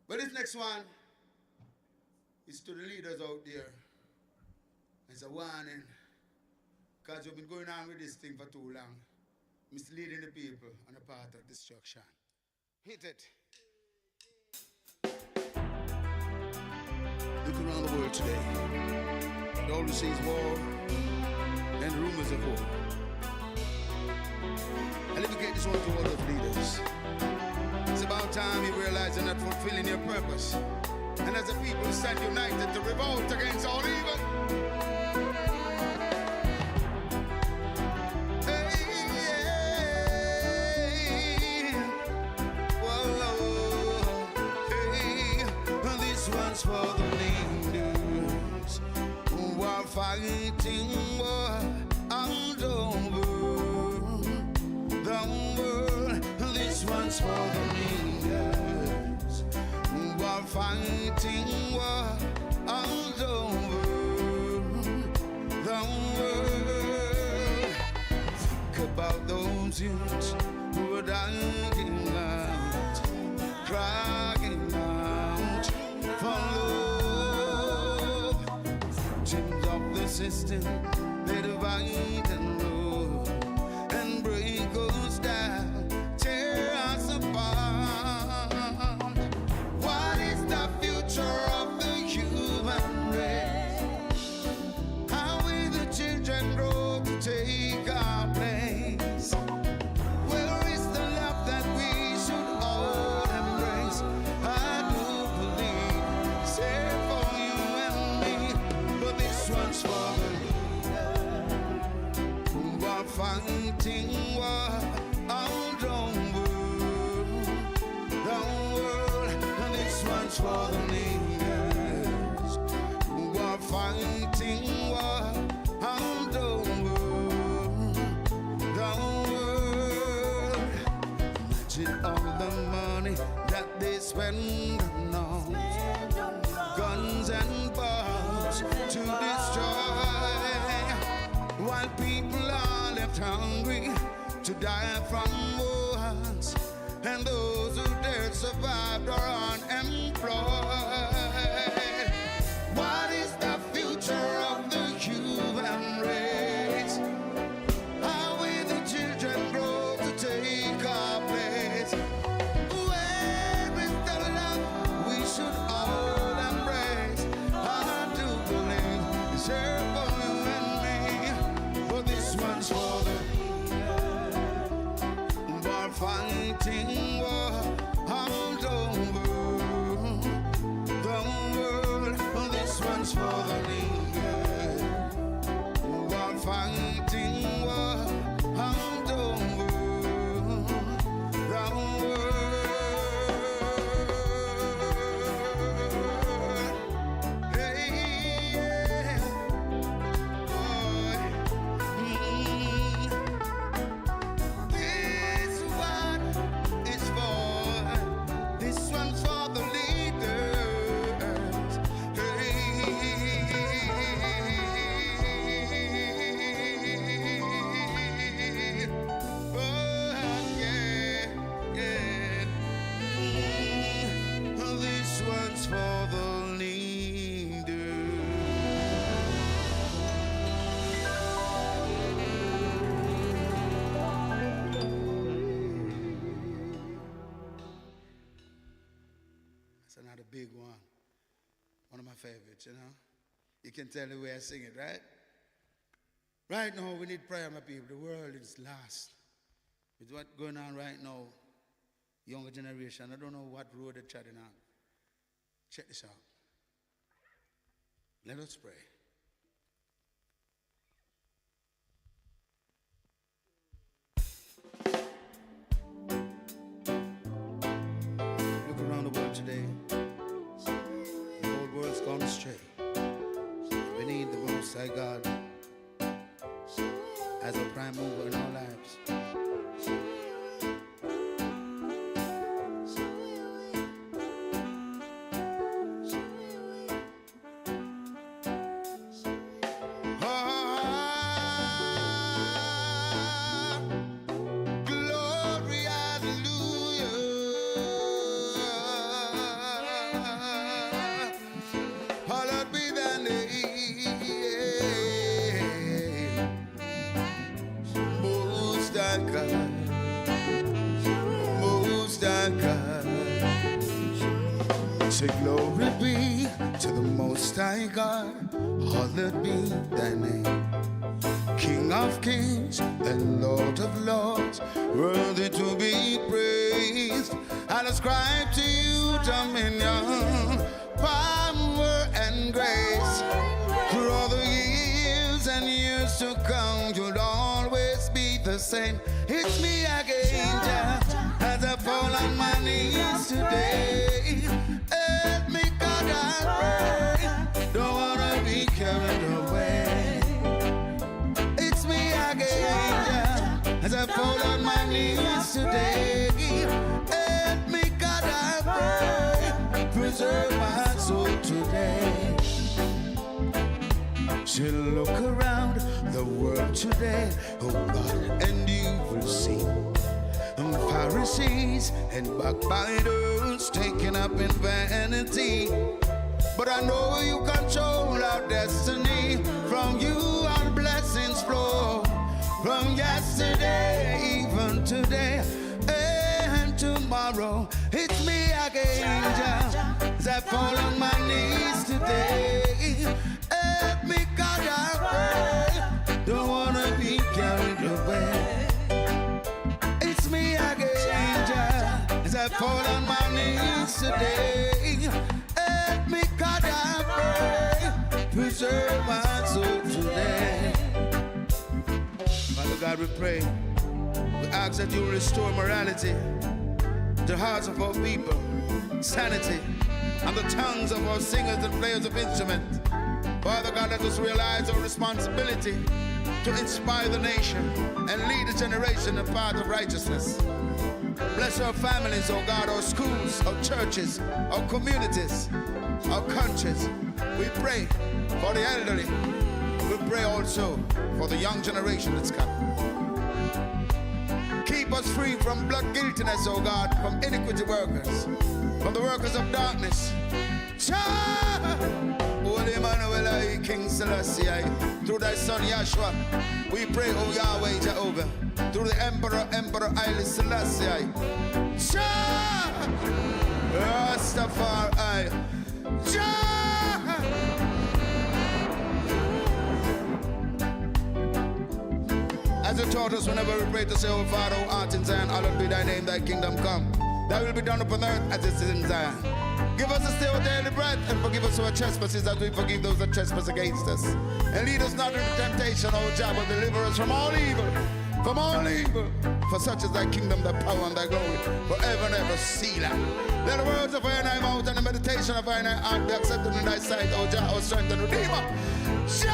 But this next one is to the leaders out there. It's a warning. Because you've been going on with this thing for too long. Misleading the people on the path of destruction. Hit it. Look around the world today. All we see is war and rumors of war. I dedicate this one to all those leaders. It's about time you realize you're not fulfilling your purpose. And as a people stand united to revolt against all evil. For the leaders who are fighting war all over the world. This one's for the leaders who are fighting war all over the world. Think about those youths who are dying out, crying out for love. Victims of the system, they divide and rule and break us down, tear us apart. What is the future of the human race? How will the children grow to take our place? Where is the love that we should all embrace? I do believe it's here for you and me, but this one's for the leaders who are fighting war all over the world. And this one's for the leaders who are fighting war all over the world. Imagine all the money that they spend on guns and bombs to destroy, while people are left hungry to die from wars, and those who dare survive are unemployed. What is the future of the human race? How will the children grow to take our place? Where is the love we should all embrace? I do believe it's here for you and me, but this one's for the war fighting war all over the world. This one's for the leaders who are fighting war all over the world. Hey, yeah. Boy. This one is for, this one's for the leaders. Hey, oh, yeah, yeah. This one's for the leaders. That's another big one. One of my favorites, you know. You can tell the way I sing it, right? Right now, we need prayer, my people. The world is lost. With what's going on right now, younger generation, I don't know what road they're treading on. Check this out. Let us pray. Look around the world today. The whole world's gone astray. We need the Most High God as a prime mover in our lives. Glory, hallelujah. Say glory be to the Most High God, hallowed be thy name. King of kings and Lord of lords, worthy to be praised. I ascribe to you dominion, power and grace. Through all the years and years to come, you'll always be the same. It's me again, Jah, as I fall on my knees today. Help me, God, I pray. Don't wanna be carried away. It's me again, Jah, as I fall on my knees today. Help me, God, I pray. Preserve my soul today. She'll look around the world today, oh God, and you will see Pharisees and backbiters taken up in vanity. But I know you control our destiny. From you our blessings flow. From yesterday, even today, and tomorrow. It's me again, Jah, as I fall on my knees today. Help me, God, I pray. Don't wanna be carried away. It's me again, Jah, as I fall on my knees today. Help me, God, I pray. Preserve my soul today. Father God, we pray. We ask that you restore morality, the hearts of our people, sanity, and the tongues of our singers and players of instruments. Father God, let us realize our responsibility to inspire the nation and lead a generation in the path of righteousness. Bless our families, oh God, our schools, our churches, our communities, our countries. We pray for the elderly. We pray also for the young generation that's coming. Keep us free from blood guiltiness, oh God, from iniquity workers, from the workers of darkness. Holy Emmanuel, I, King Selassie, through thy son Yahshua, we pray, O Yahweh Jehovah, through the Emperor Haile Selassie, Rastafari, as you taught us whenever we pray to say, O Father, who art in Zion, hallowed be thy name, thy kingdom come. Thy will be done upon earth as it is in Zion. Give us this day our daily bread, and forgive us our trespasses as we forgive those that trespass against us. And lead us not into temptation, O Jah, but deliver us from all evil. From all evil. For such is thy kingdom, thy power, and thy glory, forever and ever. Selah. Let the words of our thy mouth and the meditation of our heart be accepted in thy sight, O Jah, our strength and redeemer. Jah!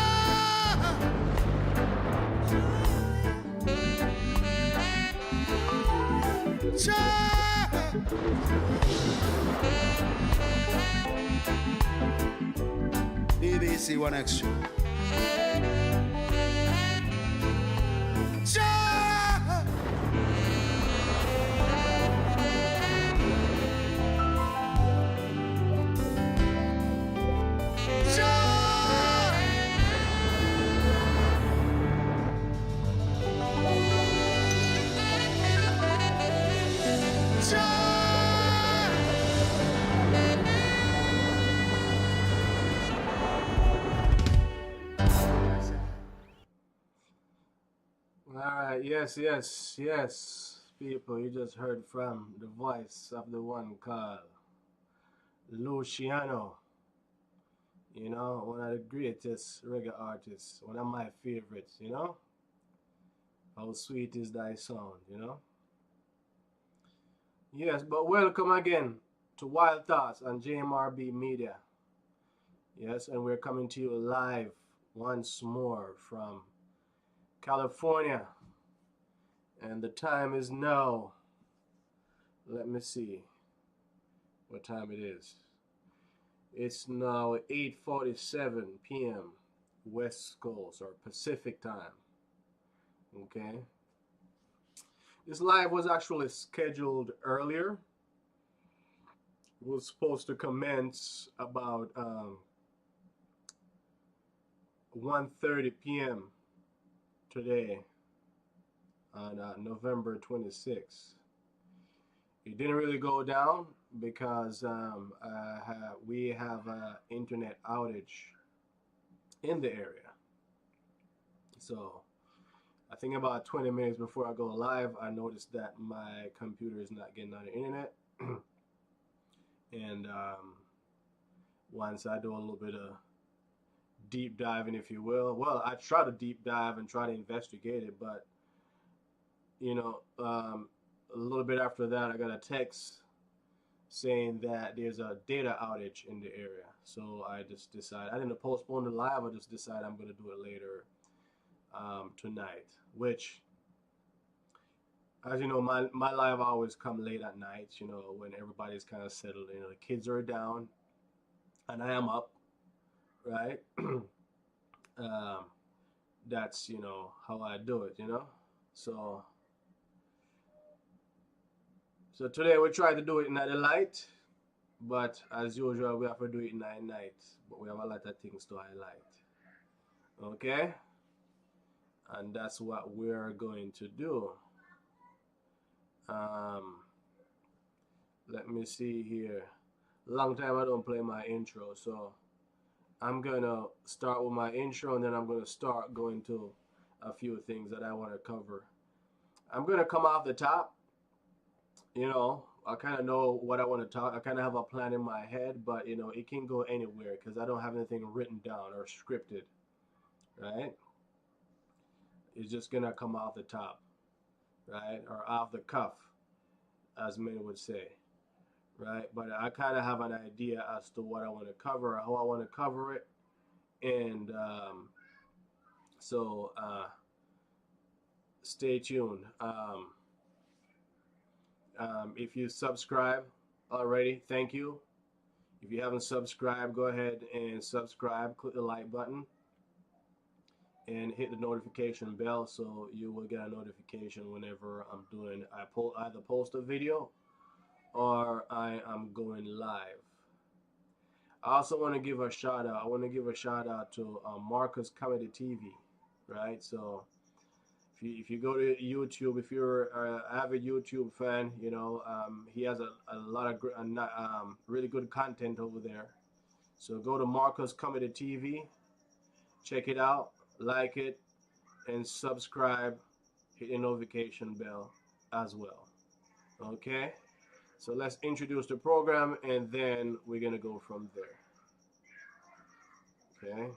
Jah! BBC One Extra. Jah! Jah! Alright, yes, people, you just heard from the voice of the one called Luciano. You know, one of the greatest reggae artists, one of my favorites, you know? How sweet is thy sound, you know? Yes, but welcome again to Wild Thoughts on JMRB Media. Yes, and we're coming to you live once more from California. And the time is now, let me see what time it is. It's now 8:47 p.m. West Coast or Pacific time. Okay. This live was actually scheduled earlier. It was supposed to commence about 1:30 p.m. today on November 26th. It didn't really go down because we have an internet outage in the area. So I think about 20 minutes before I go live, I noticed that my computer is not getting on the internet. And once I do a little bit of deep diving, if you will, well, I try to deep dive and try to investigate it, but you know, a little bit after that, I got a text saying that there's a data outage in the area. So I just decided, I didn't postpone the live, I just decided I'm going to do it later tonight, which, as you know, my live always come late at night, you know, when everybody's kind of settled, you know, the kids are down and I am up, right? That's, you know, how I do it, you know. So today we try to do it in the light, but as usual we have to do it in the night, but we have a lot of things to highlight. Okay, and that's what we're going to do. Let me see here. Long time I don't play my intro, so I'm gonna start with my intro and then I'm gonna start going to a few things that I want to cover. I'm gonna come off the top. You know, I kind of know what I want to talk. I kind of have a plan in my head, but you know, it can go anywhere because I don't have anything written down or scripted, right? It's just gonna come off the top, right? Or off the cuff, as many would say, right? But I kind of have an idea as to what I want to cover, how I want to cover it, and so stay tuned. If you subscribe already, thank you. If you haven't subscribed, go ahead and subscribe. Click the like button and hit the notification bell so you will get a notification whenever I'm doing. I either post a video or I am going live. I also want to give a shout out. I want to give a shout out to Marcus Comedy TV, right? So if you go to YouTube, if you're an avid YouTube fan, you know, he has a lot of really good content over there. So go to Marcus Comedy TV, check it out, like it, and subscribe, hit the notification bell as well. Okay? So let's introduce the program and then we're going to go from there. Okay?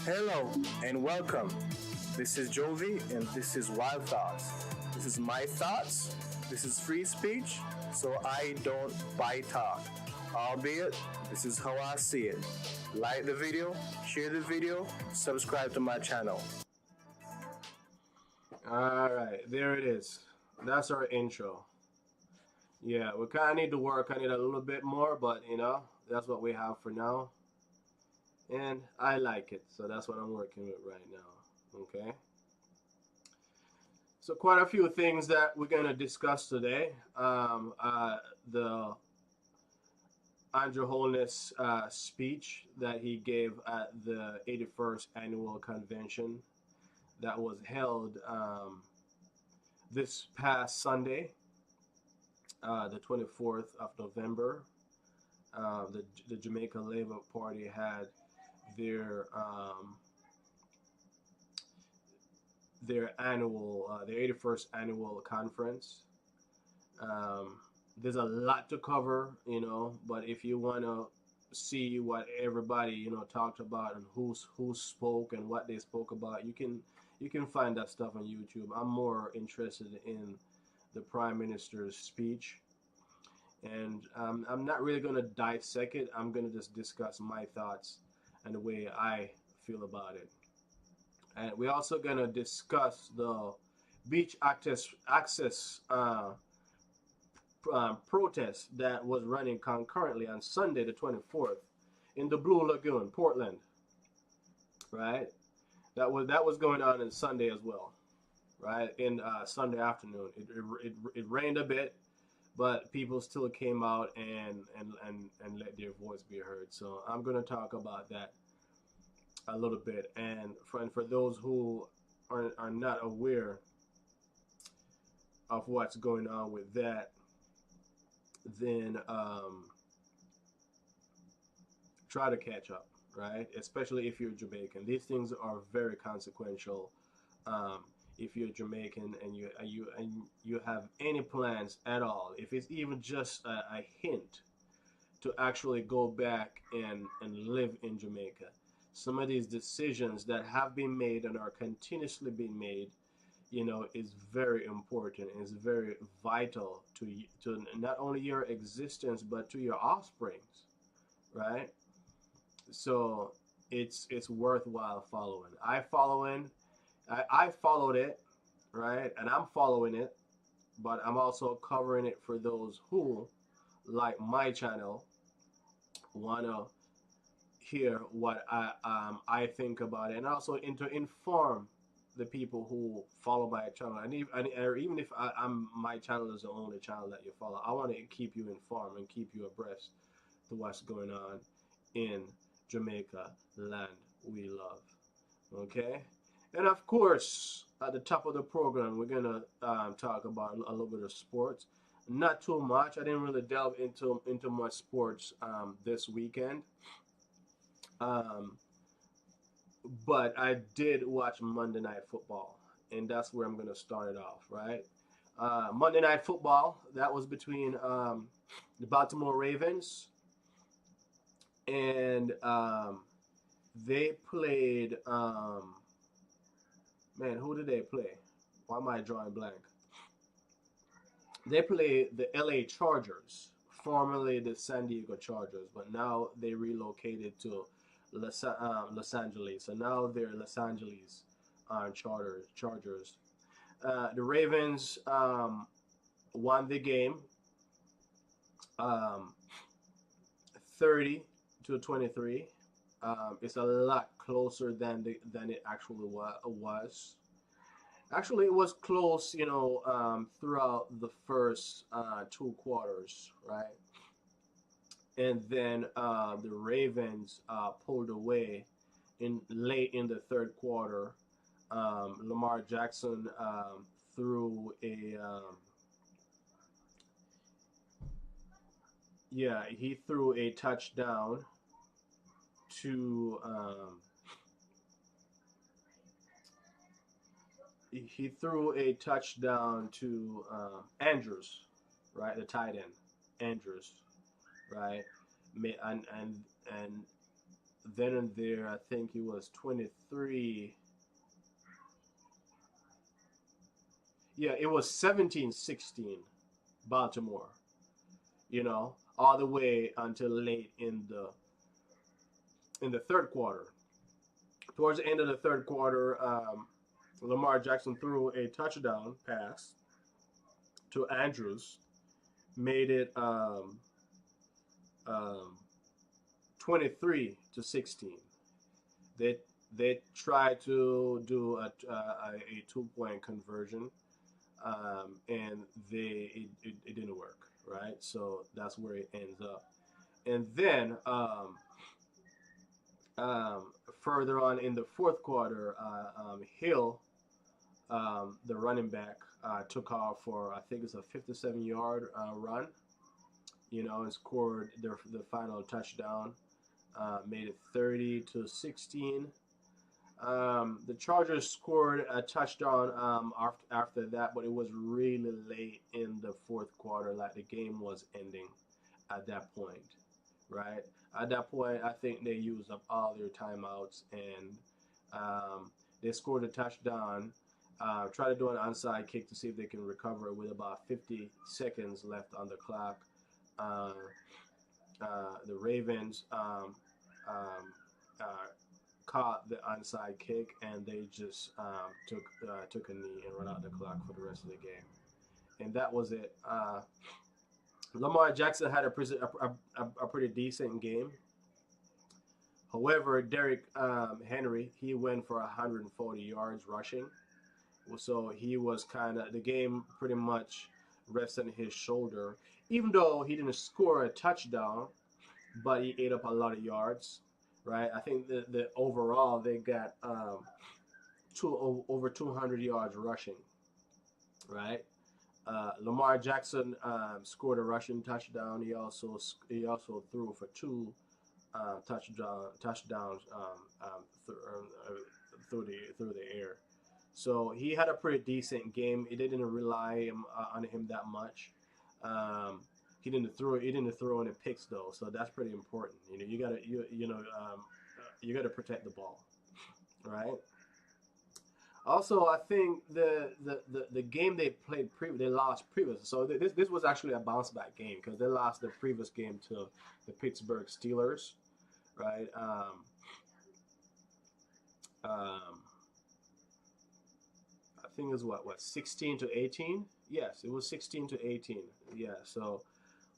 Hello and welcome. This is Jovi and this is Wild Thoughts. This is my thoughts. This is free speech, so I don't buy talk. Albeit, this is how I see it. Like the video, share the video, subscribe to my channel. Alright, there it is. That's our intro. Yeah, we kind of need to work on it a little bit more, but you know, that's what we have for now. And I like it, so that's what I'm working with right now. Okay, so quite a few things that we're going to discuss today. The Andrew Holness speech that he gave at the 81st annual convention that was held this past Sunday, the 24th of November. The Jamaica Labour Party had their annual, their 81st annual conference. There's a lot to cover, you know, but if you want to see what everybody, you know, talked about and who spoke and what they spoke about, you can find that stuff on YouTube. I'm more interested in the Prime Minister's speech, and I'm not really going to dissect it. I'm going to just discuss my thoughts and the way I feel about it. And we're also going to discuss the beach access protest that was running concurrently on Sunday the 24th in the Blue Lagoon, Portland. Right? That was going on on Sunday as well. Right? In Sunday afternoon. It rained a bit, but people still came out and let their voice be heard. So I'm going to talk about that a little bit. And for those who are not aware of what's going on with that, then try to catch up, right? Especially if you're Jamaican. These things are very consequential. Um, if you're Jamaican and you have any plans at all, if it's even just a hint to actually go back and live in Jamaica, some of these decisions that have been made and are continuously being made, is very important. Is very vital to not only your existence but to your offsprings, right? So it's worthwhile following. I followed it, right, and I'm following it, but I'm also covering it for those who, like my channel, wanna hear what I think about it, and also to inform the people who follow my channel. Or even if my channel is the only channel that you follow, I want to keep you informed and keep you abreast to what's going on in Jamaica, land we love. Okay, and of course, at the top of the program, we're gonna talk about a little bit of sports. Not too much. I didn't really delve into much sports this weekend. Um, but I did watch Monday Night Football, and that's where I'm gonna start it off. Right, Monday Night Football, that was between the Baltimore Ravens and they played. Man, who did they play? Why am I drawing blank? They play the LA Chargers, formerly the San Diego Chargers, but now they relocated to Los Angeles. So now they're Los Angeles Chargers. The Ravens won the game, um, 30-23. It's a lot closer than it actually was. Actually, it was close, throughout the first two quarters, right? And then the Ravens pulled away in late in the third quarter. Lamar Jackson threw a yeah, he threw a touchdown to Andrews, right, the tight end, Andrews, right, and then and there, I think he was 23. Yeah, it was 17-16, Baltimore. All the way until late in the third quarter. Towards the end of the third quarter, Lamar Jackson threw a touchdown pass to Andrews, made it um, 23-16. They they tried to do a 2 point conversion, and it didn't work, right? So that's where it ends up. And then further on in the fourth quarter, Hill, the running back, took off for I think it's a 57-yard run, and scored the final touchdown, made it 30-16. The Chargers scored a touchdown after that, but it was really late in the fourth quarter, like the game was ending at that point, right? At that point, I think they used up all their timeouts, and they scored a touchdown. Try to do an onside kick to see if they can recover it with about 50 seconds left on the clock. Uh, the Ravens uh, caught the onside kick, and they just took a knee and run out the clock for the rest of the game. And that was it. Lamar Jackson had a pretty decent game. However, Derrick Henry, he went for 140 yards rushing. So he was the game pretty much rested on his shoulder. Even though he didn't score a touchdown, but he ate up a lot of yards. right? I think the overall they got over 200 yards rushing, right? Lamar Jackson scored a rushing touchdown. He also threw for two touchdowns through the air. So he had a pretty decent game. It didn't rely on him that much. Um, he didn't throw any picks though, so that's pretty important. You gotta protect the ball, right? Also, I think the game they lost previous. So this was actually a bounce back game because they lost the previous game to the Pittsburgh Steelers, right? Um, I think it was what 16-18. Yes, it was 16-18. Yeah, so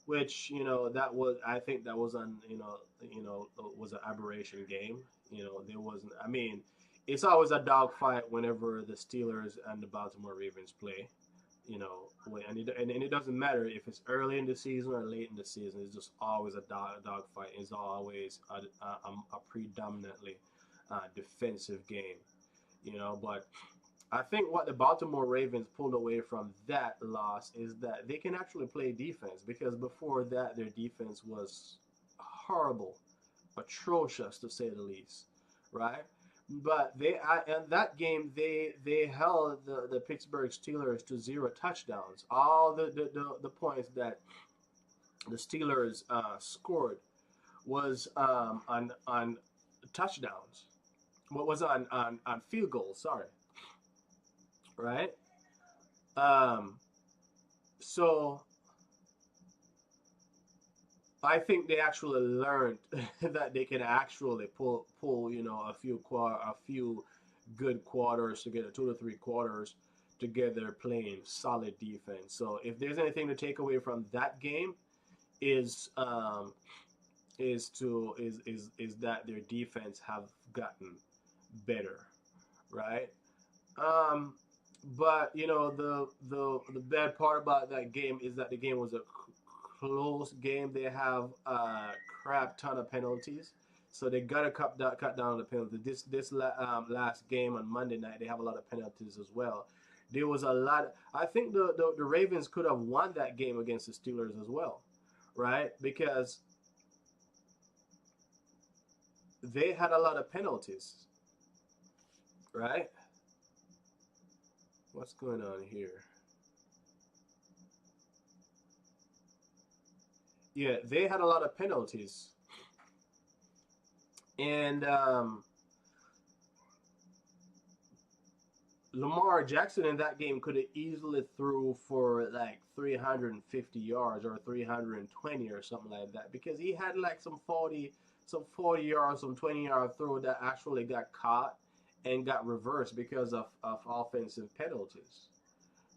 which that was I think that was on was an aberration game. There wasn't. I mean, it's always a dogfight whenever the Steelers and the Baltimore Ravens play. And it doesn't matter if it's early in the season or late in the season. It's just always a dogfight. It's always a predominantly defensive game. But I think what the Baltimore Ravens pulled away from that loss is that they can actually play defense because before that their defense was horrible, atrocious to say the least, right? But in that game they held the Pittsburgh Steelers to zero touchdowns. All the points that the Steelers scored was on touchdowns. What was on field goals? Sorry, right? Um, so I think they actually learned that they can actually pull a few good quarters together, 2 to 3 quarters together, playing solid defense. So if there's anything to take away from that game, is that their defense have gotten better, right? Um, but the bad part about that game is that the game was a close game. They have a crap ton of penalties, so they gotta cut down on the penalties. Last game on Monday night, they have a lot of penalties as well. There was a lot. I think the Ravens could have won that game against the Steelers as well, right? Because they had a lot of penalties, right? What's going on here? Yeah, they had a lot of penalties, and Lamar Jackson in that game could have easily threw for like 350 yards or 320 or something like that because he had like some 40 yards, some 20-yard throw that actually got caught and got reversed because of offensive penalties,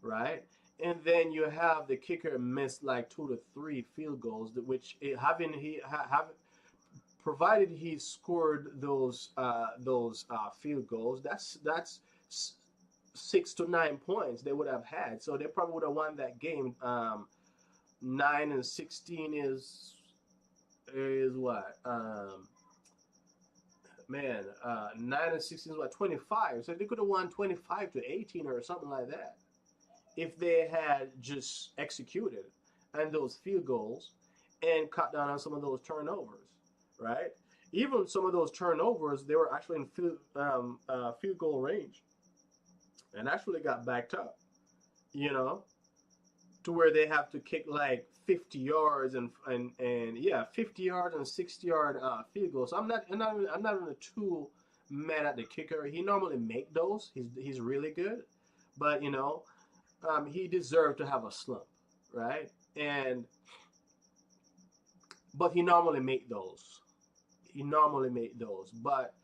right? And then you have the kicker missed like 2 to 3 field goals, which having he have provided he scored those field goals, that's 6 to 9 points they would have had. So they probably would have won that game. 9 and 16 is what? Man, 9 and 16 is what, 25. So they could have won 25-18 or something like that if they had just executed and those field goals and cut down on some of those turnovers, right? Even some of those turnovers, they were actually in field goal range and actually got backed up, you know, to where they have to kick like 50 yards and yeah, 50 yards and 60-yard field goals. So I'm not even too mad at the kicker. He normally make those. He's really good, but he deserved to have a slump, right? And but he normally make those. He normally make those, but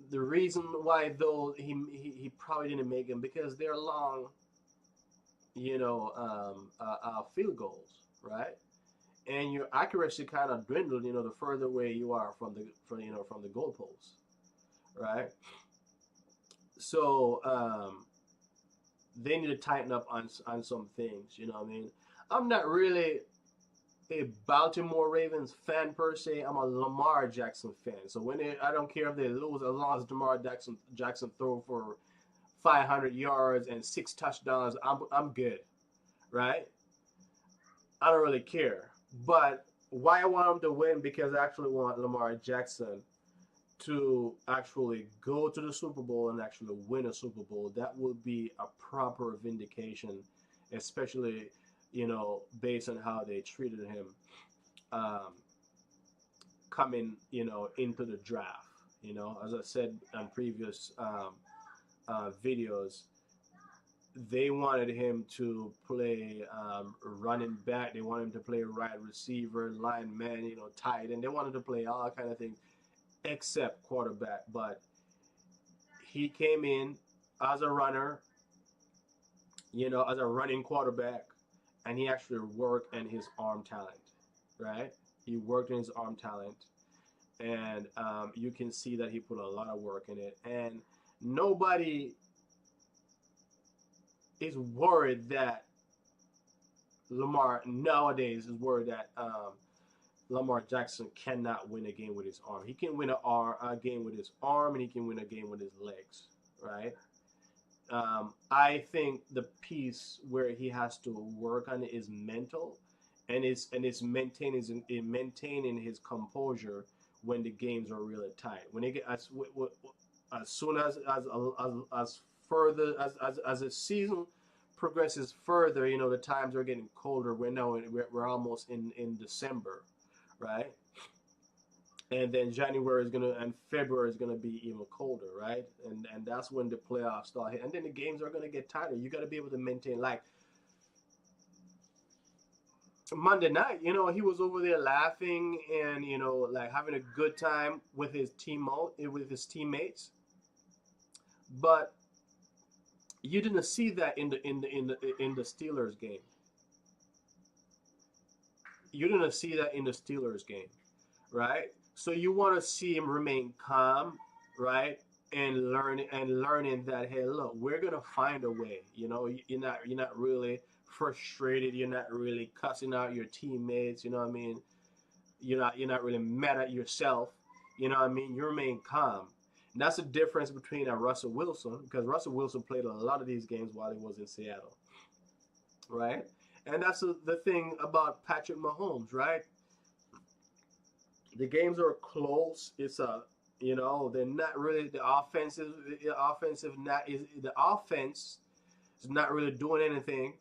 the reason why those he probably didn't make them because they're long, field goals, right? And your accuracy kind of dwindled, the further away you are from the goalpost, right? So they need to tighten up on some things. You know what I mean? I'm not really a Baltimore Ravens fan per se. I'm a Lamar Jackson fan. So I don't care if they lose, as long as Lamar Jackson throw for 500 yards and 6 touchdowns, I'm good, right? I don't really care. But why I want him to win? Because I actually want Lamar Jackson to actually go to the Super Bowl and actually win a Super Bowl. That would be a proper vindication, especially, based on how they treated him um, coming, into the draft. As I said on previous videos, they wanted him to play running back. They wanted him to play wide receiver, lineman, tight end. They wanted to play all kind of things except quarterback. But he came in as a runner, as a running quarterback, and he actually worked in his arm talent, right? He worked in his arm talent, and you can see that he put a lot of work in it. And nobody is worried that Lamar nowadays is worried that Lamar Jackson cannot win a game with his arm. He can win a game with his arm, and he can win a game with his legs, right? I think the piece where he has to work on is mental, and it's maintaining his composure when the games are really tight. When they get as soon as further as the season progresses further, the times are getting colder. We're almost in December, right? And then January and February is gonna be even colder, right? And that's when the playoffs start. And then the games are gonna get tighter. You got to be able to maintain. Like Monday night, he was over there laughing and like having a good time with his teammates. But you didn't see that in the Steelers game. You didn't see that in the Steelers game, right? So you want to see him remain calm, right? And learning that, hey, look, we're gonna find a way. You're not really frustrated. You're not really cussing out your teammates. You know what I mean? You're not really mad at yourself. You know what I mean? You remain calm. And that's the difference between a Russell Wilson, because Russell Wilson played a lot of these games while he was in Seattle, right? And that's the thing about Patrick Mahomes, right? The games are close. They're not really the offense is not really doing anything,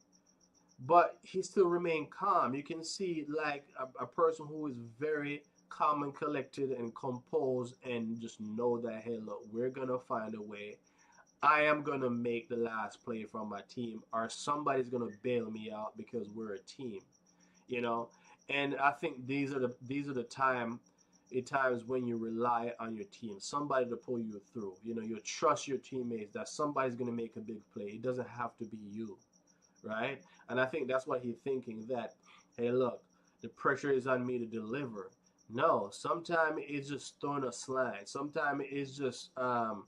but he still remained calm. You can see like a person who is very calm and collected and composed, and just know that, hey, look, we're gonna find a way. I am gonna make the last play from my team, or somebody's gonna bail me out because we're a team, you know. And I think these are the times when you rely on your team, somebody to pull you through. You trust your teammates that somebody's gonna make a big play. It doesn't have to be you, right? And I think that's what he's thinking, that, hey, look, the pressure is on me to deliver. No, sometimes it's just throwing a slant. Sometimes it's just um,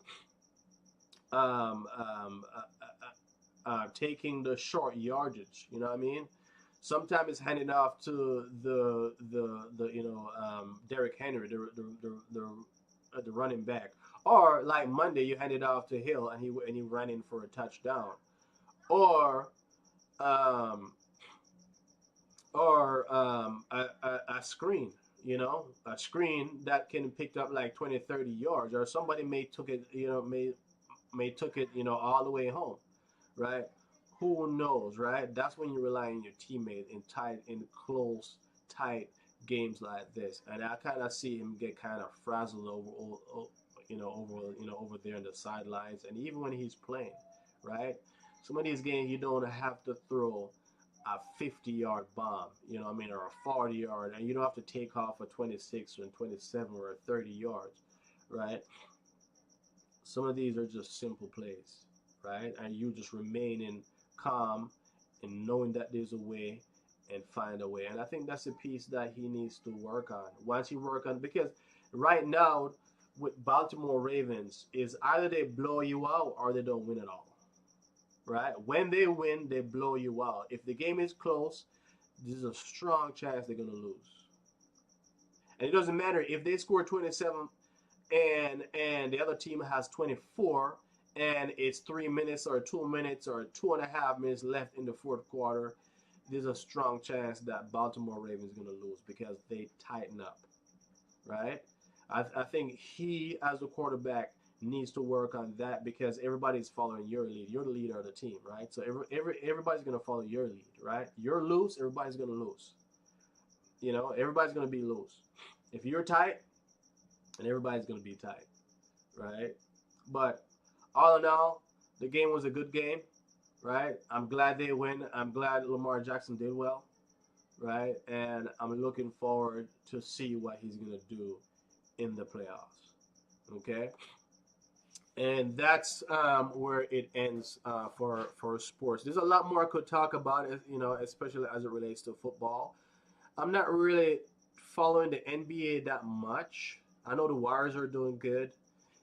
um, taking the short yardage. You know what I mean? Sometimes it's handing off to the Derrick Henry, the running back, or like Monday you hand it off to Hill and he ran in for a touchdown, or um, a screen. A screen that can pick up like 20, 30 yards, or somebody may took it, may took it, all the way home, right? Who knows, right? That's when you rely on your teammate in close, tight games like this. And I kind of see him get kind of frazzled over there on the sidelines, and even when he's playing, right? Some of these games you don't have to throw a 50-yard bomb, or a 40-yard, and you don't have to take off a 26 or 27 or a 30 yards, right? Some of these are just simple plays, right? And you just remaining calm and knowing that there's a way and find a way. And I think that's a piece that he needs to work on. Once you work on, because right now with Baltimore Ravens is either they blow you out or they don't win at all. Right? When they win, they blow you out. If the game is close, there's a strong chance they're gonna lose. And it doesn't matter if they score 27 and the other team has 24 and it's 3 minutes or 2 minutes or 2.5 minutes left in the fourth quarter. There's a strong chance that Baltimore Ravens are gonna lose because they tighten up, right? I think he, as the quarterback, needs to work on that because everybody's following your lead. You're the leader of the team, right? So everybody's gonna follow your lead, right? You're loose, everybody's gonna lose. You know, everybody's gonna be loose. If you're tight, and everybody's gonna be tight, right? But all in all, the game was a good game, right? I'm glad they win. I'm glad Lamar Jackson did well, right? And I'm looking forward to see what he's gonna do in the playoffs. Okay, and that's where it ends for sports. There's a lot more I could talk about, you know, especially as it relates to football. I'm not really following the NBA that much. I know the Warriors are doing good,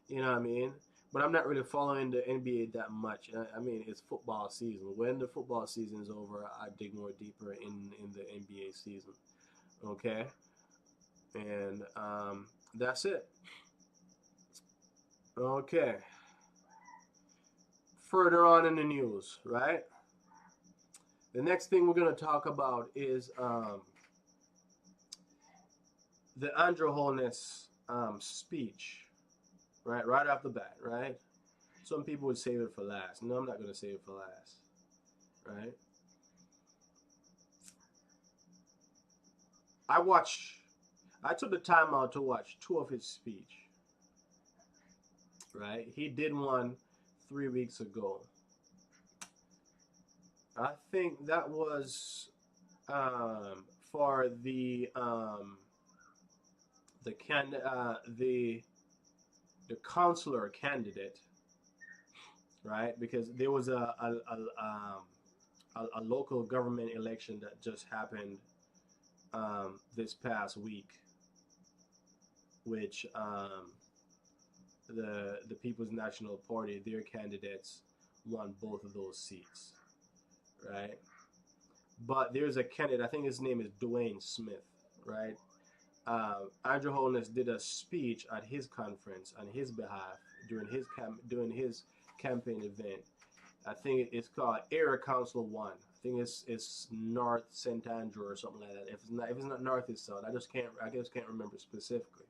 you know what I mean, but I'm not really following the NBA that much. I mean, it's football season. When the football season is over, I dig more deeper in the NBA season. Okay, and that's it. Okay. Further on in the news, right? The next thing we're going to talk about is the Andrew Holness speech, right? Right off the bat, right? Some people would save it for last. No, I'm not going to save it for last, right? I took the time out to watch two of his speech, right? He did one 3 weeks ago. I think that was for the counselor candidate, right? Because there was a local government election that just happened this past week, which the People's National Party, their candidates won both of those seats, right? But there's a candidate, I think his name is Dwayne Smith, right? Andrew Holness did a speech at his conference on his behalf during his campaign event. I think it's called Area Council One. I think it's North St. Andrew or something like that. If it's not North, it's South. I just can't remember specifically.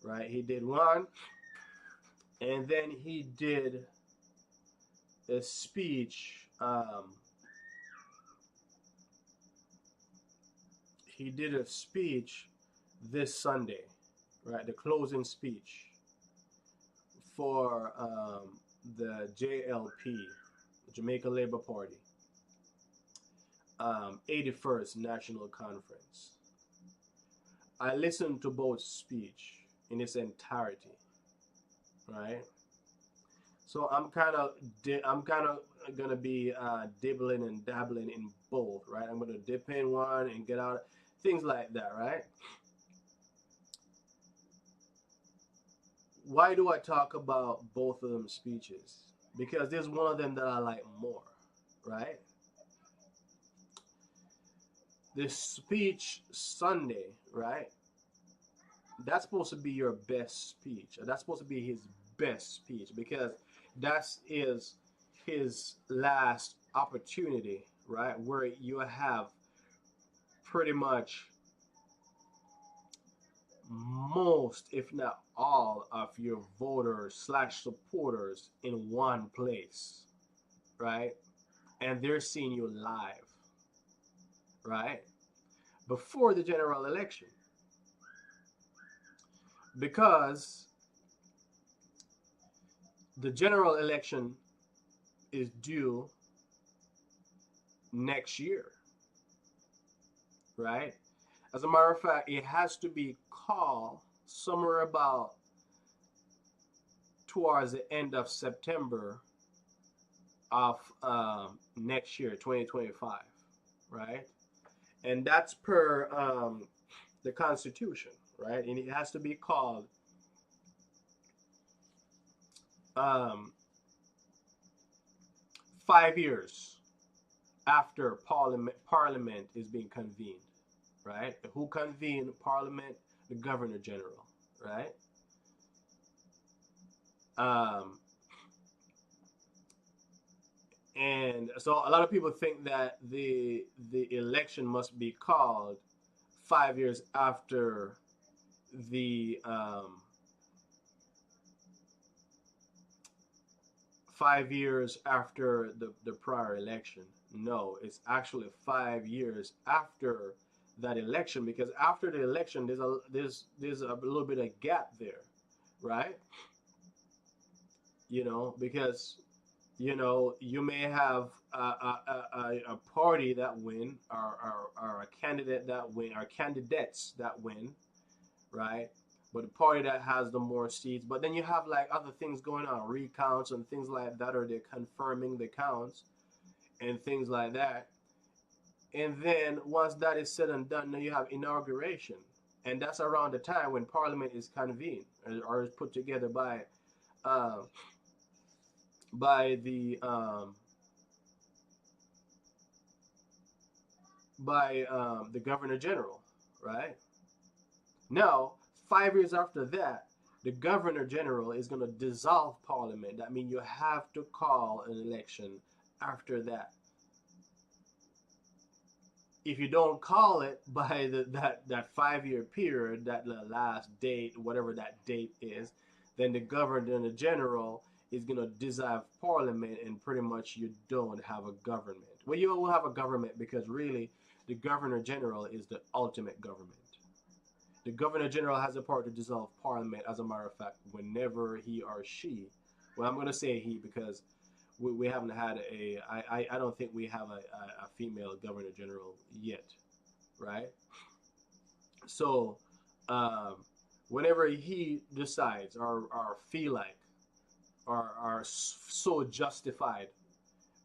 Right? He did one, and then he did a speech. He did a speech this Sunday, right? The closing speech for the JLP, Jamaica Labour Party, 81st National Conference. I listened to both speech in its entirety, right? So I'm kind of gonna be dibbling and dabbling in both, right? I'm gonna dip in one and get out, things like that, right? Why do I talk about both of them speeches? Because there's one of them that I like more, right? This speech Sunday, right? That's supposed to be your best speech. That's supposed to be his best speech because that is his last opportunity, right? Where you have pretty much most, if not all, of your voters slash supporters in one place, right? And they're seeing you live, right? Before the general election. Because the general election is due next year, right? As a matter of fact, it has to be called somewhere about towards the end of September of next year, 2025, right? And that's per the Constitution, right? And it has to be called um, 5 years after Parliament is being convened, right? Who convened Parliament? The Governor General, right? Um, and so a lot of people think that the election must be called 5 years after the 5 years after the prior election. No, it's actually 5 years after that election, because after the election there's a little bit of gap there, right? Because you may have a party that win, or a candidate that win, or candidates that win, right? But the party that has the more seats. But then you have like other things going on, recounts and things like that, or they're confirming the counts and things like that. And then once that is said and done, then you have inauguration, and that's around the time when Parliament is convened, or is put together uh, by the Governor General, right? Now, 5 years after that, the Governor General is going to dissolve Parliament. That means you have to call an election after that. If you don't call it by that 5 year period, that the last date, whatever that date is, then the Governor General is going to dissolve Parliament, and pretty much you don't have a government. Well, you will have a government, because really the Governor General is the ultimate government. The Governor General has the power to dissolve Parliament, as a matter of fact, whenever he or she, well, I'm going to say he, because we haven't had I don't think we have a female Governor General yet, right? So, whenever he decides, or feel like, or are so justified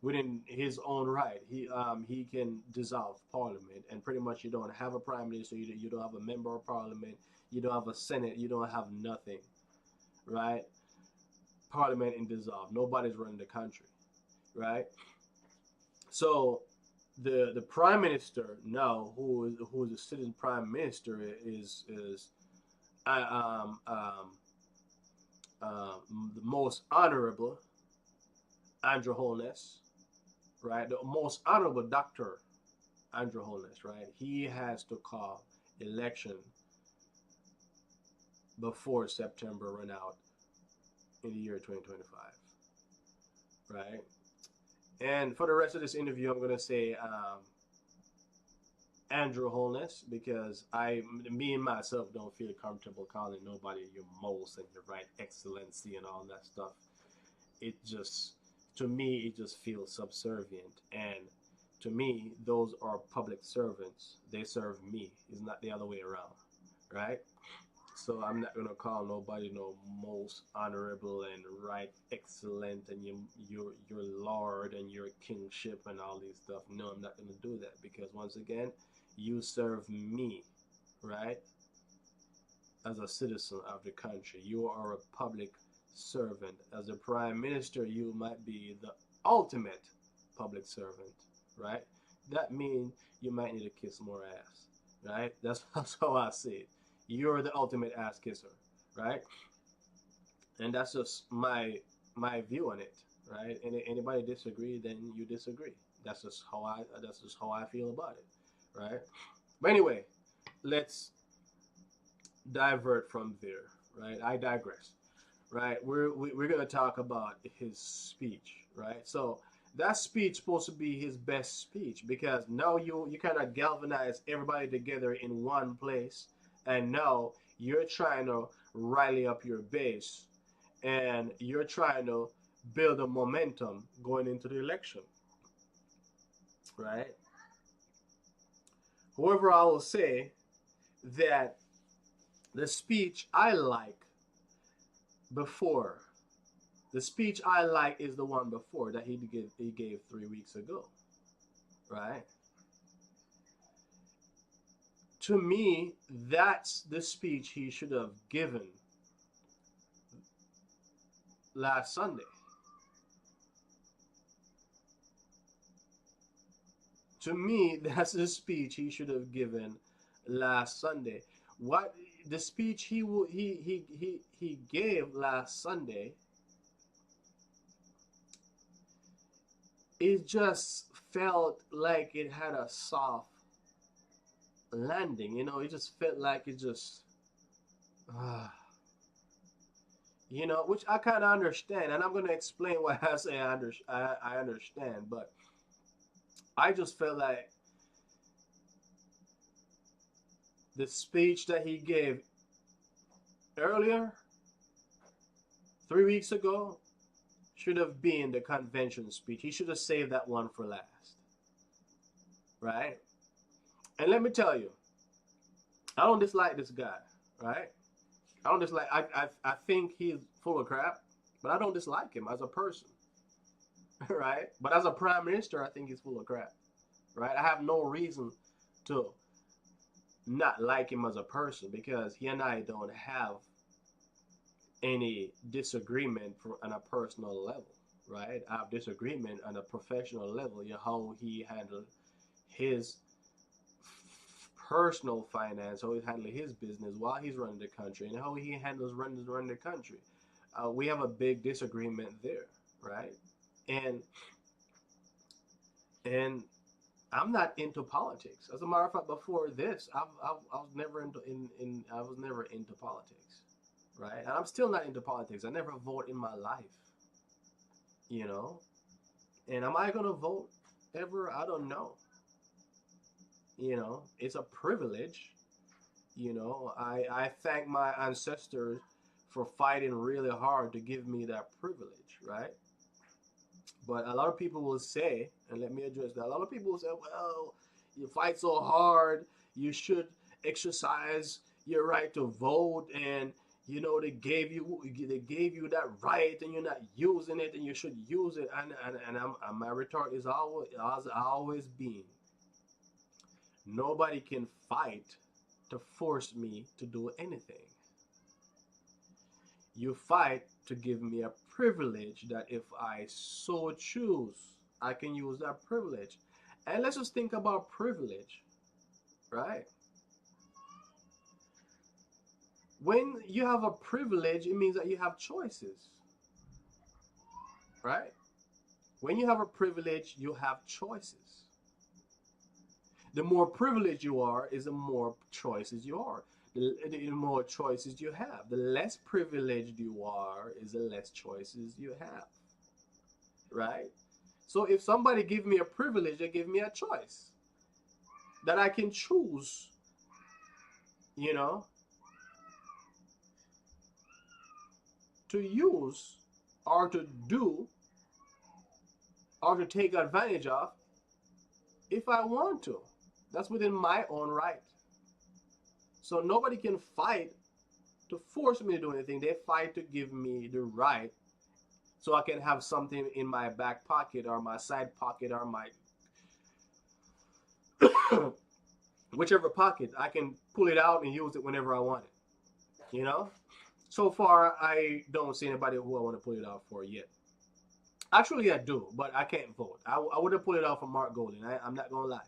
within his own right, he can dissolve Parliament, and pretty much you don't have a prime minister, you don't have a member of Parliament, you don't have a Senate, you don't have nothing, right? Parliament is dissolved. Nobody's running the country, right? So the prime minister now, who is a sitting prime minister, is uh, um, um, the most honorable Andrew Holness, right? The most honorable Doctor Andrew Holness, right? He has to call election before September run out in the year 2025, right? And for the rest of this interview, I'm gonna say Andrew Holness, because me and myself don't feel comfortable calling nobody your most and your right excellency and all that stuff. It just, to me, it just feels subservient, and to me, those are public servants. They serve me. It's not the other way around, right? So I'm not gonna call nobody no most honorable and right excellent and your lord and your kingship and all these stuff. No, I'm not gonna do that, because once again, you serve me, right? As a citizen of the country, you are a public servant. As a prime minister, you might be the ultimate public servant, right? That means you might need to kiss more ass, right? That's how I see it. You're the ultimate ass kisser, right? And that's just my view on it, right? And anybody disagree, then you disagree. That's just how I feel about it, right? But anyway, let's divert from there, right? I digress, right? We're gonna talk about his speech, right? So that speech supposed to be his best speech, because now you kind of galvanize everybody together in one place, and now you're trying to rally up your base, and you're trying to build a momentum going into the election, right? However, I will say that the speech I like before, the speech I like is the one before that he gave 3 weeks ago, right? To me, that's the speech he should have given last Sunday. To me, that's the speech he should have given last Sunday. What the speech he gave last Sunday, it just felt like it had a soft landing. You know, it just felt like it just, uh, you know, which I kind of understand, and I'm gonna explain why I say I understand, but I just felt like the speech that he gave earlier, 3 weeks ago, should have been the convention speech. He should have saved that one for last, right? And let me tell you, I don't dislike this guy, right? I don't dislike. I think he's full of crap, but I don't dislike him as a person, right? But as a prime minister, I think he's full of crap, right? I have no reason to not like him as a person because he and I don't have any disagreement on a personal level, right? I have disagreement on a professional level. You know how he handled his personal finance, how he handled his business while he's running the country, and how he handles running the country. We have a big disagreement there, right? And and I'm not into politics. As a matter of fact, before this, I was never I was never into politics, right? And I'm still not into politics. I never vote in my life, you know. And am I gonna vote ever? I don't know. You know, it's a privilege. You know, I thank my ancestors for fighting really hard to give me that privilege, right? But a lot of people will say, and let me address that. A lot of people will say, well, you fight so hard, you should exercise your right to vote, and you know they gave you that right, and you're not using it, and you should use it. And my retort is always has always been, nobody can fight to force me to do anything. You fight to give me a privilege that if I so choose, I can use that privilege. And let's just think about privilege, right? When you have a privilege, it means that you have choices, right? When you have a privilege, you have choices. The more privileged you are, is the more choices you are. The more choices you have. The less privileged you are, is the less choices you have, right? So if somebody give me a privilege, they give me a choice that I can choose, you know, to use or to do or to take advantage of if I want to. That's within my own right. So nobody can fight to force me to do anything. They fight to give me the right so I can have something in my back pocket or my side pocket or my whichever pocket. I can pull it out and use it whenever I want it. You know? So far, I don't see anybody who I want to pull it out for yet. Actually, I do, but I can't vote. I would have pulled it out for Mark Golden. I'm not going to lie.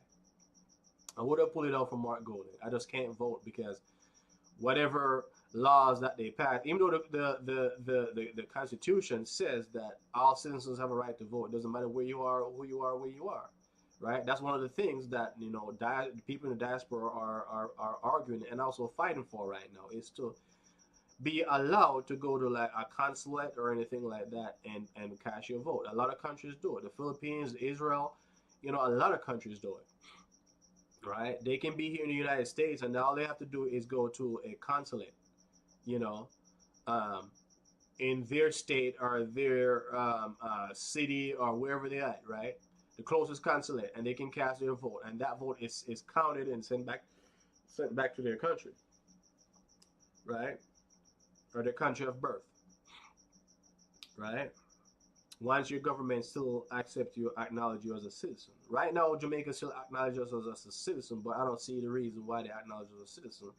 I would have pulled it out for Mark Golden. I just can't vote because whatever laws that they pass, even though the Constitution says that all citizens have a right to vote, it doesn't matter where you are, who you are, where you are, right? That's one of the things that people in the diaspora are arguing and also fighting for right now is to be allowed to go to like a consulate or anything like that and cast your vote. A lot of countries do it. The Philippines, Israel, a lot of countries do it. Right? They can be here in the United States, and all they have to do is go to a consulate, you know, um, in their state or their city or wherever they're at, right? The closest consulate, and they can cast their vote, and that vote is counted and sent back to their country, right? Or their country of birth, right? Once your government still accept you, acknowledge you as a citizen. Right now, Jamaica still acknowledges us as a citizen, but I don't see the reason why they acknowledge us as a citizen.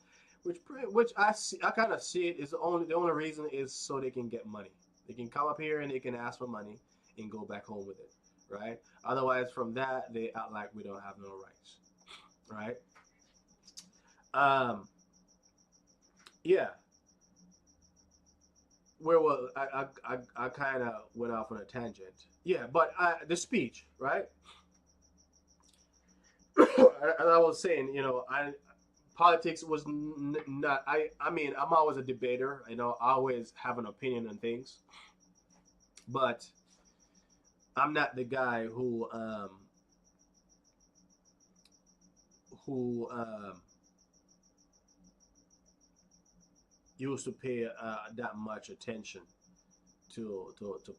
Which I kind of see it is the only reason is so they can get money. They can come up here and they can ask for money and go back home with it, right? Otherwise, from that, they act like we don't have no rights, right? Um, yeah. Where was I kind of went off on a tangent. Yeah, but the speech, right? As I was saying, I politics was not. I mean, I'm always a debater. I always have an opinion on things, but I'm not the guy who used to pay that much attention to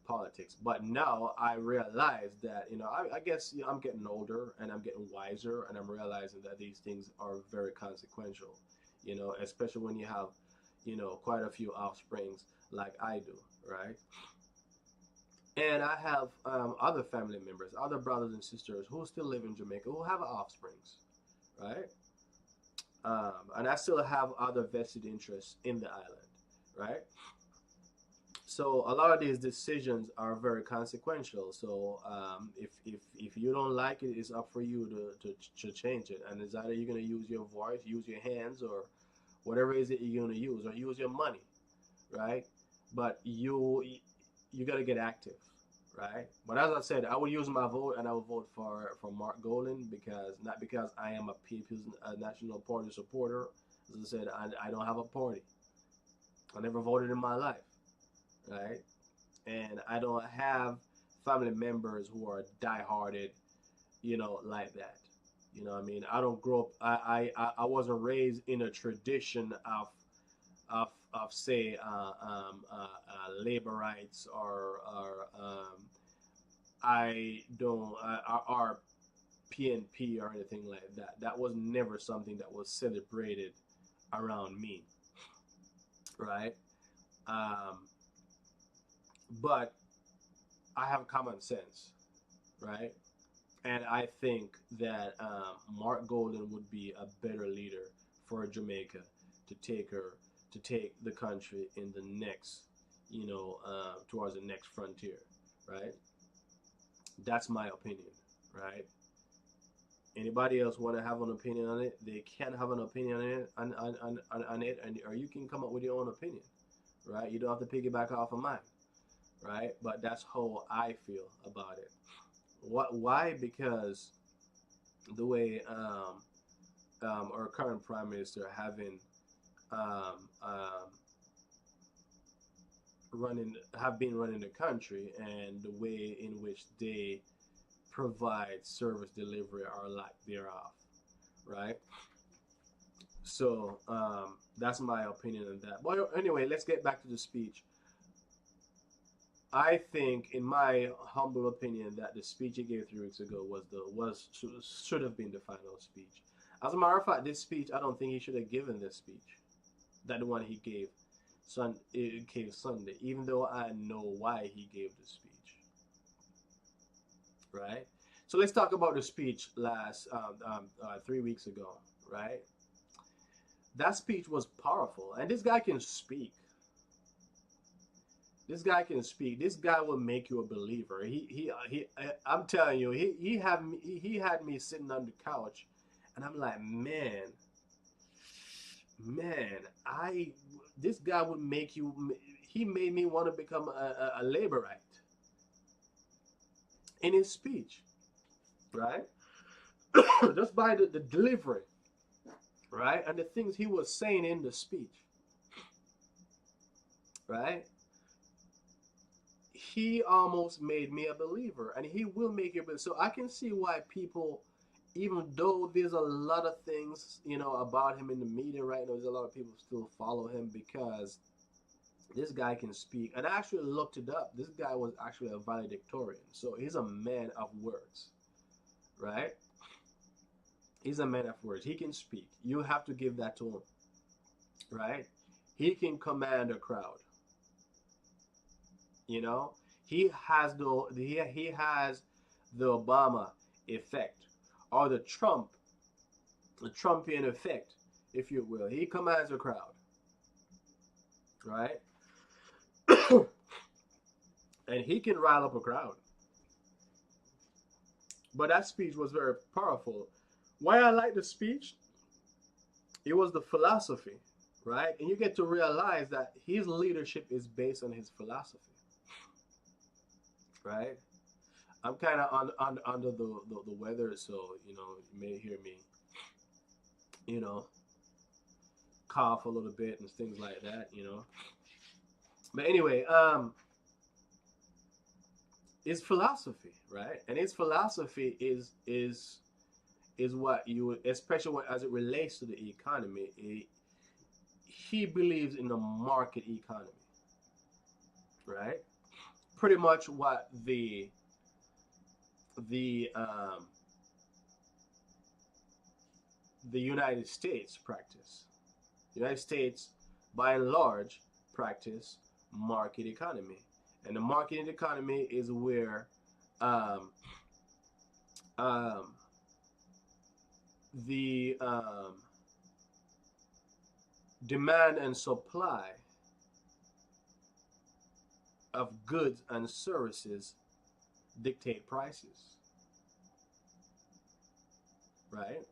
politics. But now I realize that I guess I'm getting older and I'm getting wiser, and I'm realizing that these things are very consequential. Especially when you have quite a few offsprings like I do, right? And I have other family members, other brothers and sisters who still live in Jamaica who have offsprings, right? And I still have other vested interests in the island, right? So a lot of these decisions are very consequential. So if you don't like it, it's up for you to change it. And it's either you're going to use your voice, use your hands, or whatever it is that you're going to use, or use your money, right? But you got to get active, right? But as I said, I would use my vote, and I would vote for Mark Golden, because not because I am a People's National Party supporter. As I said, I don't have a party. I never voted in my life, right? And I don't have family members who are dieharded, like that. What I mean, I don't grow up. I wasn't raised in a tradition of say labor rights, or I don't or PNP or anything like that. That was never something that was celebrated around me, right? Um, but I have common sense, right? And I think that Mark Golden would be a better leader for Jamaica to take the country in the next, towards the next frontier, right? That's my opinion, right? Anybody else want to have an opinion on it? They can have an opinion on it, or you can come up with your own opinion, right? You don't have to piggyback off of mine, right? But that's how I feel about it. What? Why? Because the way our current prime minister having um, um, have been running the country, and the way in which they provide service delivery or lack thereof, right? So that's my opinion on that. But anyway, let's get back to the speech. I think, in my humble opinion, that the speech he gave 3 weeks ago should have been the final speech. As a matter of fact, this speech, I don't think he should have given this speech. That the one he gave, it gave Sunday. Even though I know why he gave the speech, right? So let's talk about the speech last 3 weeks ago, right? That speech was powerful, and this guy can speak. This guy can speak. This guy will make you a believer. I'm telling you, he had me sitting on the couch, and I'm like, man, I this guy would make you. He made me want to become a laborite in his speech, right? Just by the delivery, right, and the things he was saying in the speech, right? He almost made me a believer, and he will make you a believer. So I can see why people, even though there's a lot of things about him in the media right now, there's a lot of people still follow him because this guy can speak. And I actually looked it up. This guy was actually a valedictorian, so he's a man of words, right? He's a man of words. He can speak. You have to give that to him, right? He can command a crowd. You know, he has the Obama effect, or the Trumpian effect, if you will. He commands a crowd, right? And he can rile up a crowd. But that speech was very powerful. Why I like the speech? It was the philosophy, right? And you get to realize that his leadership is based on his philosophy, right? I'm kind of under the weather, so you may hear me, you know, cough a little bit and things like that. But anyway, his philosophy, right? And his philosophy is what you would, especially as it relates to the economy. He believes in the market economy, right? Pretty much what the um, the United States practice. The United States, by and large, practice market economy, and the market economy is where um, um, the demand and supply of goods and services dictate prices, right?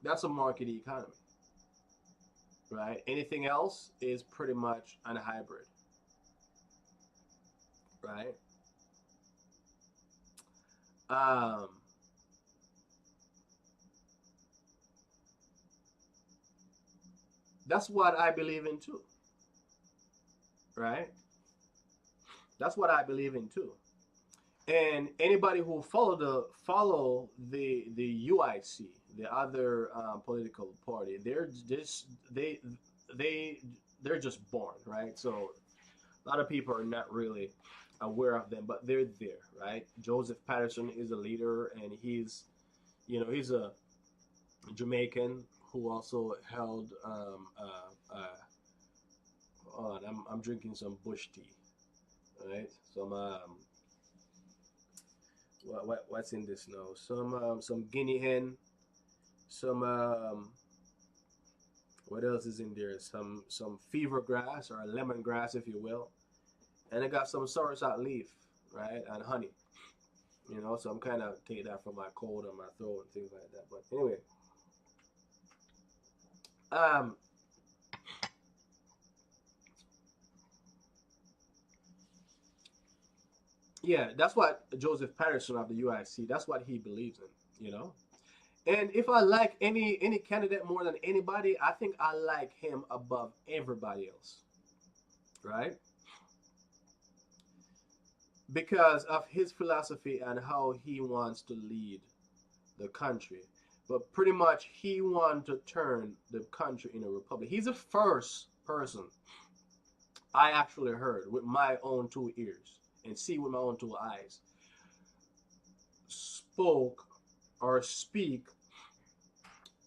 That's a market economy, right? Anything else is pretty much a hybrid, right? Um, that's what I believe in too, right? That's what I believe in too. And anybody who follow the UIC, the other political party, they they're just born, right? So a lot of people are not really aware of them, but they're there, right? Joseph Patterson is a leader, and he's a Jamaican who also held oh, I'm drinking some bush tea, right? Some what's in this now? Some guinea hen, some what else is in there? Some fever grass or lemongrass, if you will, and I got some soursop leaf, right, and honey. So I'm kind of take that for my cold and my throat and things like that. But anyway, um, yeah, that's what Joseph Patterson of the UIC. That's what he believes in. And if I like any candidate more than anybody, I think I like him above everybody else, right? Because of his philosophy and how he wants to lead the country. But pretty much he wants to turn the country in a republic. He's the first person I actually heard with my own two ears and see with my own two eyes spoke or speak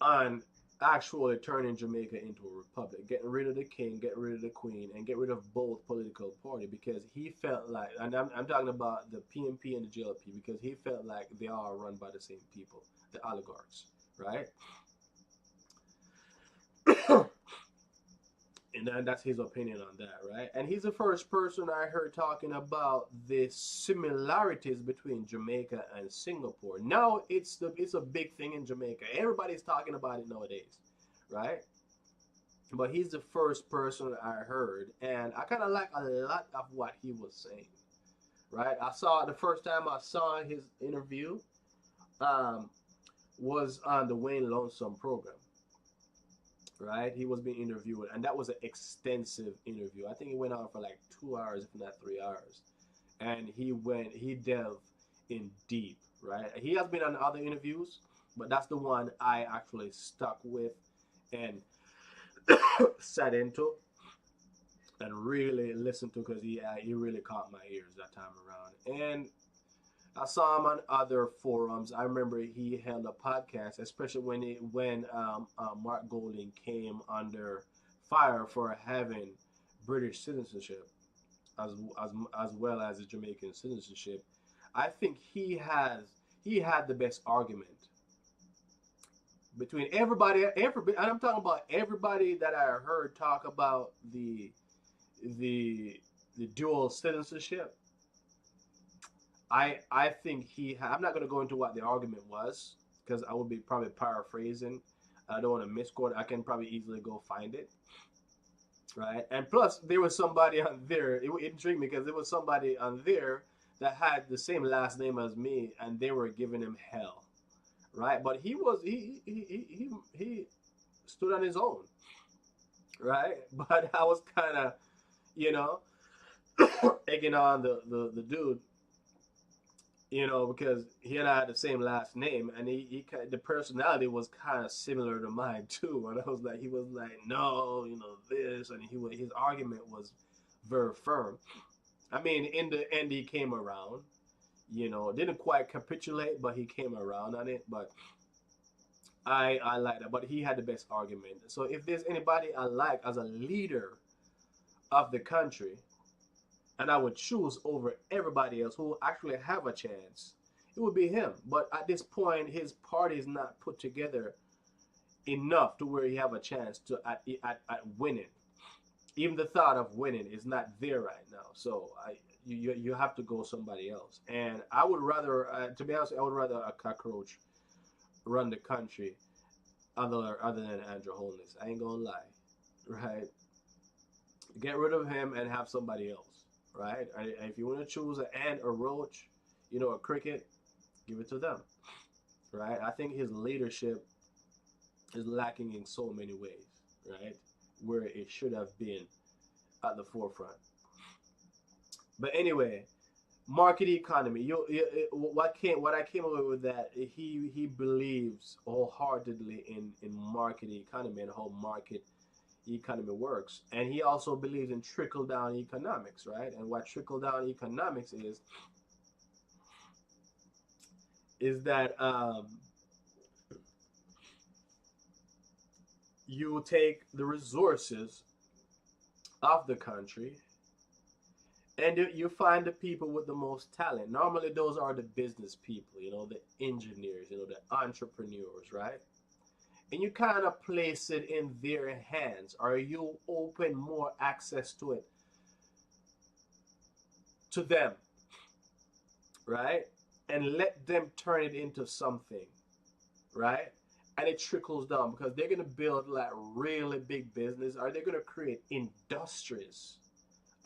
on actually turning Jamaica into a republic, getting rid of the king, getting rid of the queen, and get rid of both political party, because he felt like, and I'm talking about the PNP and the JLP, because he felt like they are run by the same people, the oligarchs, right? And then that's his opinion on that, right? And he's the first person I heard talking about the similarities between Jamaica and Singapore. Now it's a big thing in Jamaica. Everybody's talking about it nowadays, right? But he's the first person I heard, and I kind of like a lot of what he was saying, right? I saw the first time I saw his interview um, was on the Wayne Lonesome program, right? He was being interviewed, and that was an extensive interview. I think it went on for like 2 hours, if not 3 hours, and he delved in deep, right? He has been on other interviews, but that's the one I actually stuck with and sat into and really listened to, because he really caught my ears that time around. And I saw him on other forums. I remember he held a podcast, especially when Mark Golding came under fire for having British citizenship as well as a Jamaican citizenship. I think he had the best argument between everybody, and I'm talking about everybody that I heard talk about the dual citizenship. I think I'm not going to go into what the argument was because I would be probably paraphrasing. I don't want to misquote. I can probably easily go find it, right? And plus, there was somebody on there. It intrigued me because there was somebody on there that had the same last name as me, and they were giving him hell, right? But he stood on his own, right? But I was kind of, you know, egging on the dude, because he and I had the same last name, and the personality was kind of similar to mine too. And he was like, no, this, and his argument was very firm. I mean, in the end, he came around. Didn't quite capitulate, but he came around on it. But I like that. But he had the best argument. So if there's anybody I like as a leader of the country, and I would choose over everybody else who actually have a chance, it would be him. But at this point, his party is not put together enough to where he have a chance to at winning. Even the thought of winning is not there right now. So you have to go somebody else. And I would rather, to be honest, I would rather a cockroach run the country other than Andrew Holness. I ain't gonna lie, right? Get rid of him and have somebody else. Right? If you want to choose an ant, a roach, a cricket, give it to them. Right? I think his leadership is lacking in so many ways, right? Where it should have been at the forefront. But anyway, market economy. What I came away with that he believes wholeheartedly in market economy and how market economy works, and he also believes in trickle down economics, right? And what trickle down economics is that you take the resources of the country and you find the people with the most talent. Normally those are the business people, the engineers, the entrepreneurs, right? And you kind of place it in their hands, or you open more access to it to them, right? And let them turn it into something, right? And it trickles down because they're going to build like really big business, or they're going to create industries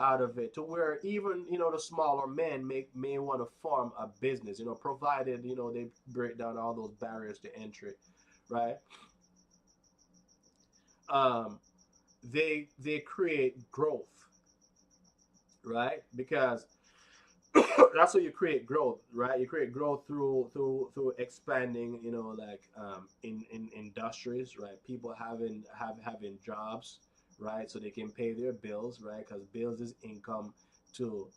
out of it to where even the smaller men may want to form a business, provided they break down all those barriers to entry, right? They create growth, right? Because that's how you create growth, right? You create growth through expanding, like in industries, right? People having jobs, right? So they can pay their bills, right? Because bills is income to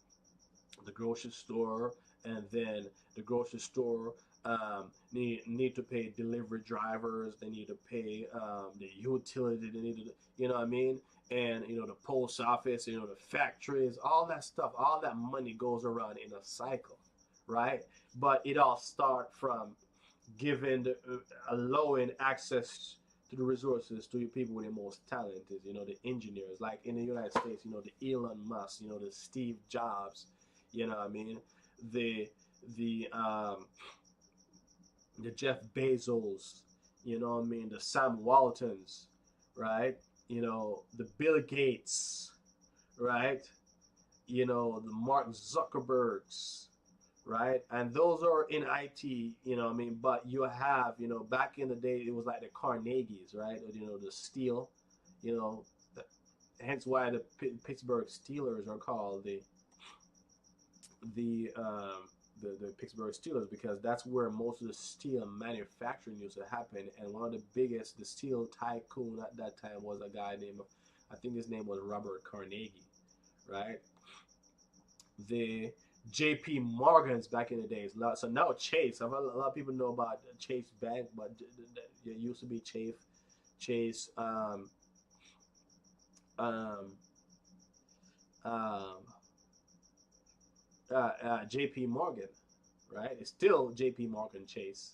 the grocery store, and then the grocery store need to pay delivery drivers. They need to pay the utility. They need to, what I mean? And the post office, the factories, all that stuff, all that money goes around in a cycle, right? But it all starts from giving allowing access to the resources to your people with the most talented, the engineers, like in the United States, the Elon Musk, the Steve Jobs, what I mean, the the Jeff Bezos, what I mean, the Sam Waltons, right? The Bill Gates, right? The Mark Zuckerbergs, right? And those are in IT, what I mean, but you have, back in the day, it was like the Carnegies, right? The steel, you know, hence why the Pittsburgh Steelers are called the the Pittsburgh Steelers, because that's where most of the steel manufacturing used to happen. And one of the biggest, the steel tycoon at that time was a guy named, I think his name was Robert Carnegie, right? The JP Morgans back in the days. So now Chase, a lot of people know about Chase Bank, but it used to be Chase, um, um, JP Morgan, right? It's still JP Morgan Chase,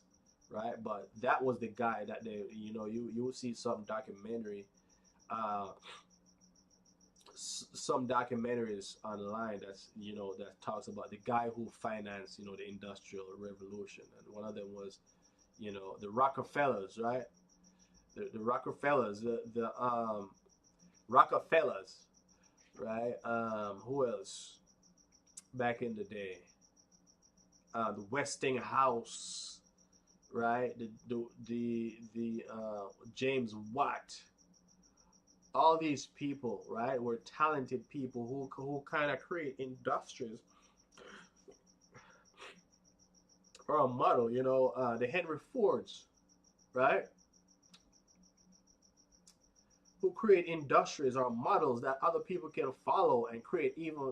right? But that was the guy that you will see some documentary uh, some documentaries online that's that talks about the guy who financed the Industrial Revolution, and one of them was the Rockefellers, right? The Rockefellers, the Rockefellers, right? Who else back in the day? The Westinghouse, right? The James Watt. All these people, right, were talented people who kind of create industries or a model. The Henry Fords, right, who create industries or models that other people can follow and create even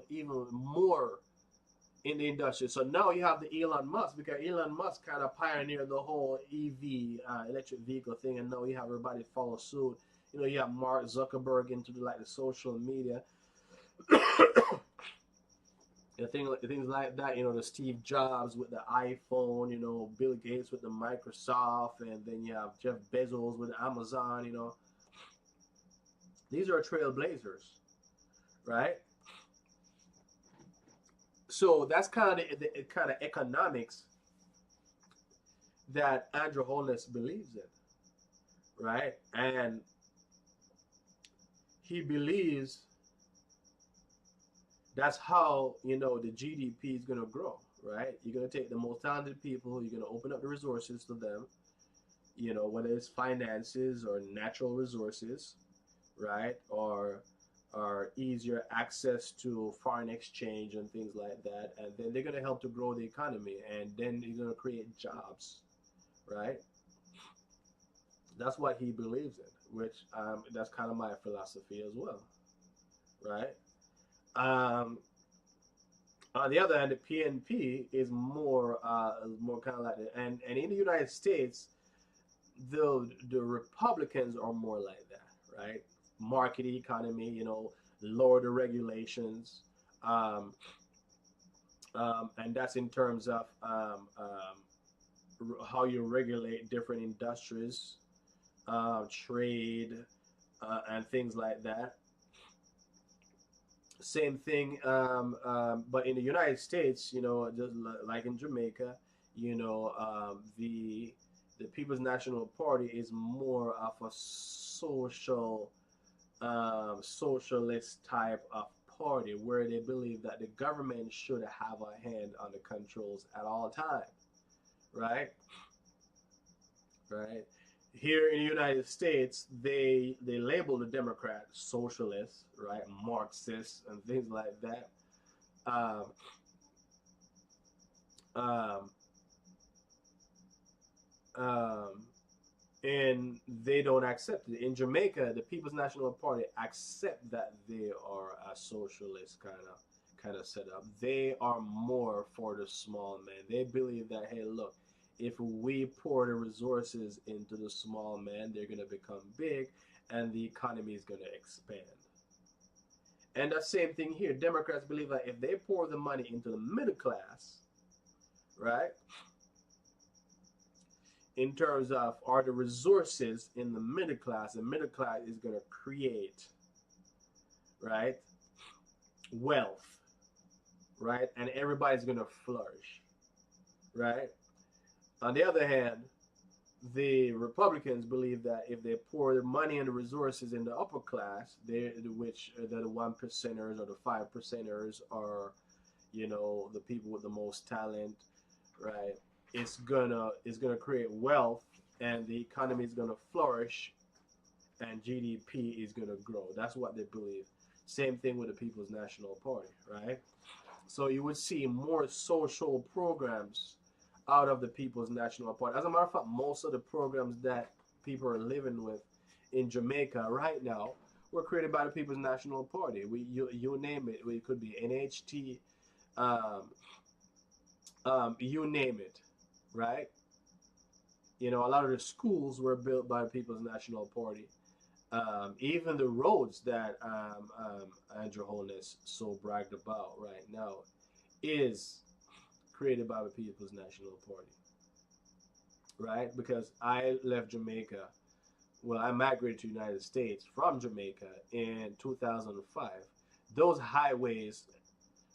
more in the industry. So now you have the Elon Musk, because Elon Musk kind of pioneered the whole EV, electric vehicle thing, and now you have everybody follow suit. You have Mark Zuckerberg into the social media, things like that. The Steve Jobs with the iPhone. Bill Gates with the Microsoft, and then you have Jeff Bezos with Amazon. These are trailblazers, right? So that's kind of the kind of economics that Andrew Holness believes in, right? And he believes that's how the GDP is going to grow, right? You're going to take the most talented people, you're going to open up the resources to them, whether it's finances or natural resources, right? Or easier access to foreign exchange and things like that, and then they're going to help to grow the economy, and then you're going to create jobs, right? That's what he believes in, which that's kind of my philosophy as well, right? On the other hand, the PNP is more kind of like that, and in the United States, the Republicans are more like that, right? Market economy, lower the regulations, and that's in terms of how you regulate different industries, trade, and things like that. Same thing, but in the United States, just like in Jamaica, the People's National Party is more of a socialist type of party, where they believe that the government should have a hand on the controls at all times, right? Right. Here in the United States, they label the Democrat socialist, right, Marxist, and things like that. Um, um, um, and they don't accept it. In Jamaica, the People's National Party accept that they are a socialist kind of setup. They are more for the small man. They believe that, hey, look, if we pour the resources into the small man, they're gonna become big, and the economy is gonna expand. And the same thing here. Democrats believe that if they pour the money into the middle class, right, in terms of are the resources in the middle class is going to create, right, wealth, right, and everybody's going to flourish, right? On the other hand, the Republicans believe that if they pour the money and the resources in the upper class, which are the 1%ers or the 5%ers, or the people with the most talent, right? It's gonna create wealth, and the economy is gonna flourish, and GDP is gonna grow. That's what they believe. Same thing with the People's National Party, right? So you would see more social programs out of the People's National Party. As a matter of fact, most of the programs that people are living with in Jamaica right now were created by the People's National Party. You name it. It could be NHT, you name it, right? A lot of the schools were built by the People's National Party. Even the roads that Andrew Holness so bragged about right now is created by the People's National Party, right? Because I left Jamaica. Well, I migrated to the United States from Jamaica in 2005. those highways,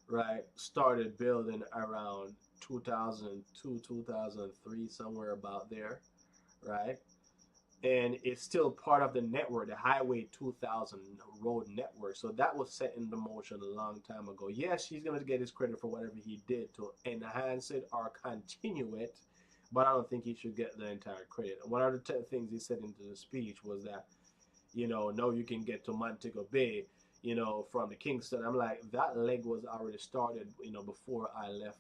right, started building around 2002, 2003, somewhere about there, right? And it's still part of the network, the Highway 2000 road network. So that was set into motion a long time ago. Yes, he's going to get his credit for whatever he did to enhance it or continue it, but I don't think he should get the entire credit. One of the things he said into the speech was that, no, you can get to Montego Bay, from the Kingston. I'm like, that leg was already started, before I left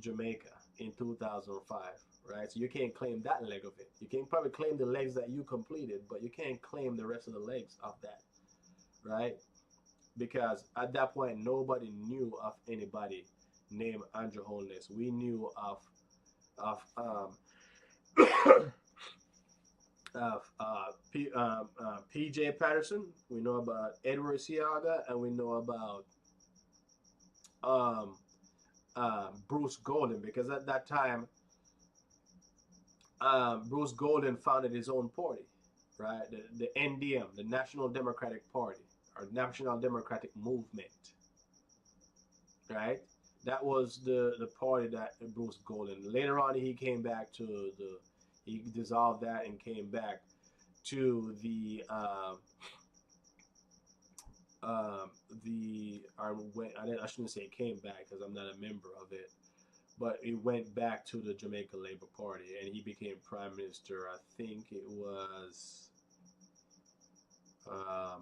Jamaica in 2005, right? So you can't claim that leg of it. You can probably claim the legs that you completed, but you can't claim the rest of the legs of that, right? Because at that point, nobody knew of anybody named Andrew Holness. We knew of PJ Patterson. We know about Edward Siaga, and we know about um, Bruce Golden, because at that time, Bruce Golden founded his own party, right? The NDM, the National Democratic Party, or National Democratic Movement, right? That was the party that Bruce Golden. Later on, he came back to he dissolved that and came back to I shouldn't say came back because I'm not a member of it, but he went back to the Jamaica Labour Party and he became prime minister. I think it was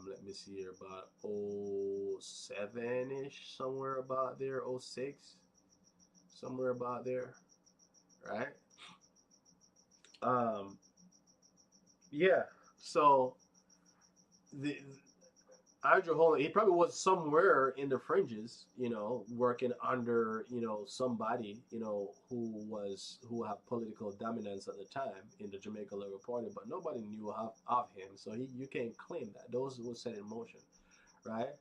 let me see here, about 07-ish, somewhere about there, 06, somewhere about there, right? Um, yeah. So the Andrew Holland, he probably was somewhere in the fringes, working under, somebody, who had political dominance at the time in the Jamaica Labour Party, but nobody knew of him. So you can't claim that. Those were set in motion, right?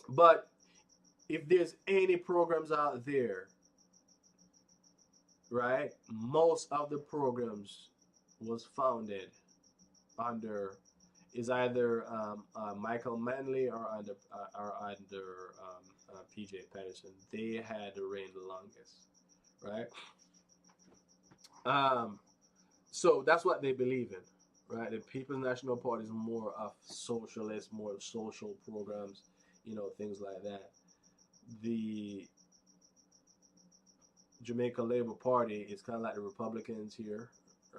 But if there's any programs out there, right, most of the programs was founded under is either Michael Manley or under PJ Patterson. They had the reign the longest, right? So that's what they believe in, right? The People's National Party is more of socialist, more social programs, things like that. The Jamaica Labour Party is kind of like the Republicans here,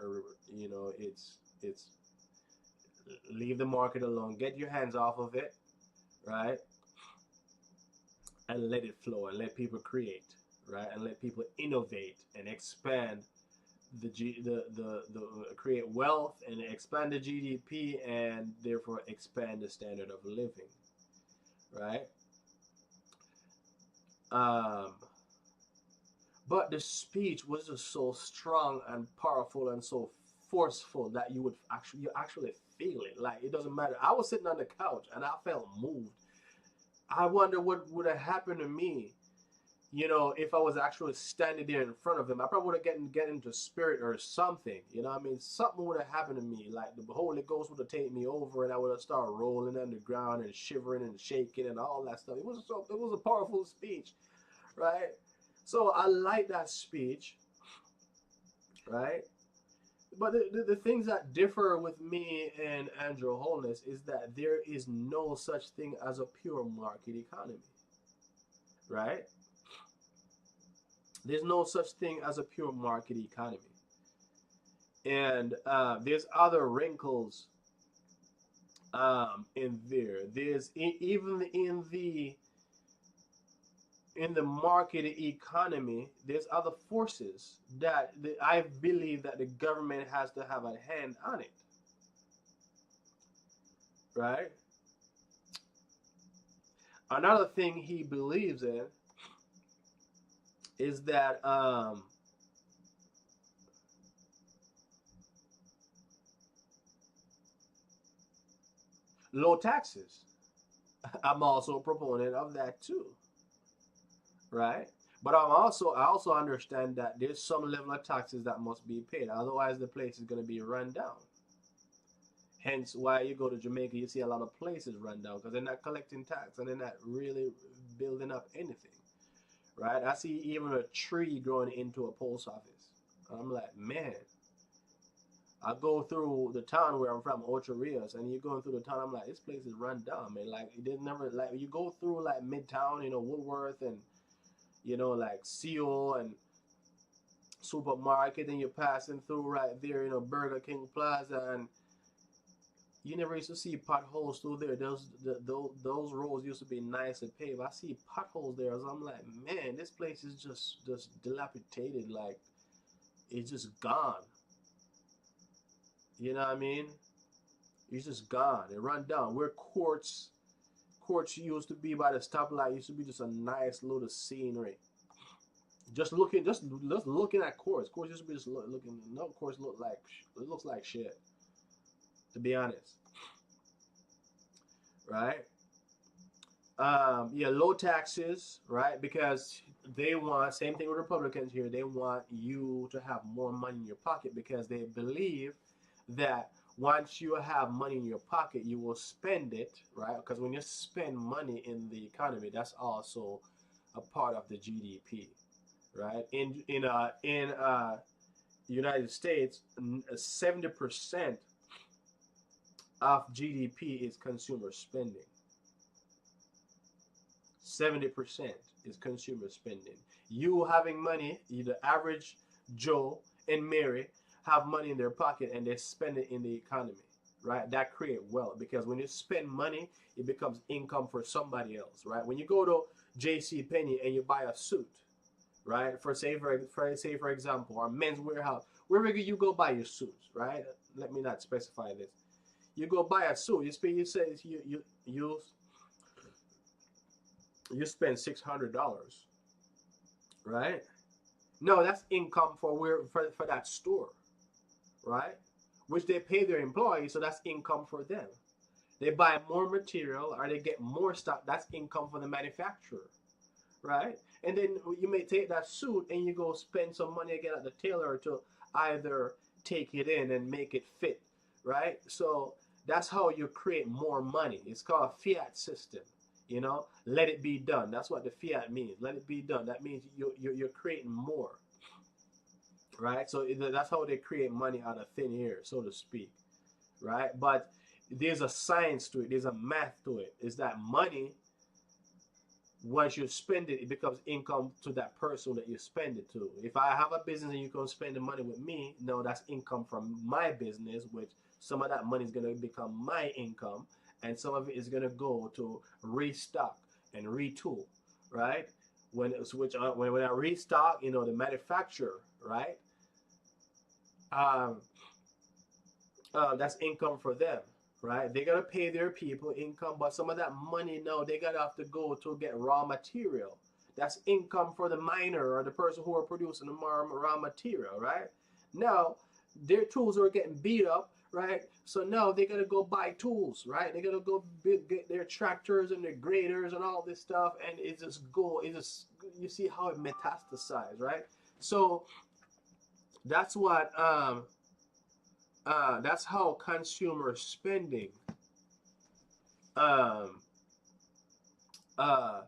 or it's leave the market alone, get your hands off of it, right, and let it flow and let people create, right, and let people innovate and expand the create wealth and expand the GDP and therefore expand the standard of living, right? But the speech was just so strong and powerful and so forceful that you actually feel it. Like, it doesn't matter. I was sitting on the couch and I felt moved. I wonder what would have happened to me, if I was actually standing there in front of him. I probably would have get into spirit or something. You know what I mean? Something would have happened to me. Like the Holy Ghost would have taken me over and I would have started rolling on the ground and shivering and shaking and all that stuff. It was a powerful speech, right? So I like that speech, right? But the things that differ with me and Andrew Holness is that there is no such thing as a pure market economy, right? There's no such thing as a pure market economy. And there's other wrinkles in there. Even in the market economy, there's other forces that I believe that the government has to have a hand on it, right? Another thing he believes in is that low taxes. I'm also a proponent of that too, right? But I also understand that there's some level of taxes that must be paid, otherwise the place is going to be run down. Hence why you go to Jamaica, you see a lot of places run down because they're not collecting tax and they're not really building up anything, right? I see even a tree growing into a post office. I'm like, man. I go through the town where I'm from, Ocho Rios, and you're going through the town. I'm like, this place is run down, man. Like, it didn't never like you go through like Midtown, Woodworth, and like CO and supermarket, and you're passing through right there, Burger King Plaza, and you never used to see potholes through there. Those roads used to be nice and paved. I see potholes there, so I'm like, man, this place is just dilapidated. Like, it's just gone. You know what I mean? It's just gone. It run down. Where courts used to be by the stoplight used to be just a nice little scenery. Just looking at courts. Courts used to be just looking. No, courts it looks like shit. To be honest, right? Yeah, low taxes, right? Because they want same thing with Republicans here. They want you to have more money in your pocket because they believe that once you have money in your pocket, you will spend it, right? Because when you spend money in the economy, that's also a part of the GDP, right? In the United States, 70% of GDP is consumer spending. 70% is consumer spending. You having money, the average Joe and Mary have money in their pocket and they spend it in the economy, right? That create wealth because when you spend money, it becomes income for somebody else, right? When you go to J.C. Penney and you buy a suit, right? For example, or Men's Warehouse, wherever you go buy your suits, right? Let me not specify this. You go buy a suit. You spend $600, right? No, that's income for that store, right? Which they pay their employees, so that's income for them. They buy more material or they get more stuff. That's income for the manufacturer, right? And then you may take that suit and you go spend some money again at the tailor to either take it in and make it fit, right? So that's how you create more money. It's called a fiat system. Let it be done. That's what the fiat means. Let it be done. That means you're creating more, right? So that's how they create money out of thin air, so to speak, right? But there's a science to it. There's a math to it. Is that money, once you spend it, it becomes income to that person that you spend it to. If I have a business and you can spend the money with me, no, that's income from my business, which some of that money is going to become my income, and some of it is going to go to restock and retool, right? When I restock, the manufacturer, right? That's income for them, right? They gotta pay their people income, but some of that money, no, they gotta have to go to get raw material. That's income for the miner or the person who are producing the raw material, right? Now, their tools are getting beat up, right? So now they gotta go buy tools, right? They gotta go get their tractors and their graders and all this stuff, and you see how it metastasizes, right? So that's what that's how consumer spending um, uh,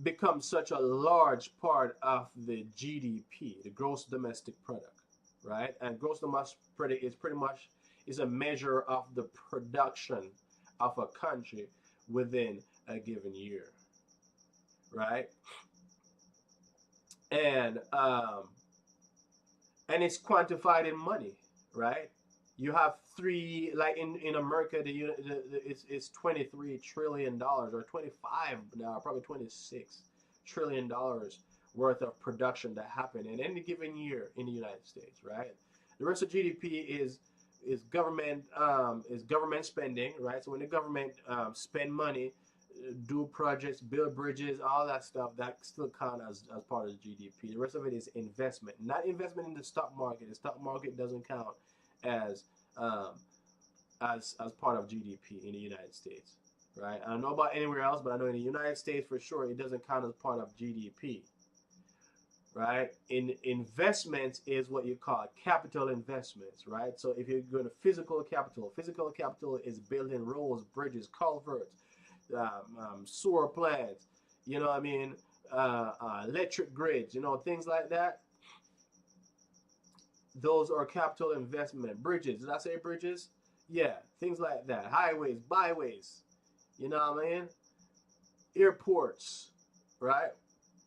becomes such a large part of the GDP, the gross domestic product, right? And gross domestic product is pretty much is a measure of the production of a country within a given year, right? And it's quantified in money, right? You have three, like in America, it's $23 trillion or 25 now, probably $26 trillion worth of production that happened in any given year in the United States, right? The rest of GDP is government spending, right? So when the government spend money, do projects, build bridges, all that stuff, that still count as part of the GDP. The rest of it is investment, not investment in the stock market. The stock market doesn't count as as part of GDP in the United States, right? I don't know about anywhere else, but I know in the United States for sure it doesn't count as part of GDP, right? In investments is what you call capital investments, right? So if you're going to physical capital is building roads, bridges, culverts, sewer plants, you know what I mean, electric grids, you know, things like that. Those are capital investment. Bridges, did I say bridges? Yeah, things like that. Highways, byways, you know what I mean? Airports, right?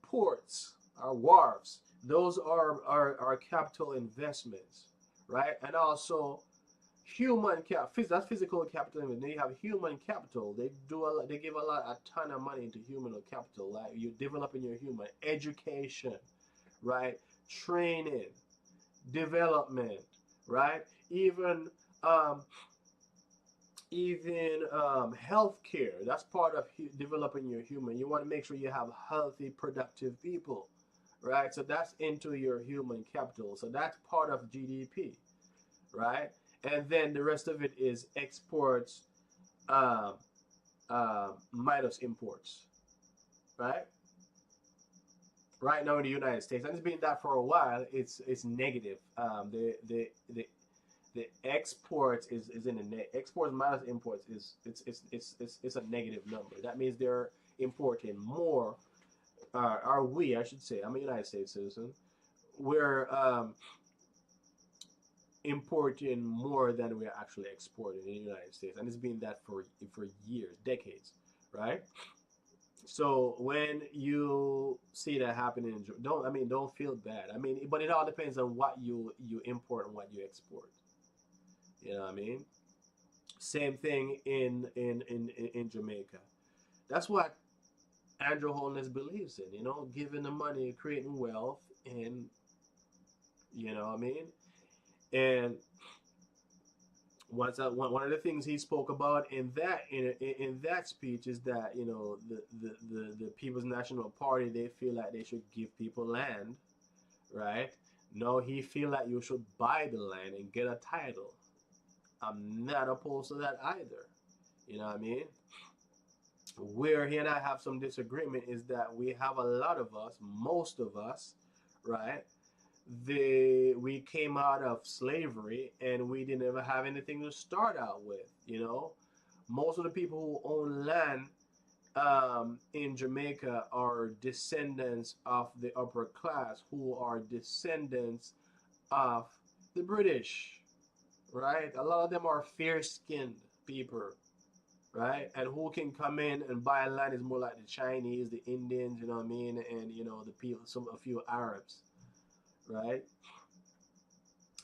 Ports, our wharves. Those are capital investments, right? And also human cap. That's physical capital. Then you have human capital. They do a lot. They give a ton of money into human capital. Like you developing your human education, right? Training, development, right? Um, even healthcare. That's part of developing your human. You want to make sure you have healthy, productive people, right? So that's into your human capital. So that's part of GDP, right? And then the rest of it is exports um, minus imports, right? Right now in the United States, and it's been that for a while. It's negative. The exports is in the net. Exports minus imports is it's a negative number. That means they're importing more. Are we? I should say. I'm a United States citizen. We're importing more than we're actually exporting in the United States, and it's been that for years, decades, right? So when you see that happening, don't feel bad. I mean, but it all depends on what you import and what you export. You know what I mean? Same thing in Jamaica. That's what Andrew Holness believes in. You know, giving the money, creating wealth, and you know what I mean. And one of the things he spoke about in that speech is that you know the People's National Party, they feel like they should give people land, right? No, he feel like you should buy the land and get a title. I'm not opposed to that either. You know what I mean? Where he and I have some disagreement is that we have a lot of us, most of us, right? We came out of slavery and we didn't ever have anything to start out with. You know, most of the people who own land in Jamaica are descendants of the upper class, who are descendants of the British, right? A lot of them are fair-skinned people, right? And who can come in and buy land is more like the Chinese, the Indians, you know what I mean, and you know the people, a few Arabs, right?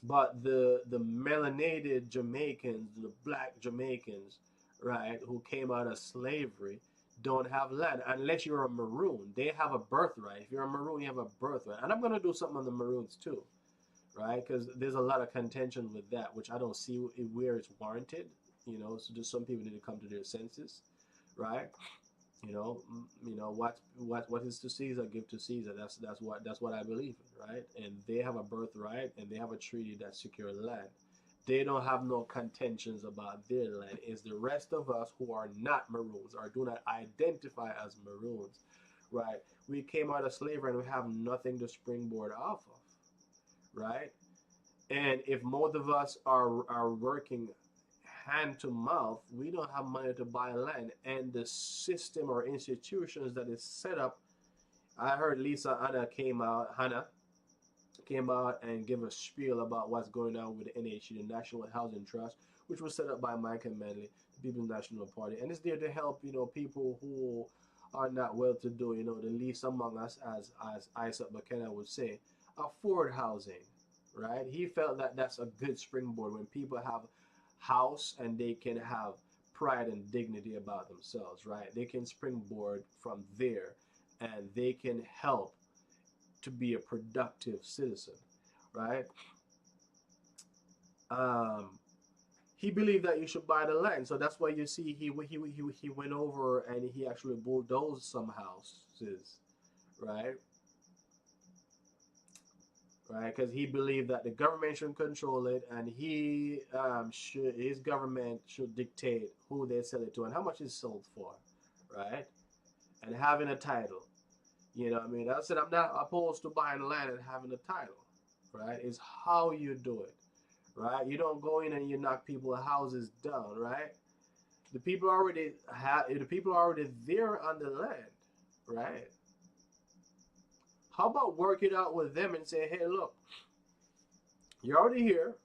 But the melanated Jamaicans, the black Jamaicans, right, who came out of slavery, don't have land unless you're a maroon. They have a birthright. If you're a maroon, you have a birthright. And I'm gonna do something on the maroons too, right? Because there's a lot of contention with that, which I don't see where it's warranted. You know, so just some people need to come to their senses, right? What is to Caesar, give to Caesar. That's what I believe in, right? And they have a birthright, and they have a treaty that secure land. They don't have no contentions about their land. It's the rest of us who are not maroons or do not identify as maroons, right? We came out of slavery and we have nothing to springboard off of, right? And if most of us are working hand to mouth, we don't have money to buy land. And the system or institutions that is set up, I heard Hannah came out and gave a spiel about what's going on with the NHT, the National Housing Trust, which was set up by Mike and Manley, the People's National Party. And it's there to help, you know, people who are not well to do, you know, the least among us, as Isaac McKenna would say, afford housing, right? He felt that that's a good springboard when people have house and they can have pride and dignity about themselves, right? They can springboard from there and they can help to be a productive citizen, right? Um, he believed that you should buy the land, so that's why you see he went over and he actually bulldozed some houses, right? Right, because he believed that the government should control it, and his government should dictate who they sell it to and how much it's sold for, right? And having a title, You know what I mean? I said I'm not opposed to buying land and having a title, right? It's how you do it, right? You don't go in and you knock people's houses down, right? The people are already there on the land, right? How about work it out with them and say, hey, look, you're already here.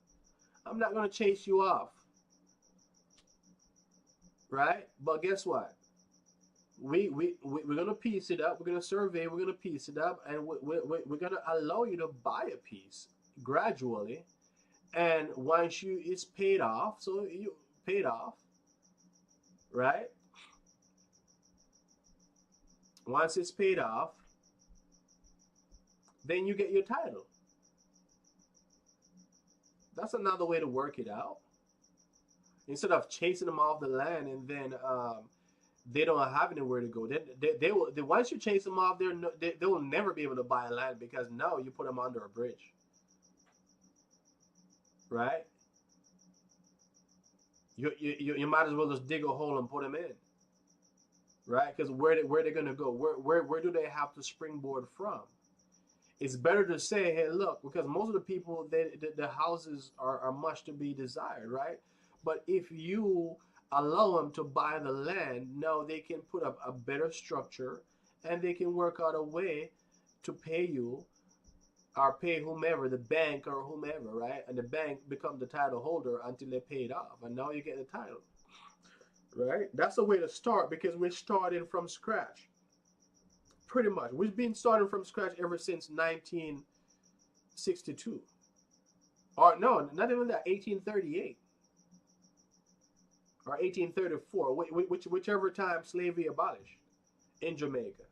I'm not gonna chase you off, right? But guess what? We're gonna piece it up. We're gonna survey. We're gonna piece it up, and we're gonna allow you to buy a piece gradually. And once you it's paid off, so you paid off, right? Once it's paid off, then you get your title. That's another way to work it out. Instead of chasing them off the land and then they don't have anywhere to go. Once you chase them off, they will never be able to buy land because now you put them under a bridge, right? You might as well just dig a hole and put them in, right? Because where they gonna go? Where do they have to springboard from? It's better to say, hey, look, because most of the people, the houses are much to be desired, right? But if you allow them to buy the land, now they can put up a better structure and they can work out a way to pay you or pay whomever, the bank or whomever, right? And the bank becomes the title holder until they pay it off. And now you get the title, right? That's the way to start because we're starting from scratch. Pretty much. We've been starting from scratch ever since 1962. Or no, not even that, 1838 or 1834, whichever time slavery abolished in Jamaica,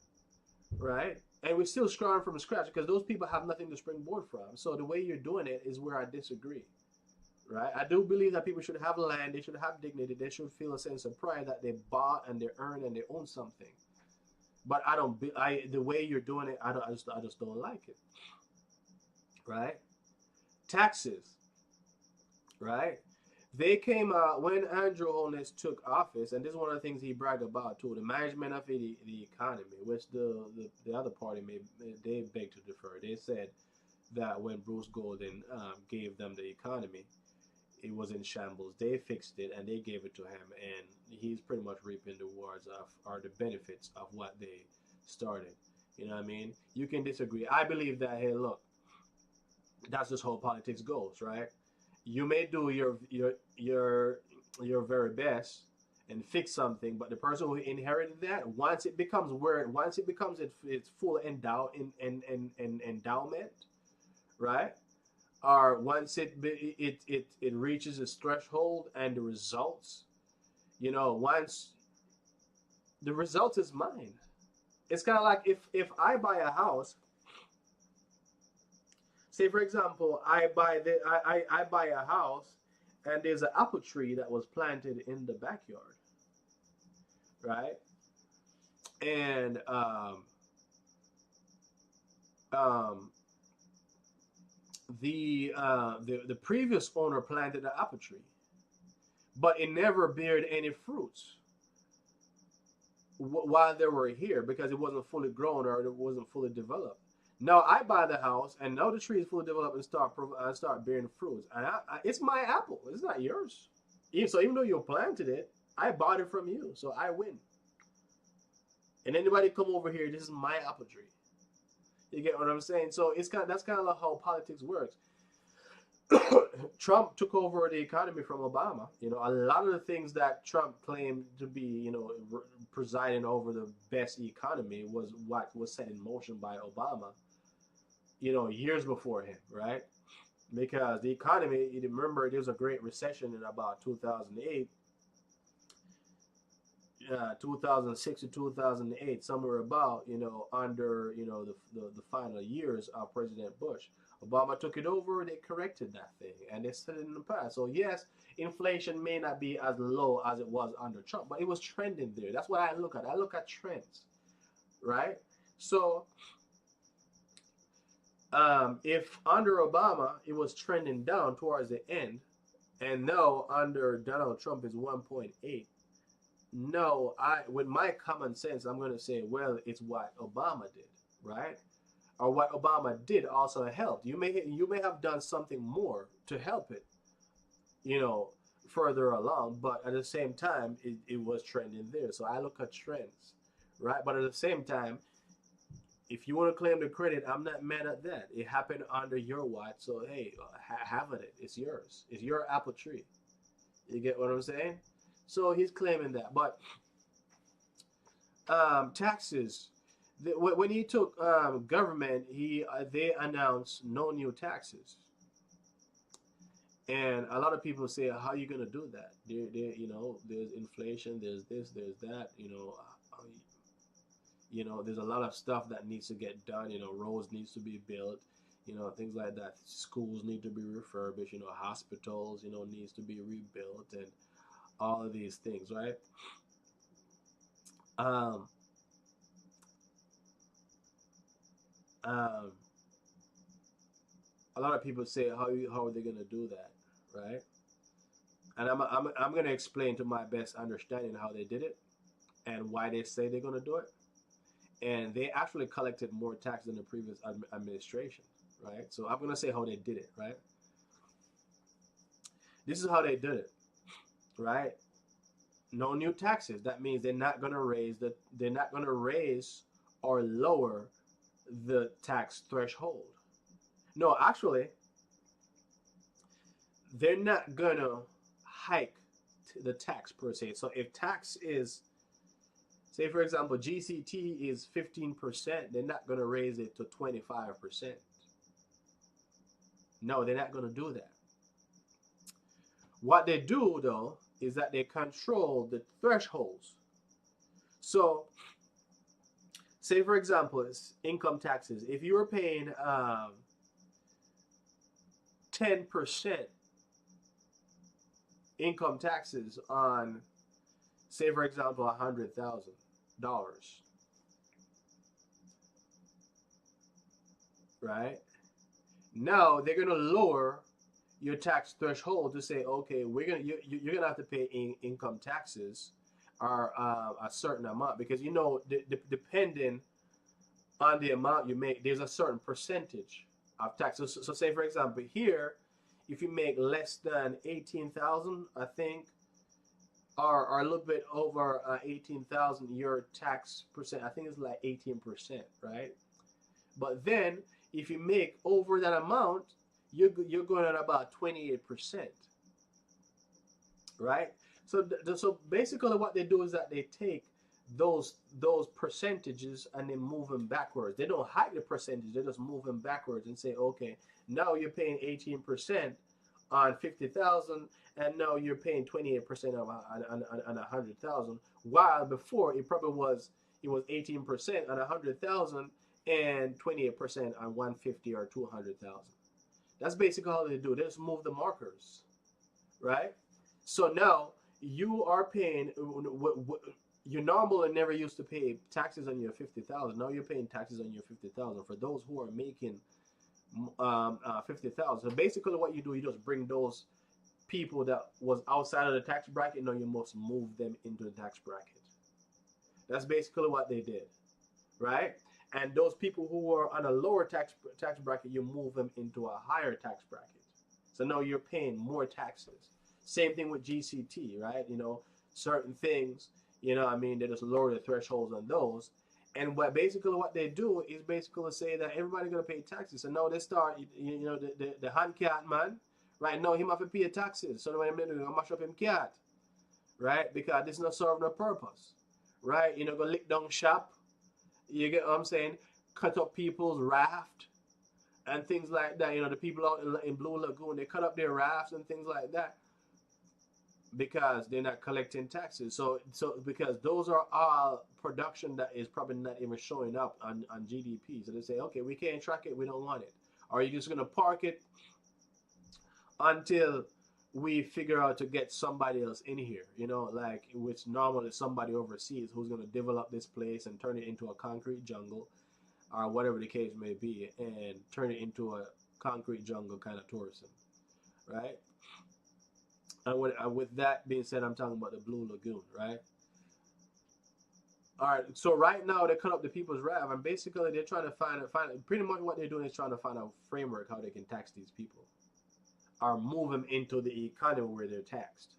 right? And we're still starting from scratch because those people have nothing to springboard from. So the way you're doing it is where I disagree, right? I do believe that people should have land, they should have dignity, they should feel a sense of pride that they bought and they earned and they own something. But I don't. The way you're doing it, I just don't like it. Right? Taxes. Right? They came when Andrew Holness took office, and this is one of the things he bragged about too: the management of the economy, which the other party they begged to defer. They said that when Bruce Golden gave them the economy, it was in shambles. They fixed it and they gave it to him, and he's pretty much reaping the rewards of or the benefits of what they started. You know what I mean? You can disagree. I believe that, hey, look, that's just how politics goes, right? You may do your very best and fix something, but the person who inherited that, once it becomes its full endowment, right? Or once it reaches its threshold and the results, once the result is mine. It's kind of like if I buy a house, say for example, I buy a house and there's an apple tree that was planted in the backyard, right? And um, the previous owner planted an apple tree, but it never bared any fruits while they were here because it wasn't fully grown or it wasn't fully developed. Now I buy the house and now the tree is fully developed and start bearing fruits, and it's my apple. It's not yours. So even though you planted it, I bought it from you, so I win. And anybody come over here, this is my apple tree. You get what I'm saying? So that's kind of like how politics works. Trump took over the economy from Obama. A lot of the things that Trump claimed to be, presiding over the best economy was what was set in motion by Obama, years before him, right? Because the economy, you remember there was a great recession in about 2008, 2006 to 2008, somewhere about, under, the final years of President Bush. Obama took it over, they corrected that thing, and they set it in the past. So yes, inflation may not be as low as it was under Trump, but it was trending there. That's what I look at. I look at trends, right? So if under Obama it was trending down towards the end, and now under Donald Trump is 1.8. No, with my common sense, I'm going to say, well, it's what Obama did. right? Or what Obama did also helped. You may have done something more to help it, you know, further along, but at the same time, it was trending there. So I look at trends, right? But at the same time, if you want to claim the credit, I'm not mad at that. It happened under your watch, so hey, have it. It's yours. It's your apple tree. You get what I'm saying? So he's claiming that. But taxes. When he took government, they announced no new taxes, and a lot of people say, "How are you gonna do that?" There's inflation, there's this, there's that. There's a lot of stuff that needs to get done. Roads needs to be built. Things like that. Schools need to be refurbished. Hospitals, needs to be rebuilt, and all of these things, right? Um, um, a lot of people say, how are they gonna do that, right? And I'm gonna explain to my best understanding how they did it and why they say they're gonna do it. And they actually collected more tax than the previous administration, right? So I'm gonna say how they did it, right? This is how they did it, right? No new taxes. That means they're not gonna raise or lower the tax threshold. No, actually, they're not gonna hike the tax per se. So if tax is, say for example, GCT is 15%, they're not gonna raise it to 25%. No, they're not gonna do that. What they do though is that they control the thresholds. So, say for example, it's income taxes. If you were paying 10% income taxes on, say for example, $100,000, right? Now they're gonna lower your tax threshold to say, okay, you're gonna have to pay income taxes or a certain amount, because depending on the amount you make, there's a certain percentage of tax. So say for example here, if you make less than 18,000, I think, or a little bit over 18,000, your tax percent, I think it's like 18%, right? But then if you make over that amount, you're going at about 28%, right? So basically what they do is that they take those percentages and they move them backwards. They don't hide the percentage, they just move them backwards and say, okay, now you're paying 18% on 50,000, and now you're paying 28% on 100,000. While before it was 18% on 100,000 and 28% on 150 or 200,000. That's basically how they do. They just move the markers, right? So now you are paying. You normally never used to pay taxes on your 50,000. Now you're paying taxes on your 50,000 for those who are making 50,000. So basically, what you do, you just bring those people that was outside of the tax bracket. Now you must move them into the tax bracket. That's basically what they did, right? And those people who are on a lower tax bracket, you move them into a higher tax bracket. So now you're paying more taxes. Same thing with GCT, right? Certain things, they just lower the thresholds on those. And what they do is basically say that everybody's gonna pay taxes. So now they start, the hand cat man, right? Now him have to pay taxes. So when they're gonna mash up him cat, right? Because this is not serving a purpose, right? Go lick down shop. You get what I'm saying? Cut up people's raft and things like that. The people out in Blue Lagoon, they cut up their rafts and things like that because they're not collecting taxes. So because those are all production that is probably not even showing up on GDP. So they say, okay, we can't track it, we don't want it. Or you're just gonna park it until we figure out to get somebody else in here, like which normally somebody overseas who's going to develop this place and turn it into a concrete jungle or whatever the case may be, and turn it into a concrete jungle kind of tourism, right? And with that being said, I'm talking about the Blue Lagoon, right? All right. So right now they cut up the people's wrath, and basically they're trying to find pretty much what they're doing is trying to find a framework how they can tax these people or move them into the economy where they're taxed.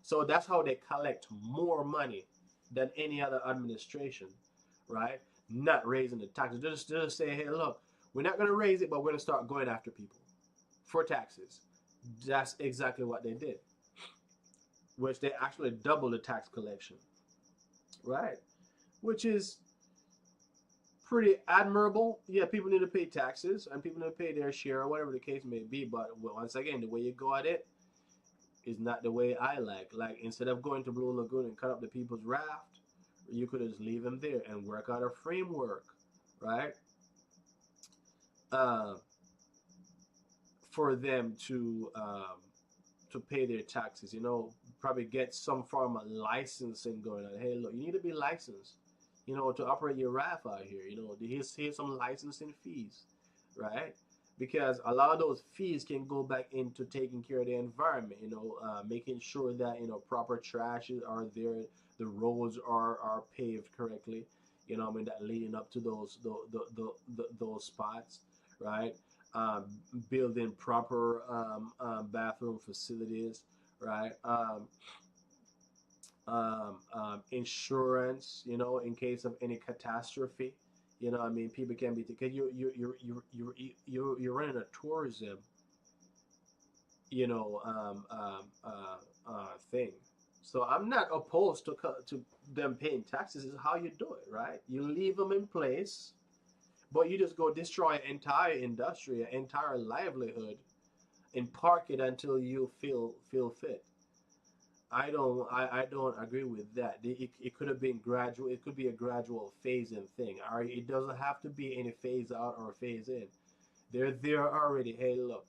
So that's how they collect more money than any other administration, right? Not raising the taxes. Just say, hey, look, we're not going to raise it, but we're going to start going after people for taxes. That's exactly what they did, which they actually doubled the tax collection, right? Which is pretty admirable. Yeah, people need to pay taxes and people need to pay their share or whatever the case may be. But once again, the way you go at it is not the way I like. Like instead of going to Blue Lagoon and cut up the people's raft, you could just leave them there and work out a framework, right? Uh, for them to pay their taxes. You know, probably get some form of licensing going on. Hey, look, you need to be licensed, you know, to operate your raft out here. You know, here's some licensing fees, right? Because a lot of those fees can go back into taking care of the environment. You know, making sure that proper trashes are there, the roads are paved correctly. You know, I mean that leading up to those spots, right? um, Building proper bathroom facilities, right? Insurance, you know, in case of any catastrophe. You know, I mean, people can be because you're running a tourism, thing. So I'm not opposed to them paying taxes. Is how you do it, right? You leave them in place, but you just go destroy an entire industry, an entire livelihood, and park it until you feel fit. I don't agree with that. It could have been gradual. It could be a gradual phase in thing. All right, it doesn't have to be any phase out or phase in. They're there already. Hey, look,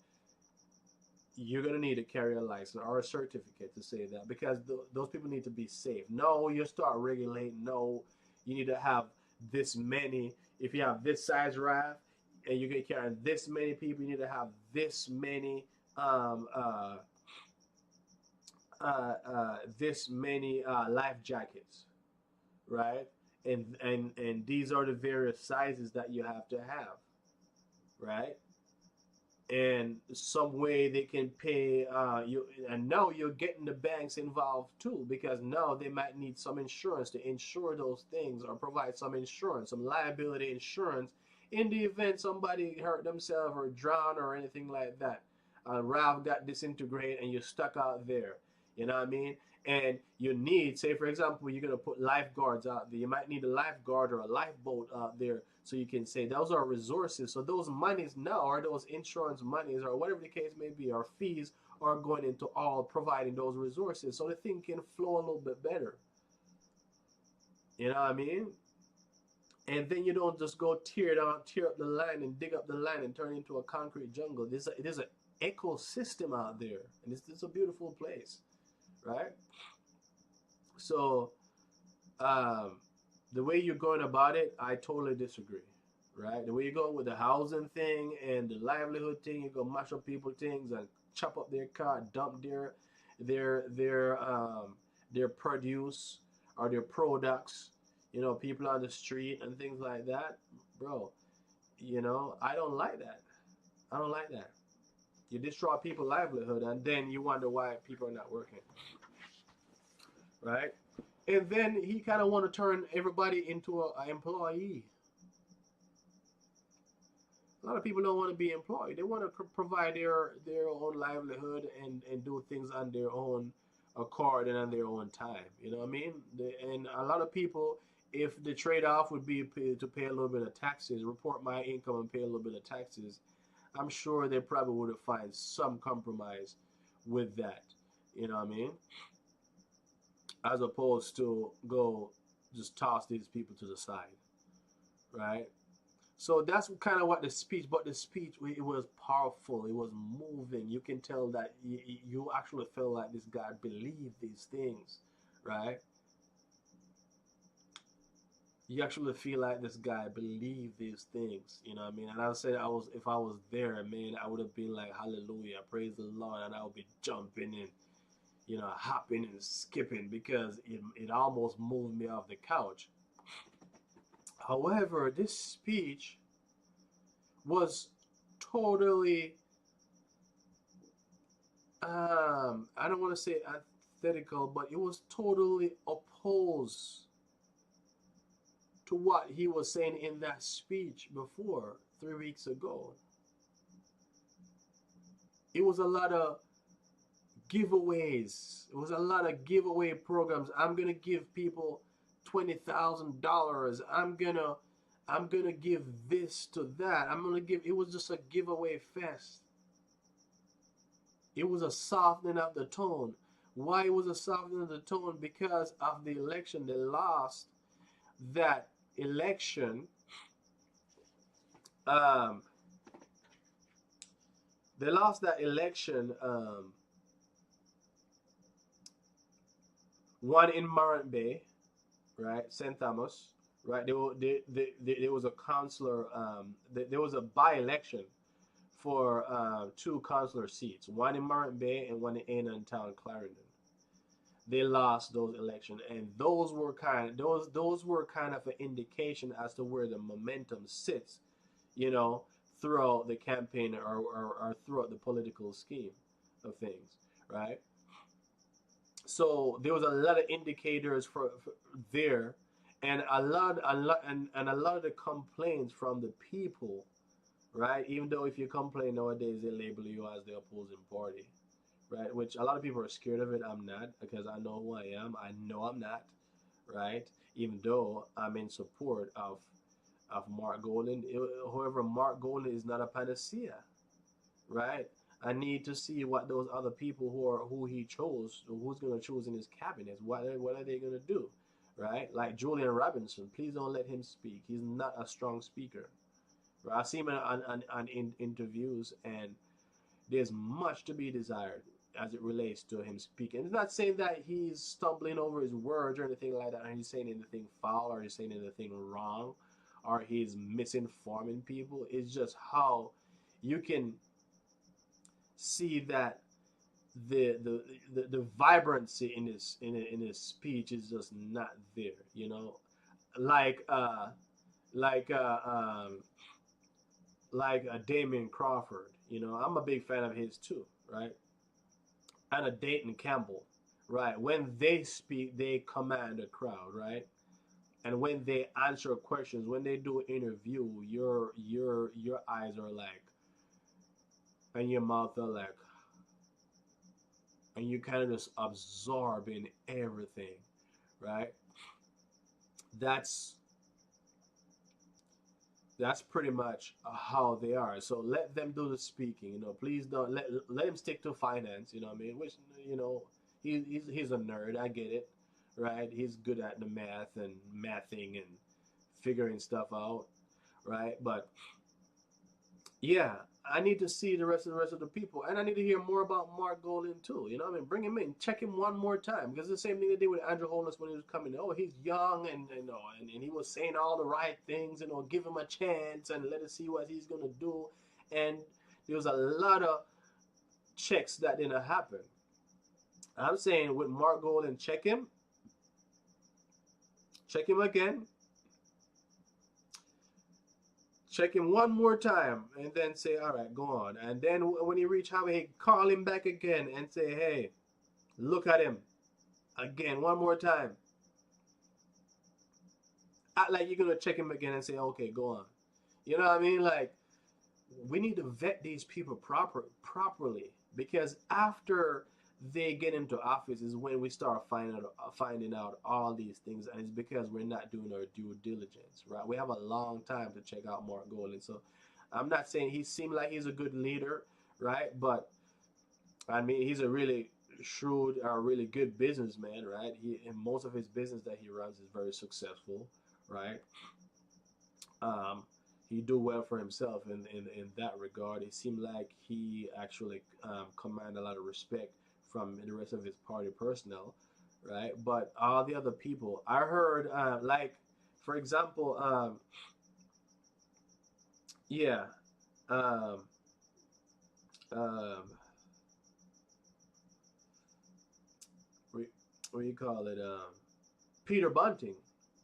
you're gonna need to carry a license or a certificate to say that because those people need to be safe. No, you start regulating. No, you need to have this many. If you have this size raft and you're gonna carry this many people, you need to have this many um, uh, life jackets, right? And these are the various sizes that you have to have, right? And some way they can pay you, and now you're getting the banks involved too because now they might need some insurance to insure those things or provide some insurance, some liability insurance in the event somebody hurt themselves or drown or anything like that. Ralph got disintegrated and you're stuck out there, you know what I mean? And you need, say for example, you're going to put lifeguards out there. You might need a lifeguard or a lifeboat out there so you can say those are resources. So those monies now, or those insurance monies, or whatever the case may be, or fees, are going into all providing those resources so the thing can flow a little bit better. You know what I mean? And then you don't just go tear up the land and dig up the land and turn it into a concrete jungle. It is an ecosystem out there, and it's a beautiful place, right? So um, the way you're going about it, I totally disagree. Right? The way you're going with the housing thing and the livelihood thing, you're gonna mash up people things and chop up their car, dump their their um their produce or their products, people on the street and things like that, bro. I don't like that. I don't like that. You destroy people's livelihood and then you wonder why people are not working, right? And then he kind of want to turn everybody into an employee. A lot of people don't want to be employed. They want to provide their own livelihood and do things on their own accord and on their own time. You know what I mean? And a lot of people, if the trade-off would be to pay a little bit of taxes, report my income and pay a little bit of taxes, I'm sure they probably would have find some compromise with that. You know what I mean? As opposed to go just toss these people to the side, right? So that's kind of what the speech, but the speech, it was powerful. It was moving. You can tell that you actually felt like this guy believed these things, right? You actually feel like this guy believed these things, you know what I mean? And I said, if I was there, man, I would have been like, hallelujah, praise the Lord, and I would be jumping and, hopping and skipping because it almost moved me off the couch. However, this speech was totally, I don't want to say antithetical, but it was totally opposed to what he was saying in that speech before 3 weeks ago. It was a lot of giveaways. It was a lot of giveaway programs. I'm gonna give people $20,000. I'm gonna give this to that. I'm gonna give. It was just a giveaway fest. It was a softening of the tone. Why it was a softening of the tone? Because of the election. They lost that election. Um, they lost that election. One in Morant Bay, right? St. Thomas, right? There was a councillor. There was a by-election for two councillor seats, one in Morant Bay and one in Town, Clarendon. They lost those elections, and those were kind of an indication as to where the momentum sits, you know, throughout the campaign, or throughout the political scheme of things, right? So there was a lot of indicators for there, and a lot of the complaints from the people, right? Even though if you complain nowadays, they label you as the opposing party, right? Which a lot of people are scared of it. I'm not, because I know who I am. I know I'm not, right? Even though I'm in support of Mark Golden. However, Mark Golden is not a panacea, right? I need to see what those other people who he chose, who's going to choose in his cabinet. What are they going to do, right? Like Julian Robinson, please don't let him speak. He's not a strong speaker. Right? I see him in interviews, and there's much to be desired as it relates to him speaking. It's not saying that he's stumbling over his words or anything like that, or he's saying anything foul, or he's saying anything wrong, or he's misinforming people. It's just how you can see that the vibrancy in his speech is just not there. Like like uh, um, like Damian Crawford. I'm a big fan of his too, right? And a Dayton Campbell, right? When they speak, they command a crowd, right? And when they answer questions, when they do an interview, your eyes are like, and your mouth are like, and you kind of just absorb in everything, right? That's that's pretty much how they are. So let them do the speaking. Please don't let him stick to finance. You know what I mean? Which he's a nerd. I get it, right? He's good at the math and mathing and figuring stuff out, right? But yeah, I need to see the rest of the people, and I need to hear more about Mark Golden too. You know what I mean? Bring him in, check him one more time, because it's the same thing they did with Andrew Holness when he was coming. Oh, he's young, and and he was saying all the right things. Give him a chance and let us see what he's gonna do. And there was a lot of checks that didn't happen. I'm saying with Mark Golden, check him again, check him one more time, and then say, all right, go on. And then when you reach halfway, call him back again and say, hey, look at him again one more time. Act like you're gonna check him again and say, okay, go on. You know what I mean? Like, we need to vet these people properly, because after they get into office is when we start finding out all these things, and it's because we're not doing our due diligence, right? We have a long time to check out Mark Golden. So I'm not saying he seemed like he's a good leader, right? But I mean, he's a really shrewd or really good businessman, right? In most of his business that he runs is very successful, right? Um, he do well for himself in that regard. It seemed like he actually command a lot of respect from the rest of his party personnel, right? But all the other people, I heard, like, for example, yeah, um, um, what, what do you call it? Peter Bunting.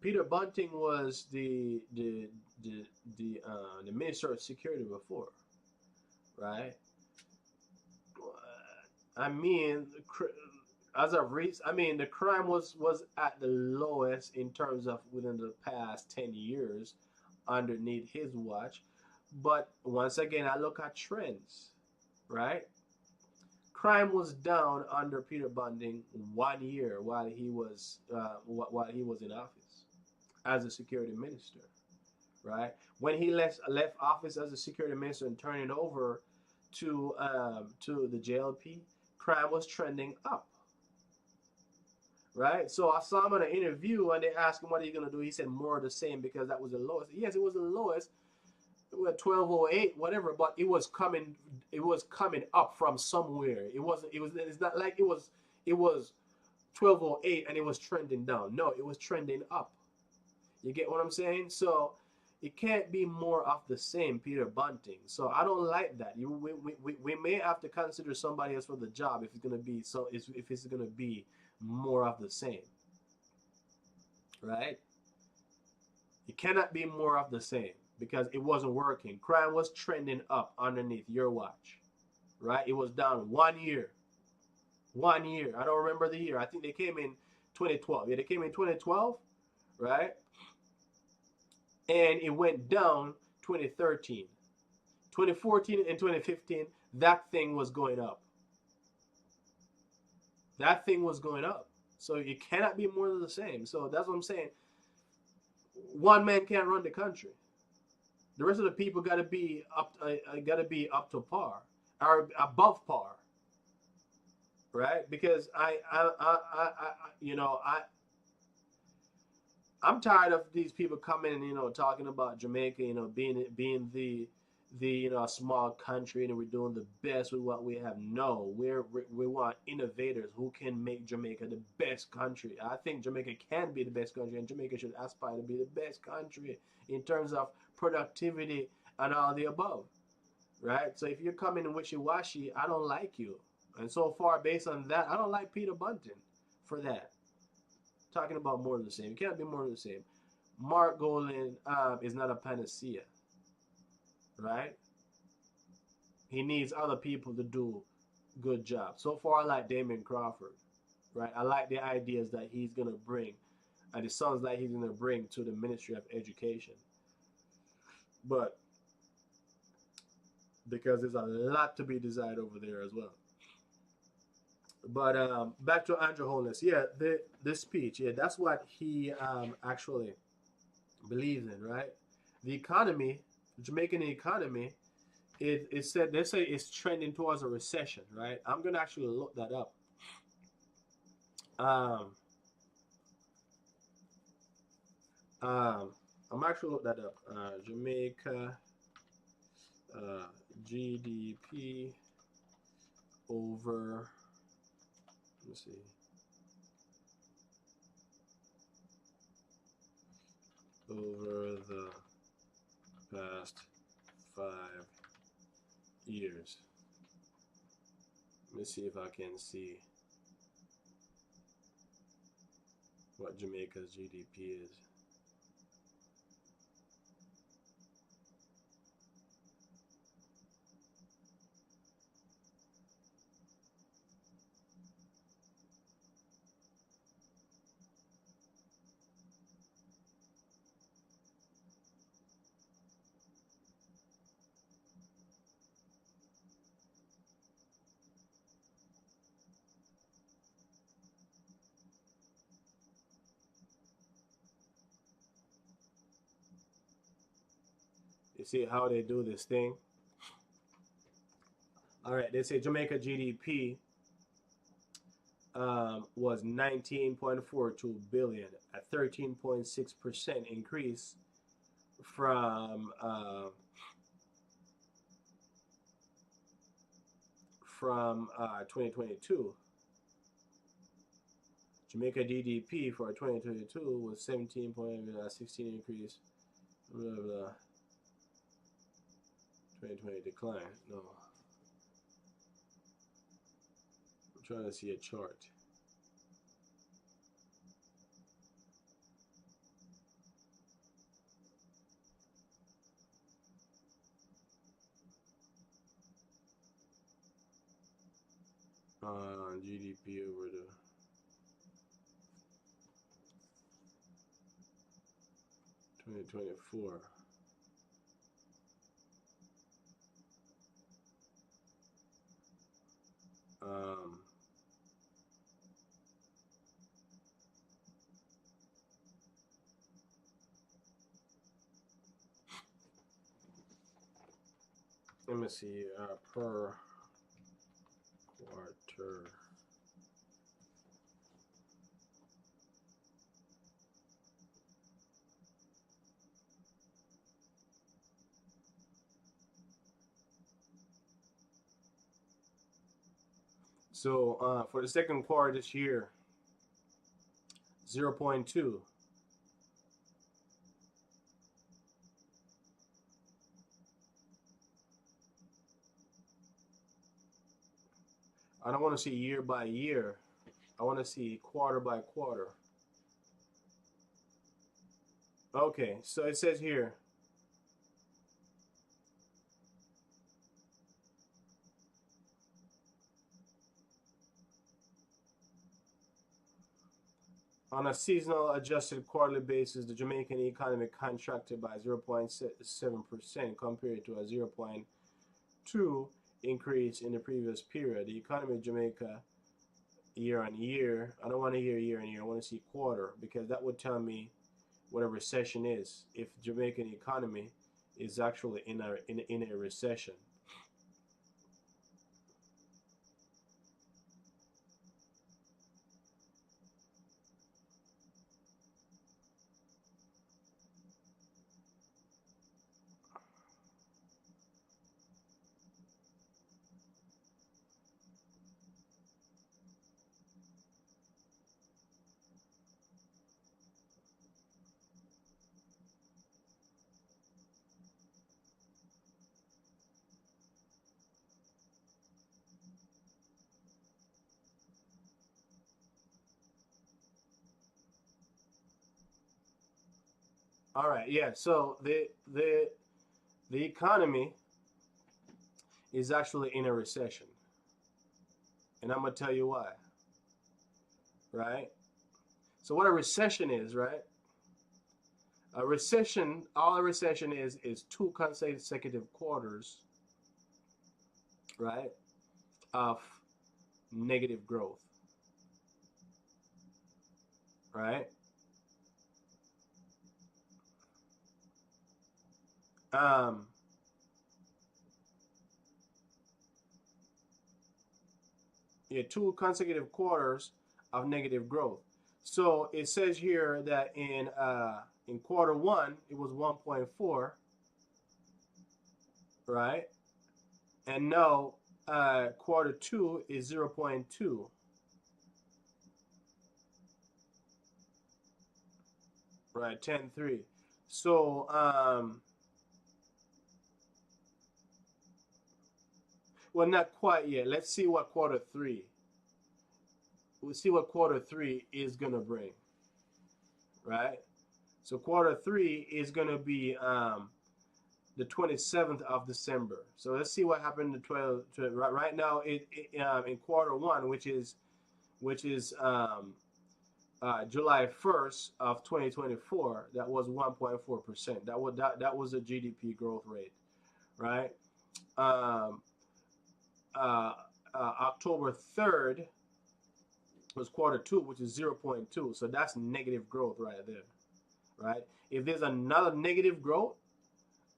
Peter Bunting was the Minister of Security before, right? I mean, as of recent, I mean, the crime was at the lowest in terms of within the past 10 years, underneath his watch. But once again, I look at trends, right? Crime was down under Peter Bunting 1 year while he was in office as a security minister, right? When he left office as a security minister and turned it over to the JLP, crime was trending up, right? So I saw him in an interview and they asked him, "What are you gonna do?" He said, "More of the same," because that was the lowest. Yes, it was the lowest. It was 1208, whatever, but it was coming. It was coming up from somewhere. It wasn't. It was. It's not like it was. It was 1208 and it was trending down. No, it was trending up. You get what I'm saying? So it can't be more of the same, Peter Bunting. So I don't like that. We may have to consider somebody else for the job if it's gonna be so. If it's gonna be more of the same, right? It cannot be more of the same because it wasn't working. Crime was trending up underneath your watch, right? It was down 1 year. 1 year. I don't remember the year. I think they came in 2012. Yeah, they came in 2012, right? And it went down 2013. 2014 and 2015, that thing was going up. That thing was going up. So it cannot be more than the same. So that's what I'm saying. One man can't run the country. The rest of the people got to be up to par or above par, right? Because I'm tired of these people coming and talking about Jamaica, being the small country and we're doing the best with what we have. No, we want innovators who can make Jamaica the best country. I think Jamaica can be the best country, and Jamaica should aspire to be the best country in terms of productivity and all the above, right? So if you're coming in wishy-washy, I don't like you. And so far, based on that, I don't like Peter Bunting for that. Talking about more of the same. It can't be more of the same. Mark Golan is not a panacea, right? He needs other people to do good jobs. So far, I like Damon Crawford, right? I like the ideas that he's going to bring, and it sounds like he's going to bring to the Ministry of Education. But because there's a lot to be desired over there as well. But back to Andrew Holness. Yeah, this speech, yeah, that's what he actually believes in, right? The economy, the Jamaican economy, they say it's trending towards a recession, right? I'm gonna actually look that up. I'm actually look that up. Jamaica GDP over. Let me see. Over the past 5 years. Let me see if I can see what Jamaica's GDP is. You see how they do this thing? All right, they say Jamaica GDP was 19.42 billion, a 13.6% increase from 2022. Jamaica GDP for 2022 was 17.16 increase. Blah, blah. 2020 decline. No. I'm trying to see a chart. GDP over the 2024. Let me see, per quarter. So for the second quarter this year, 0.2. I don't want to see year by year. I want to see quarter by quarter. Okay, so it says here, on a seasonal adjusted quarterly basis, the Jamaican economy contracted by 0.7% compared to a 0.2 increase in the previous period. The economy of Jamaica year on year, I don't want to hear year on year, I want to see quarter, because that would tell me what a recession is, if Jamaican economy is actually in a recession. All right, yeah. So the economy is actually in a recession, and I'm gonna tell you why. Right. So what a recession is, right? A recession, all a recession is two consecutive quarters, right, of negative growth, right? Um, yeah, two consecutive quarters of negative growth. So it says here that in quarter one it was 1.4, right? And now quarter two is 0.2, right? 10.3. So well, not quite yet. Let's see what quarter three. We'll see what quarter three is gonna bring, right? So quarter three is gonna be the 27th of December. So let's see what happened to 12. Right now, in quarter one, which is July 1st of 2024, that was 1.4%. That was a GDP growth rate, right? Um, October 3rd was quarter two, which is 0.2. So that's negative growth right there, right? If there's another negative growth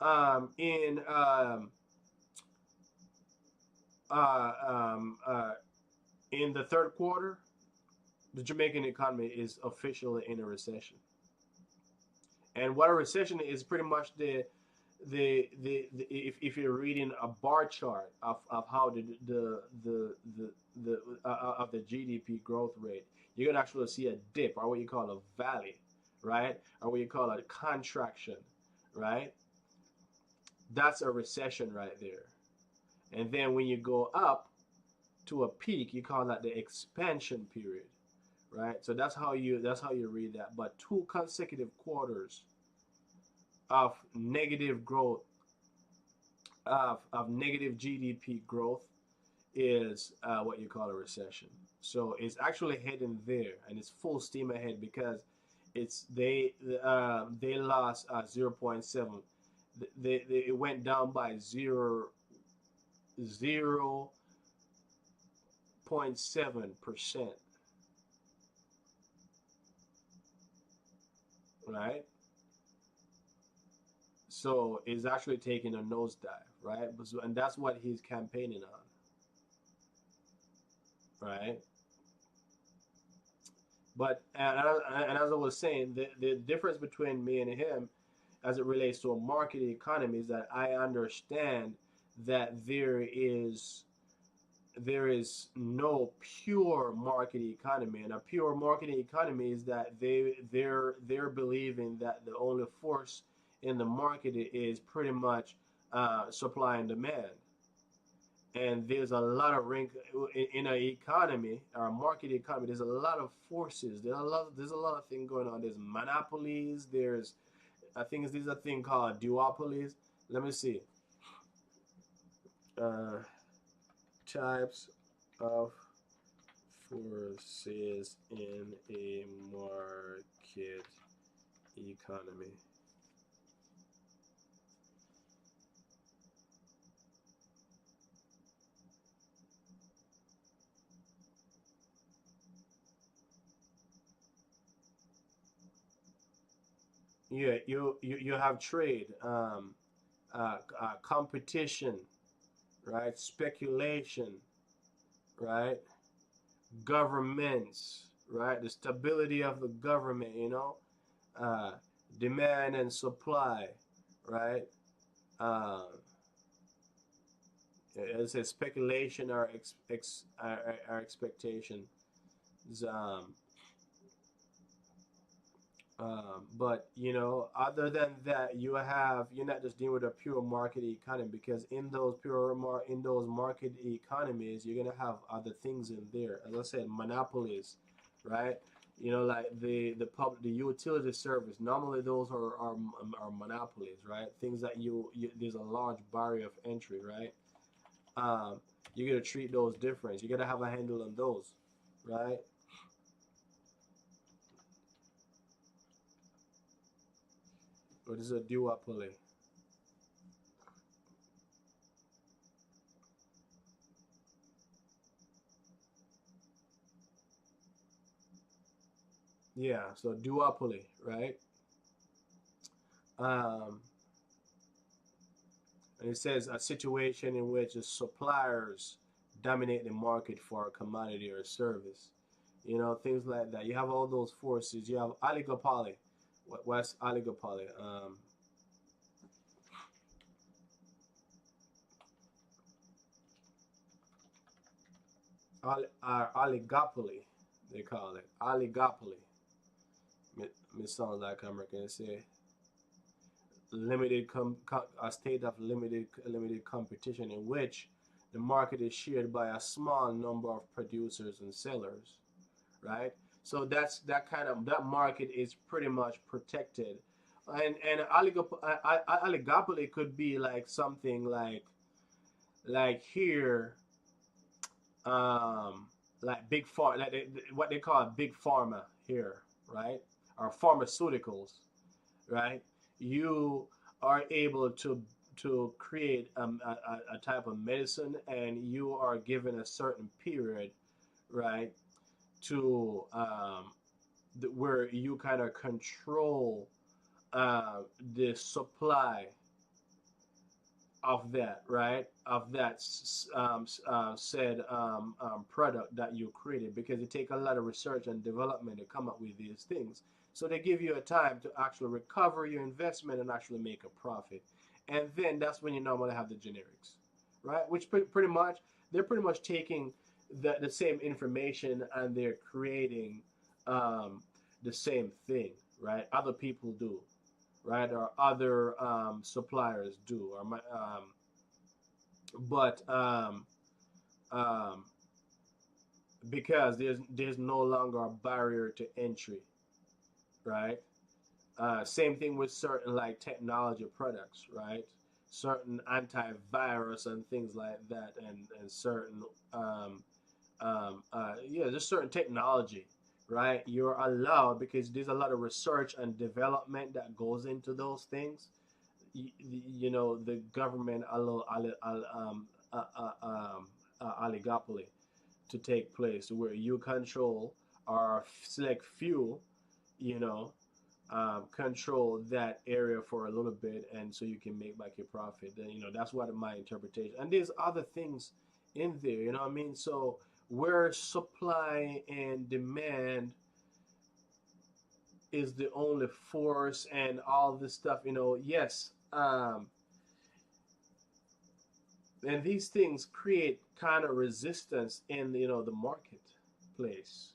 um, in um, uh, um, uh, in the third quarter, the Jamaican economy is officially in a recession. And what a recession is, pretty much if you're reading a bar chart of how of the GDP growth rate, you're gonna actually see a dip, or what you call a valley, right? Or what you call a contraction, right? That's a recession right there. And then when you go up to a peak, you call that the expansion period, right? So that's how you read that. But two consecutive quarters of negative growth, of negative GDP growth, is what you call a recession. So it's actually heading there, and it's full steam ahead because it's they lost 0.7. It went down by 0.7%, right? So it's actually taking a nosedive, right? And that's what he's campaigning on, right? But and as I was saying, the difference between me and him, as it relates to a market economy, is that I understand that there is no pure market economy, and a pure market economy is that they're believing that the only force in the market is pretty much supply and demand. And there's a lot of in an economy or a market economy. There's a lot of forces. There's a lot of things going on. There's monopolies. I think there's a thing called duopolies. Let me see. Uh, Types of forces in a market economy. Yeah, you have trade, competition, right? Speculation, right? Governments, right? The stability of the government, uh, demand and supply, right? Uh, it says speculation or our expectation. Um, but other than that, you're not just dealing with a pure market economy, because in those market economies, you're gonna have other things in there. As I said, monopolies, right? Like the utility service. Normally, those are monopolies, right? Things that there's a large barrier of entry, right? Um, you gotta treat those different. You gotta have a handle on those, right? What is a duopoly? Yeah, so duopoly, right? Um, and it says a situation in which the suppliers dominate the market for a commodity or service. Things like that. You have all those forces. You have oligopoly. What's oligopoly? Oligopoly, they call it. Oligopoly. Miss sounds like American say a state of limited competition in which the market is shared by a small number of producers and sellers, right? So that market is pretty much protected, and oligopoly could be like something like here, um, like big pharma, like what they call big pharma here, right? Or pharmaceuticals, right? You are able to create a type of medicine, and you are given a certain period, right, to where you kind of control the supply of that, right? Of that said product that you created, because it take a lot of research and development to come up with these things. So they give you a time to actually recover your investment and actually make a profit, and then that's when you normally have the generics, right? Which pretty much they're pretty much taking the same information and they're creating um, the same thing, right? Other people do, right? Or other suppliers do, or but um, because there's no longer a barrier to entry, right? Same thing with certain like technology products, right? certain antivirus and things like that, and certain yeah, just certain technology, right? You're allowed, because there's a lot of research and development that goes into those things. You know, the government allow oligopoly to take place, where you control or select few, you know, control that area for a little bit, and so you can make back your profit. Then, you know, that's what my interpretation. And there's other things in there, you know what I mean? So where supply and demand is the only force and all this stuff, you know, yes, and these things create kind of resistance in, you know, the marketplace.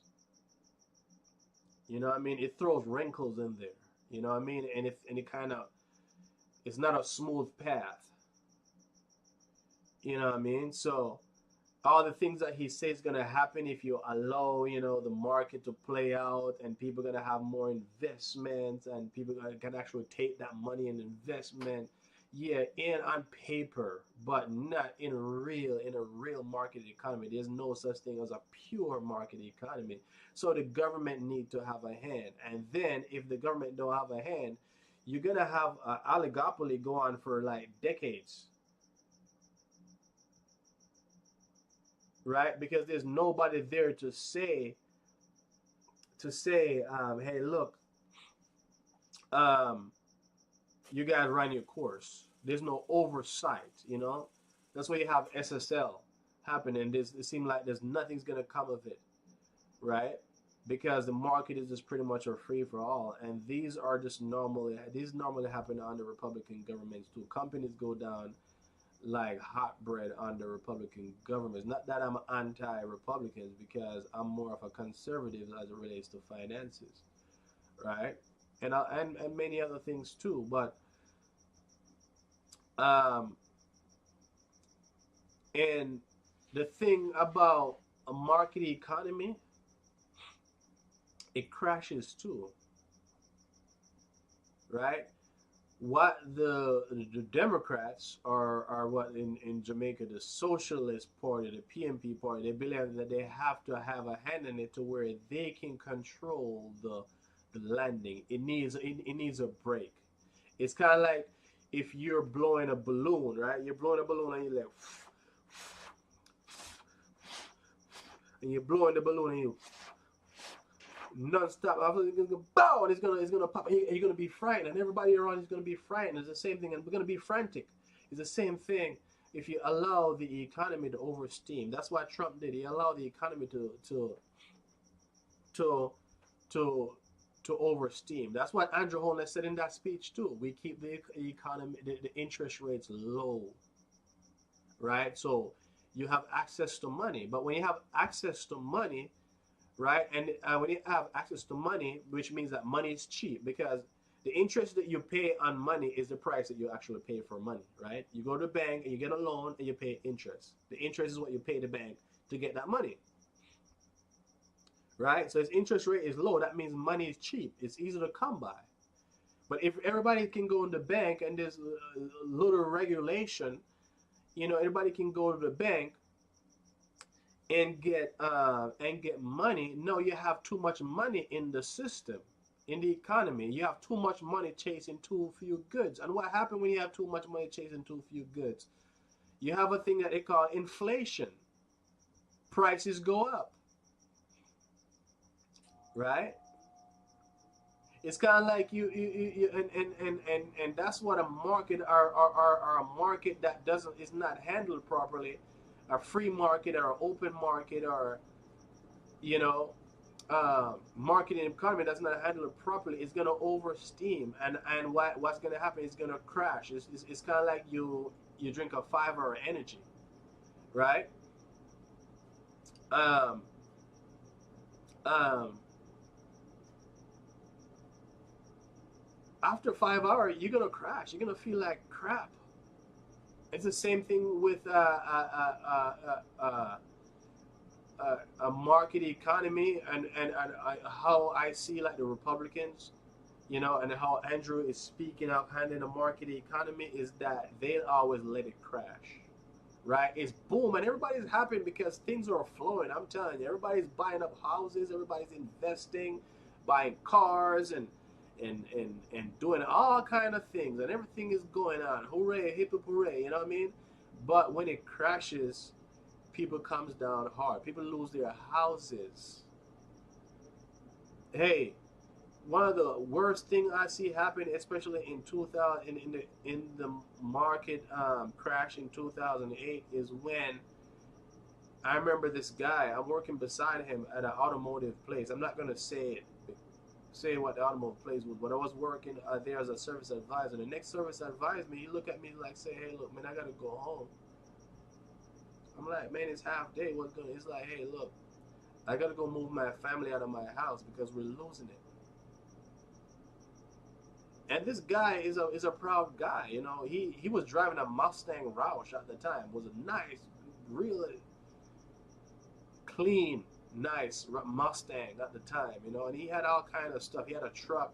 You know what I mean? It throws wrinkles in there. You know what I mean? And it kind of, it's not a smooth path. You know what I mean? So all the things that he says gonna happen if you allow, you know, the market to play out, and people gonna have more investment, and people can actually take that money and investment. Yeah, in on paper, but not in a real market economy. There's no such thing as a pure market economy. So the government need to have a hand. And then if the government don't have a hand, you're gonna have an oligopoly go on for like decades, right? Because there's nobody there to say, hey, look, um, you guys run your course. There's no oversight, you know. That's why you have SSL happening. It seems like there's nothing's gonna come of it, right? Because the market is just pretty much a free for all, and these normally happen under Republican governments too. Companies go down like hot bread under Republican governments. Not that I'm anti-Republicans, because I'm more of a conservative as it relates to finances, right? And many other things too. But um, and the thing about a market economy, it crashes too, right? What the Democrats are what in Jamaica, the Socialist Party, the PNP Party, they believe that they have to have a hand in it to where they can control the landing. It needs a break. It's kind of like if you're blowing a balloon, right? You're blowing a balloon and you're like, and you're blowing the balloon and you non-stop. After it's gonna go bow, and it's gonna pop, and you're gonna be frightened, and everybody around is gonna be frightened. It's the same thing, and we're gonna be frantic. It's the same thing if you allow the economy to oversteam. That's what Trump did. He allowed the economy to to to oversteam. That's what Andrew Holness said in that speech too. We keep the economy, the interest rates low, right? So you have access to money, but when you have access to money, right? And when you have access to money, which means that money is cheap, because the interest that you pay on money is the price that you actually pay for money, right? You go to the bank and you get a loan and you pay interest. The interest is what you pay the bank to get that money, right? So if interest rate is low, that means money is cheap. It's easy to come by. But if everybody can go in the bank and there's a little regulation, you know, everybody can go to the bank and get money. No, you have too much money in the system, in the economy. You have too much money chasing too few goods. And what happens when you have too much money chasing too few goods? You have a thing that they call inflation. Prices go up, right? It's kind of like you and that's what a market are a market that doesn't is not handled properly, a free market or an open market, or you know, marketing economy that's not handled properly is going to oversteam, and what's going to happen is going to crash. It's kind of like you drink a 5 hour energy, right? um, um, After 5 hours you're going to crash, you're going to feel like crap. It's the same thing with a market economy, and how I see like the Republicans, you know, and how Andrew is speaking of handling the market economy is that they always let it crash, right? It's boom, and everybody's happy because things are flowing. I'm telling you, everybody's buying up houses, everybody's investing, buying cars, and doing all kind of things, and everything is going on. Hooray, hip hip hooray, you know what I mean? But when it crashes, people comes down hard. People lose their houses. Hey, one of the worst thing I see happen, especially in 2000, in the market crash in 2008, is when I remember this guy. I'm working beside him at an automotive place. I'm not gonna say what the automotive place was, but I was working there as a service advisor. The next service advisor me, he looked at me like, say, hey, look, man, I gotta go home. I'm like, man, it's half day. What's going? He's like, hey, look, I gotta go move my family out of my house because we're losing it. And this guy is a proud guy. You know, he was driving a Mustang Roush at the time. It was a nice, really clean, nice Mustang at the time. You know, and he had all kind of stuff. He had a truck.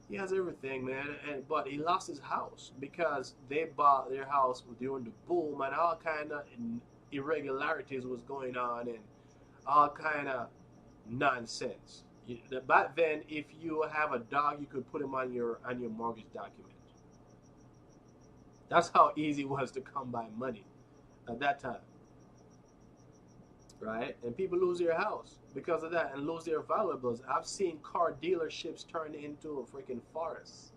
He has everything, man. But he lost his house because they bought their house during the boom, and all kind of irregularities was going on, and all kind of nonsense. Back then, if you have a dog, you could put him on your mortgage document. That's how easy it was to come by money at that time, right? And people lose their house because of that and lose their valuables. I've seen car dealerships turn into a freaking forest.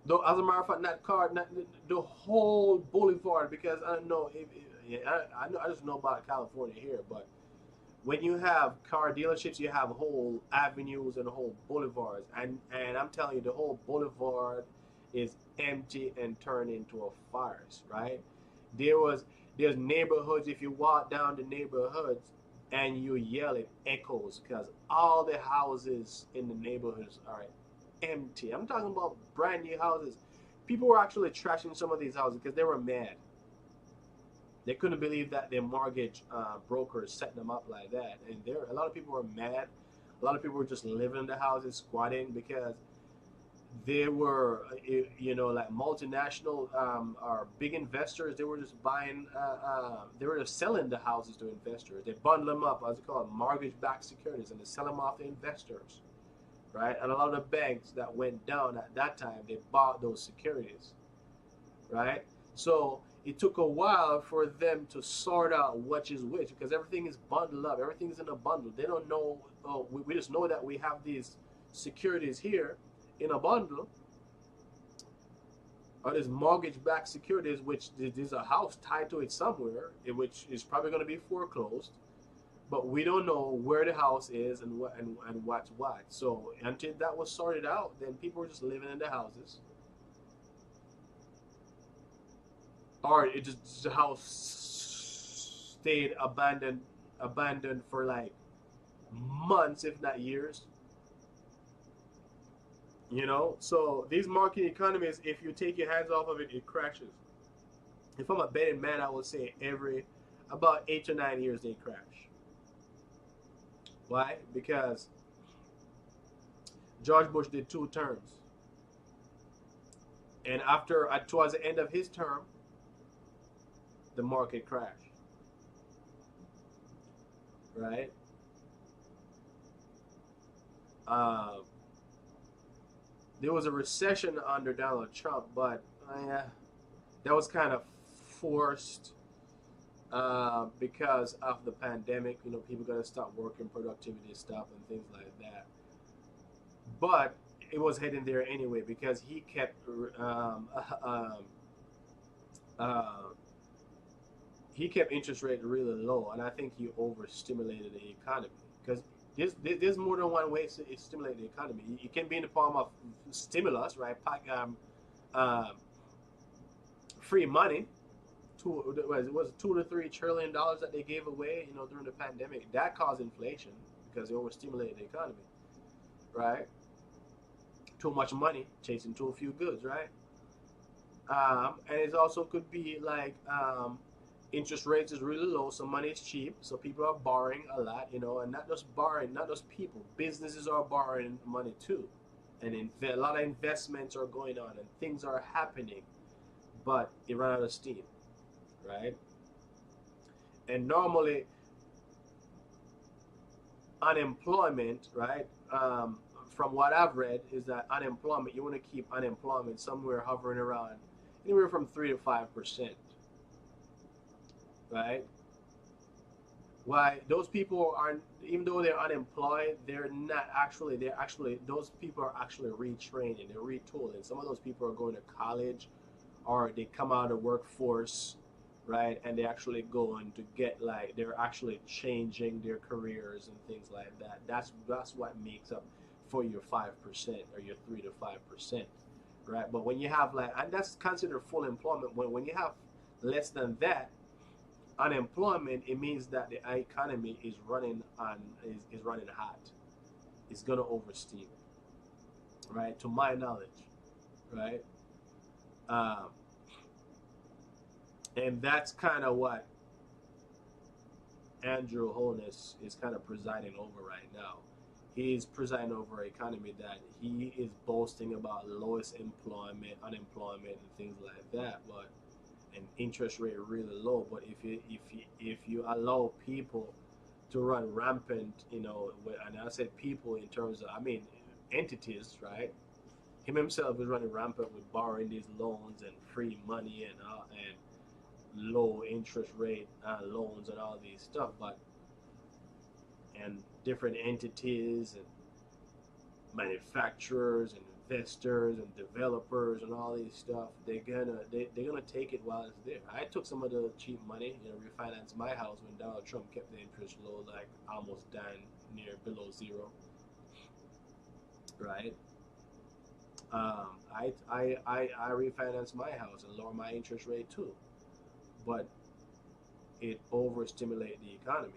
Though, as a matter of fact, not car, not the whole boulevard. Because I don't know if yeah, I know, I just know about California here, but when you have car dealerships, you have whole avenues and whole boulevards, and I'm telling you, the whole boulevard is empty and turned into a forest, right? There was there's neighborhoods. If you walk down the neighborhoods and you yell, it echoes because all the houses in the neighborhoods are empty. I'm talking about brand new houses. People were actually trashing some of these houses because they were mad. They couldn't believe that their mortgage brokers set them up like that, and there a lot of people were mad. A lot of people were just living in the houses, squatting because they were, you know, like multinational or big investors. They were just buying, they were just selling the houses to investors. They bundle them up, as they call it, mortgage-backed securities, and they sell them off to investors, right? And a lot of the banks that went down at that time, they bought those securities, right? So it took a while for them to sort out which is which because everything is bundled up. Everything is in a bundle. They don't know. Oh, we just know that we have these securities here in a bundle, or there's mortgage-backed securities, which there's a house tied to it somewhere, which is probably going to be foreclosed, but we don't know where the house is and what and what's what. So until that was sorted out, then people were just living in the houses, or it just the house stayed abandoned for like months, if not years. You know, so these market economies, if you take your hands off of it, it crashes. If I'm a betting man, I would say every about 8 to 9 years they crash. Why? Because George Bush did 2 terms, and after towards the end of his term, the market crashed. Right? Um, there was a recession under Donald Trump, but that was kind of forced because of the pandemic. You know, people got to stop working, productivity stuff, and things like that. But it was heading there anyway because he kept uh, he kept interest rate really low, and I think he overstimulated the economy because there's more than one way to stimulate the economy. It can be in the form of stimulus, right? Um, Free money. It was $2 to $3 trillion that they gave away, you know, during the pandemic. That caused inflation because they overstimulated the economy, right? Too much money chasing too few goods, right? And it also could be like Interest rates is really low, so money is cheap, so people are borrowing a lot, you know, and not just borrowing, not just people, businesses are borrowing money too, and a lot of investments are going on and things are happening, but it ran out of steam, right? And normally unemployment, right? From what I've read, is that unemployment, you want to keep unemployment somewhere hovering around anywhere from 3 to 5%, right? Why those people aren't, even though they're unemployed, they're actually, those people are actually retraining, they're retooling. Some of those people are going to college, or they come out of the workforce, right? And they actually going to get, like, they're actually changing their careers and things like that. That's what makes up for your 5% or your 3 to 5%, right? But when you have, like, and that's considered full employment. When you have less than that unemployment, it means that the economy is running on is running hot. It's gonna oversteam, right? To my knowledge, right? Um, and that's kind of what Andrew Holness is kind of presiding over right now. He's presiding over an economy that he is boasting about lowest employment, unemployment, and things like that, but and interest rate really low. But if you allow people to run rampant, you know, and I said people in terms of, I mean, entities, right? Him himself is running rampant with borrowing these loans and free money and low interest rate loans and all these stuff, but and different entities and manufacturers and investors and developers and all these stuff, they're gonna take it while it's there. I took some of the cheap money, you know, refinanced my house when Donald Trump kept the interest low, like almost down near below zero, right? I refinanced my house and lowered my interest rate too, but it overstimulated the economy,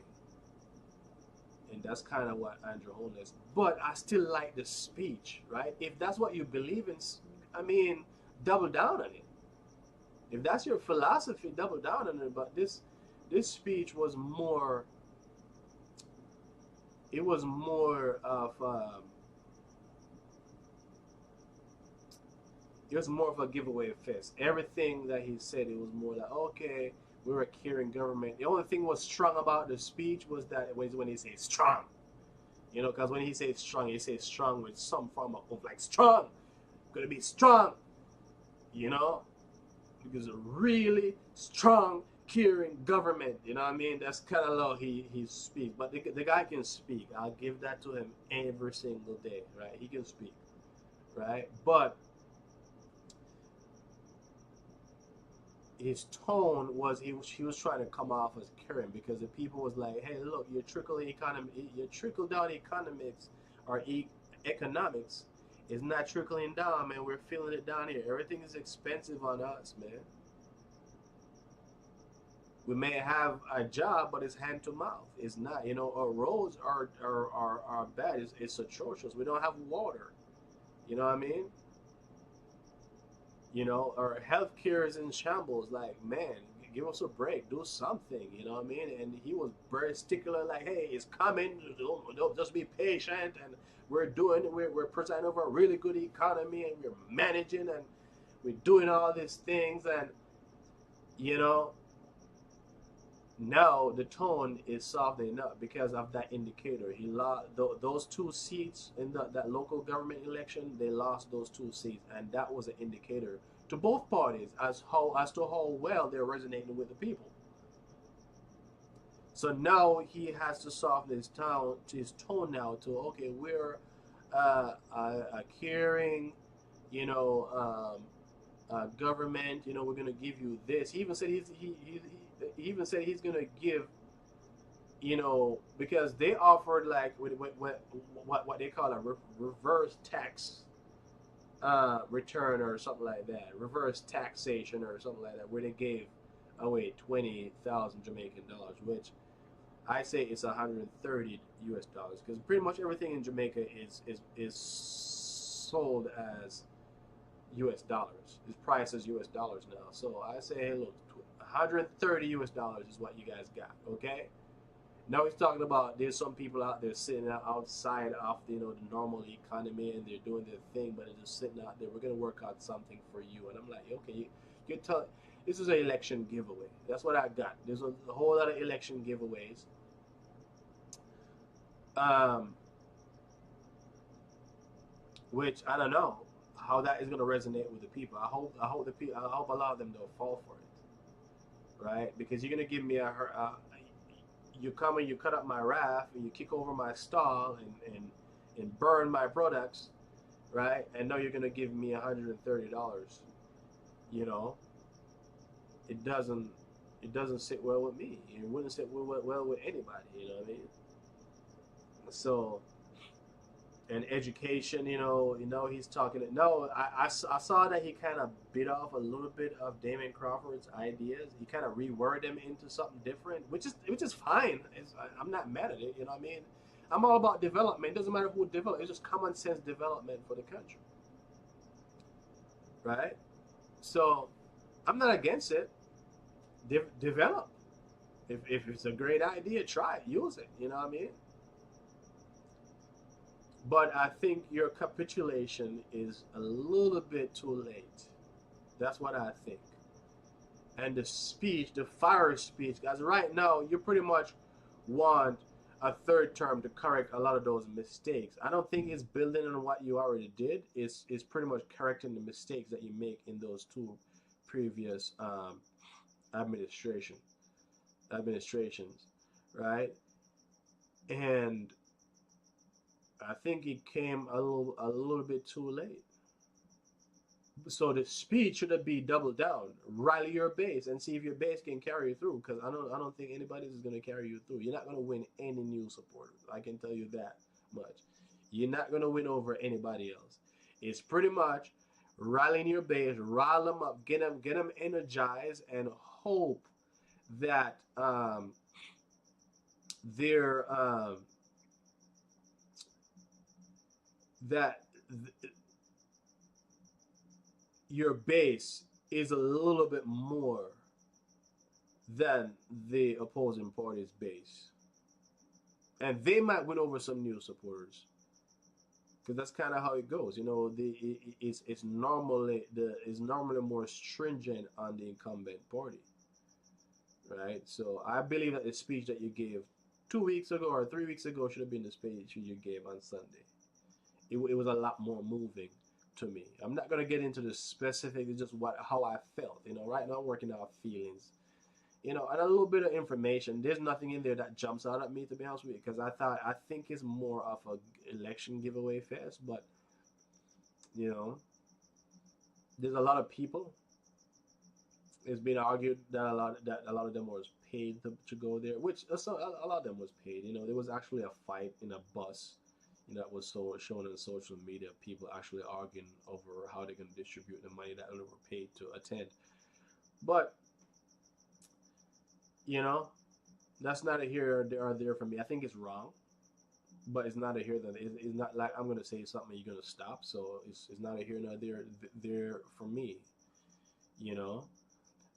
and that's kind of what Andrew Holness. But I still like the speech, right? If that's what you believe in, I mean, double down on it. If that's your philosophy, double down on it. But this speech was more. It was more of. It was more of a giveaway fest. Everything that he said, it was more like, okay, we're a caring government. The only thing was strong about the speech was that it was when he says strong. You know, because when he says strong, he says strong with some form of like strong. Gonna be strong. You know? Because a really strong, caring government. You know what I mean? That's kind of how he speaks. But the guy can speak. I'll give that to him every single day, right? He can speak, right? But his tone was he was trying to come off as caring, because the people was like, hey, look, your trickle down economics or economics is not trickling down, man. We're feeling it down here. Everything is expensive on us, man. We may have a job, but it's hand to mouth. It's not, you know. Our roads are bad. It's atrocious. We don't have water. You know what I mean? You know, our healthcare is in shambles. Like, man, give us a break, do something. You know what I mean? And he was very stickler, like, hey, it's coming. Don't just be patient, and we're presenting over a really good economy, and we're managing, and we're doing all these things, and you know, now the tone is softening up because of that indicator. He lost those 2 seats in that local government election. They lost those 2 seats, and that was an indicator to both parties as to how well they're resonating with the people. So now he has to soften his tone now to, okay, we're a caring, you know, government. You know, we're gonna give you this. He even said he even said he's gonna give, you know, because they offered like what they call a reverse tax return or something like that, reverse taxation or something like that, where they gave away 20,000 Jamaican dollars, which I say it's 130 US dollars, because pretty much everything in Jamaica is sold as US dollars. It's priced as US dollars now. So I say, hey, look, 130 US dollars is what you guys got, okay? Now he's talking about there's some people out there sitting outside of the normal economy and they're doing their thing, but they're just sitting out there. We're gonna work out something for you, and I'm like, okay, you're telling. This is an election giveaway. That's what I got. There's a whole lot of election giveaways. Which I don't know how that is gonna resonate with the people. I hope the people. I hope a lot of them don't fall for it, right? Because you're gonna give me you come and you cut up my raft and you kick over my stall and burn my products, right? And now you're gonna give me $130. You know, it doesn't sit well with me. It wouldn't sit well with anybody. You know what I mean? So, and education, he's talking. No, I saw that he kind of bit off a little bit of Damon Crawford's ideas. He kind of reworded them into something different, which is fine. I'm not mad at it. You know what I mean? I'm all about development. It doesn't matter who develops. It's just common sense development for the country, right? So, I'm not against it. Develop. If it's a great idea, try it. Use it. You know what I mean? But I think your capitulation is a little bit too late. That's what I think. And the speech, the fire speech, guys, right now, you pretty much want a third term to correct a lot of those mistakes. I don't think it's building on what you already did. It's pretty much correcting the mistakes that you make in those two previous administrations, right? And I think it came a little bit too late. So the speed should be doubled down. Rally your base and see if your base can carry you through. Because I don't think anybody is going to carry you through. You're not going to win any new supporters. I can tell you that much. You're not going to win over anybody else. It's pretty much rallying your base, rile them up, get them energized, and hope that they're that your base is a little bit more than the opposing party's base, and they might win over some new supporters, because that's kind of how it goes. It's normally more stringent on the incumbent party, right? So I believe that the speech that you gave 2 weeks ago or 3 weeks ago should have been the speech you gave on Sunday. It was a lot more moving to me. I'm not gonna get into the specifics, just how I felt. Right now I'm working out feelings, and a little bit of information. There's nothing in there that jumps out at me, to be honest with you, because I think it's more of a election giveaway fest. But there's a lot of people. It's been argued that a lot of them was paid to go there, which a lot of them was paid. There was actually a fight in a bus. That was shown on social media. People actually arguing over how they're going to distribute the money that they were paid to attend. But that's not a here or there for me. I think it's wrong, but it's not a here that it's not like I'm going to say something and you're going to stop. So it's not a here nor there for me.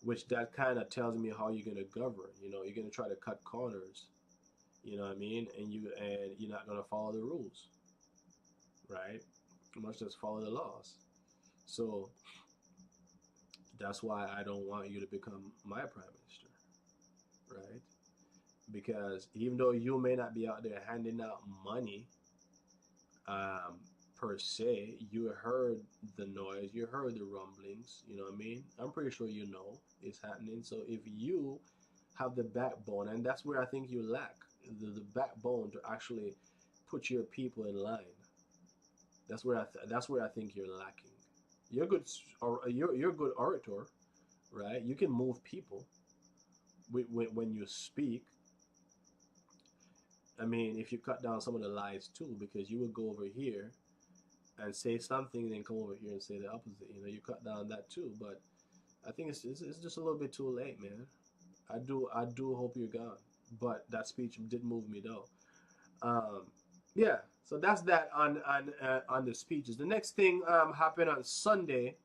Which that kind of tells me how you're going to govern. You're going to try to cut corners. You know what I mean? And you're not gonna follow the rules, right? You must just follow the laws. So that's why I don't want you to become my prime minister, right? Because even though you may not be out there handing out money, per se, you heard the noise, you heard the rumblings. You know what I mean? I'm pretty sure it's happening. So if you have the backbone, and that's where I think you lack. The backbone to actually put your people in line. That's where I think you're lacking. You're good, you're a good orator, right? You can move people when you speak. I mean, if you cut down some of the lies too, because you would go over here and say something, and then come over here and say the opposite. You cut down that too. But I think it's just a little bit too late, man. I do hope you're gone. But that speech did move me though. Yeah, so that's that on the speeches. The next thing happened on Sunday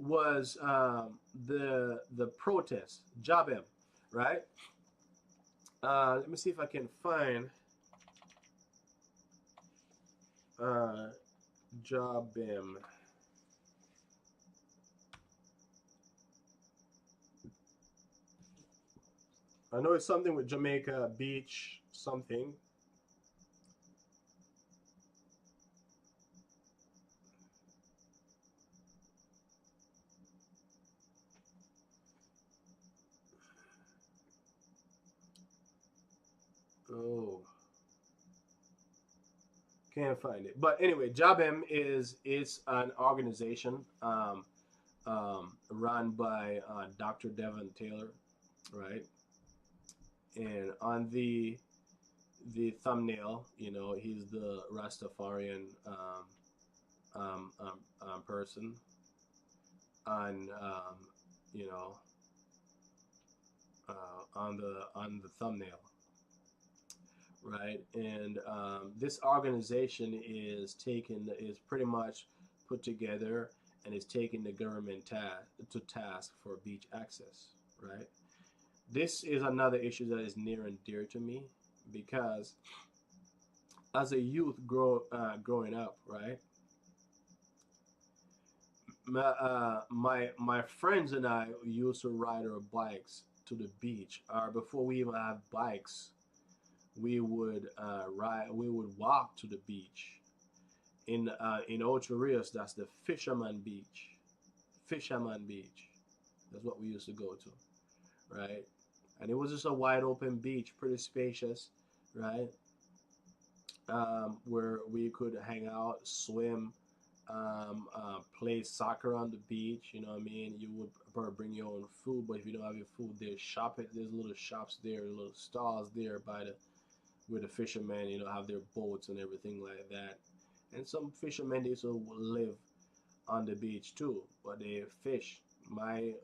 was the protest, JOBEM, right? Let me see if I can find JOBEM. I know it's something with Jamaica Beach something. Oh, can't find it. But anyway, JOBEM is it's an organization run by Dr. Devon Taylor, right? And on the thumbnail, he's the Rastafarian person on you know on the thumbnail, right? And this organization is pretty much put together and is taking the government to task for beach access, right? This is another issue that is near and dear to me because as a youth growing up, right? My friends and I used to ride our bikes to the beach, or before we even had bikes, we would walk to the beach in Ocho Rios. That's the Fisherman Beach. That's what we used to go to, right? And it was just a wide open beach, pretty spacious, right? Where we could hang out, swim, play soccer on the beach. You know what I mean? You would probably bring your own food, but if you don't have your food, there's little shops there, little stalls there by the where the fishermen, have their boats and everything like that. And some fishermen they used to live on the beach too, but they fish. My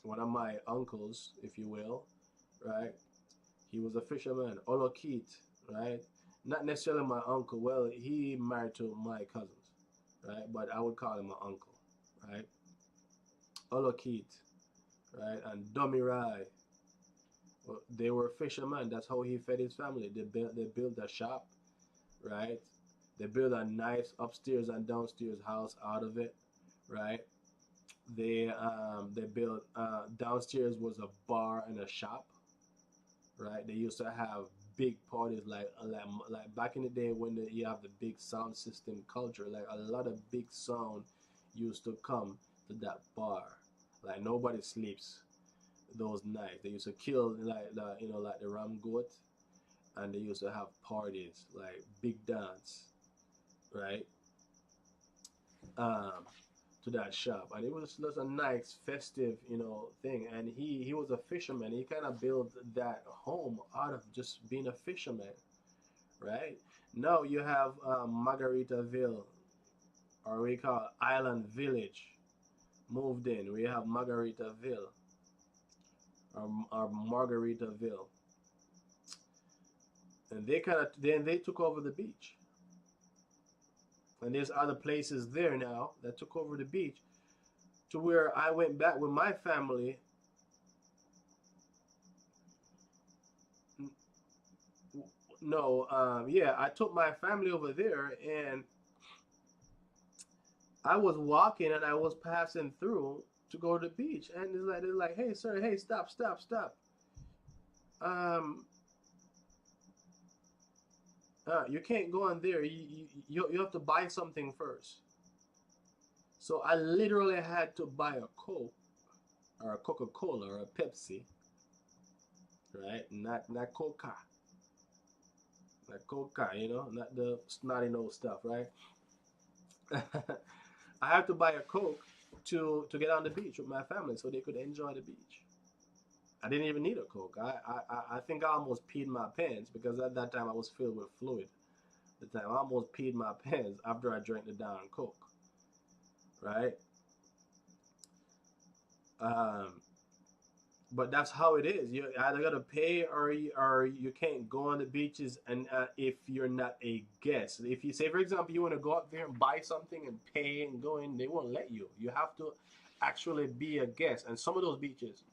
One of my uncles, if you will, right? He was a fisherman, Olokit, right? Not necessarily my uncle. Well, he married to my cousins, right? But I would call him my uncle, right? Olokit, right? And Domirai, well, they were fishermen. That's how he fed his family. They built a shop, right? They built a nice upstairs and downstairs house out of it, right? They built downstairs was a bar and a shop, right? They used to have big parties like back in the day when you have the big sound system culture. Like a lot of big sound used to come to that bar. Like nobody sleeps those nights. They used to kill like the ram goat, and they used to have parties like big dance, right? Um, to that shop, and it was just a nice festive thing. And he was a fisherman. He kind of built that home out of just being a fisherman, right? Now you have Margaritaville, or we call Island Village, moved in. We have Margaritaville, or Margaritaville, and they took over the beach. And there's other places there now that took over the beach, to where I went back with my family. No, yeah, I took my family over there, and I was walking and I was passing through to go to the beach, and they're like, hey sir, hey, stop, stop, stop. Um, you can't go on there. You have to buy something first. So I literally had to buy a Coke or a Coca-Cola or a Pepsi, right? Not Coca, not Coca, not the snotty nose stuff, right? I have to buy a Coke to get on the beach with my family so they could enjoy the beach. I didn't even need a Coke. I think I almost peed my pants because at that time I was filled with fluid. The time I almost peed my pants after I drank the down Coke, right? Um, but that's how it is. You either gotta pay, or you can't go on the beaches, and if you're not a guest. If you say, for example, you want to go out there and buy something and pay and go in, they won't let you. You have to actually be a guest. And some of those beaches,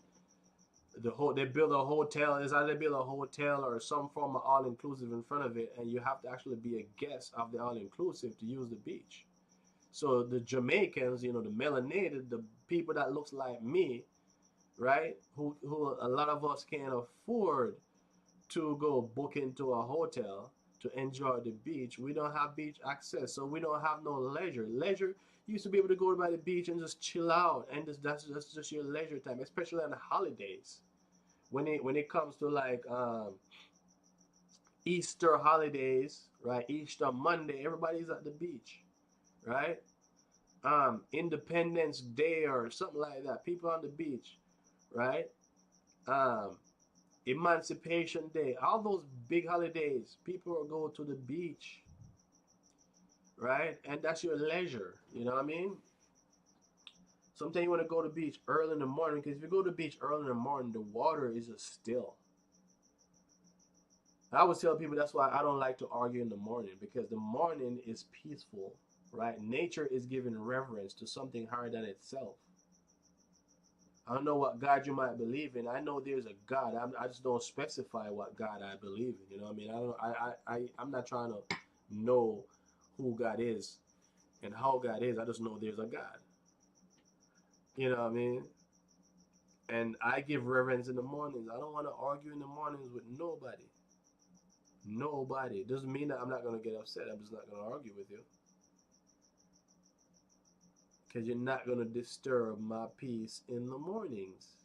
they build a hotel. Is either they build a hotel or some form of all inclusive in front of it, and you have to actually be a guest of the all inclusive to use the beach. So the Jamaicans, the melanated, the people that looks like me, right? Who a lot of us can't afford to go book into a hotel to enjoy the beach. We don't have beach access, so we don't have no leisure. Leisure, you used to be able to go by the beach and just chill out, and that's just your leisure time, especially on the holidays. When it comes to like Easter holidays, right? Easter Monday, everybody's at the beach, right? Independence Day or something like that. People on the beach, right? Um, Emancipation Day, all those big holidays, people will go to the beach, right? And that's your leisure. You know what I mean? Sometimes you want to go to the beach early in the morning because if you go to the beach early in the morning, the water is just still. I always tell people that's why I don't like to argue in the morning because the morning is peaceful, right? Nature is giving reverence to something higher than itself. I don't know what God you might believe in. I know there's a God. I just don't specify what God I believe in. You know what I mean? I don't. I'm not trying to know who God is and how God is. I just know there's a God. You know what I mean? And I give reverence in the mornings. I don't want to argue in the mornings with nobody. Nobody. It doesn't mean that I'm not gonna get upset. I'm just not gonna argue with you because you're not gonna disturb my peace in the mornings,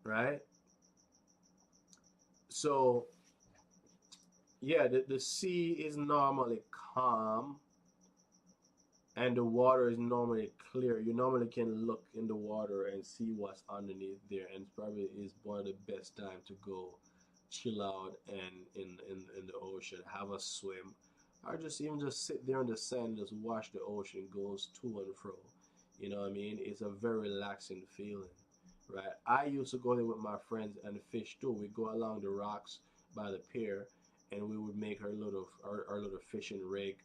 right? So yeah, the sea is normally calm and the water is normally clear. You normally can look in the water and see what's underneath there, and probably is one of the best time to go chill out and in the ocean, have a swim, or just even just sit there in the sand and just watch the ocean goes to and fro. You know what I mean? It's a very relaxing feeling, right? I used to go there with my friends and fish too. We go along the rocks by the pier, and we would make our little fishing rig,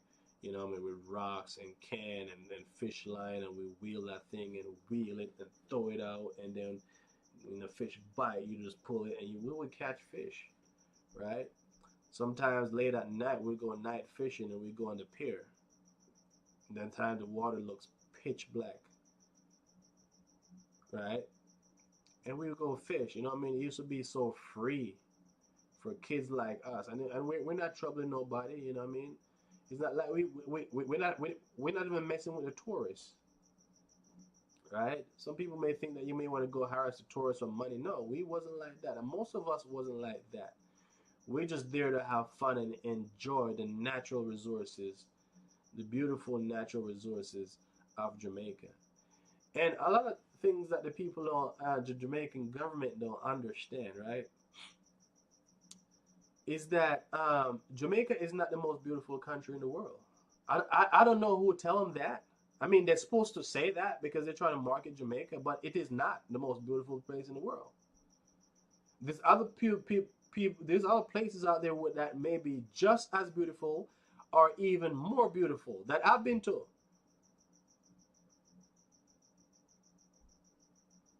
I mean, with rocks and can and fish line, and we wheel that thing and wheel it and throw it out, and then when the fish bite, you just pull it and we would catch fish, right? Sometimes late at night we go night fishing and we go on the pier. And then time the water looks pitch black, right? And we would go fish. You know what I mean? It used to be so free for kids like us, and we're not troubling nobody. You know what I mean? It's not like we're not even messing with the tourists, right? Some people may think that you may want to go harass the tourists for money. No, we wasn't like that, and most of us wasn't like that. We're just there to have fun and enjoy the natural resources, the beautiful natural resources of Jamaica. And a lot of things that the people don't, the Jamaican government don't understand, right? Is that Jamaica is not the most beautiful country in the world. I don't know who would tell them that. I mean, they're supposed to say that because they're trying to market Jamaica, but it is not the most beautiful place in the world. There's other people, there's other places out there that may be just as beautiful or even more beautiful that I've been to,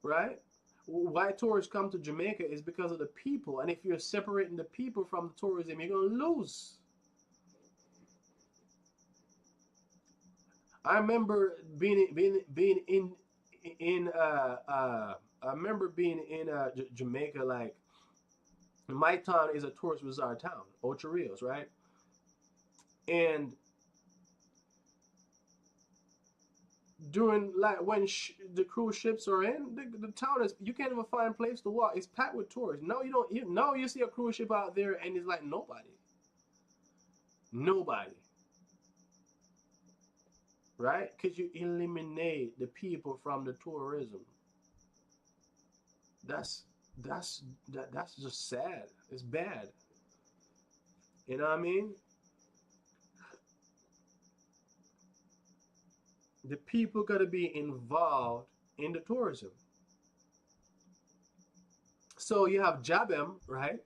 right? Why tourists come to Jamaica is because of the people, and if you're separating the people from the tourism, you're gonna lose. I remember being in I remember being in Jamaica. Like my town is a tourist resort town, Ocho Rios, right? And during like when the cruise ships are in, the town is you can't even find a place to walk. It's packed with tourists. No, you don't. No, you see a cruise ship out there, and it's like nobody, nobody, right? Because you eliminate the people from the tourism. That's that's just sad. It's bad. You know what I mean? The people got to be involved in the tourism. So you have JOBEM, right?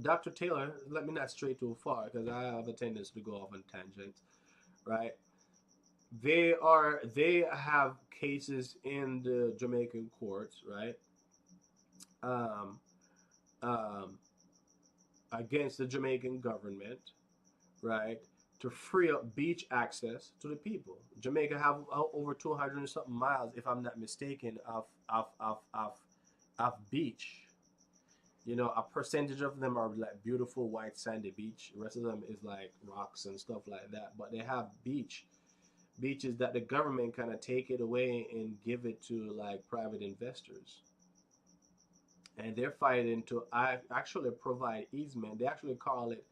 Dr. Taylor, let me not stray too far because I have a tendency to go off on tangents, right? They have cases in the Jamaican courts, right? Um, um, against the Jamaican government, right, to free up beach access to the people. Jamaica have over 200 and something miles, if I'm not mistaken, of beach. You know, a percentage of them are like beautiful white sandy beach. The rest of them is like rocks and stuff like that. But they have beaches that the government kind of take it away and give it to like private investors. And they're fighting to actually provide easement. They actually call it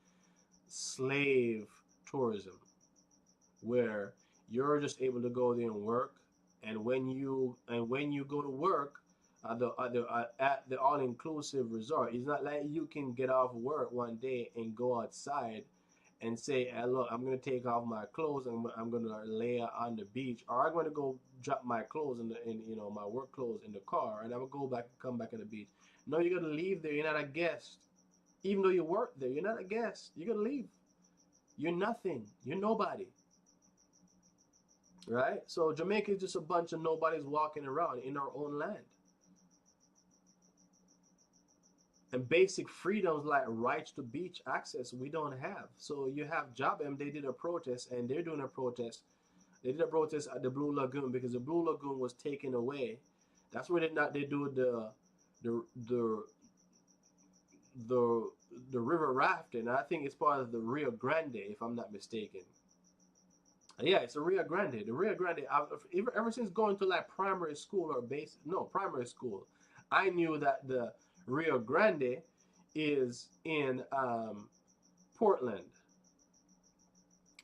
slave tourism, where you're just able to go there and work, and when you go to work at the all-inclusive resort, it's not like you can get off work one day and go outside and say, hey, look, I'm going to take off my clothes and I'm going to lay on the beach, or I'm going to go drop my clothes in my work clothes in the car, and I'm going to go back and come back on the beach. No, you're going to leave there. You're not a guest. Even though you work there, you're not a guest. You're going to leave. You're nothing. You're nobody. Right? So Jamaica is just a bunch of nobodies walking around in our own land. And basic freedoms like rights to beach access, we don't have. So you have JOBEM, they did a protest, and they're doing a protest. They did a protest at the Blue Lagoon because the Blue Lagoon was taken away. That's where they do the the the the river rafting. I think it's part of the Rio Grande, if I'm not mistaken. Yeah, it's a Rio Grande. The Rio Grande. Ever since going to like primary school or base, no, primary school, I knew that the Rio Grande is in Portland,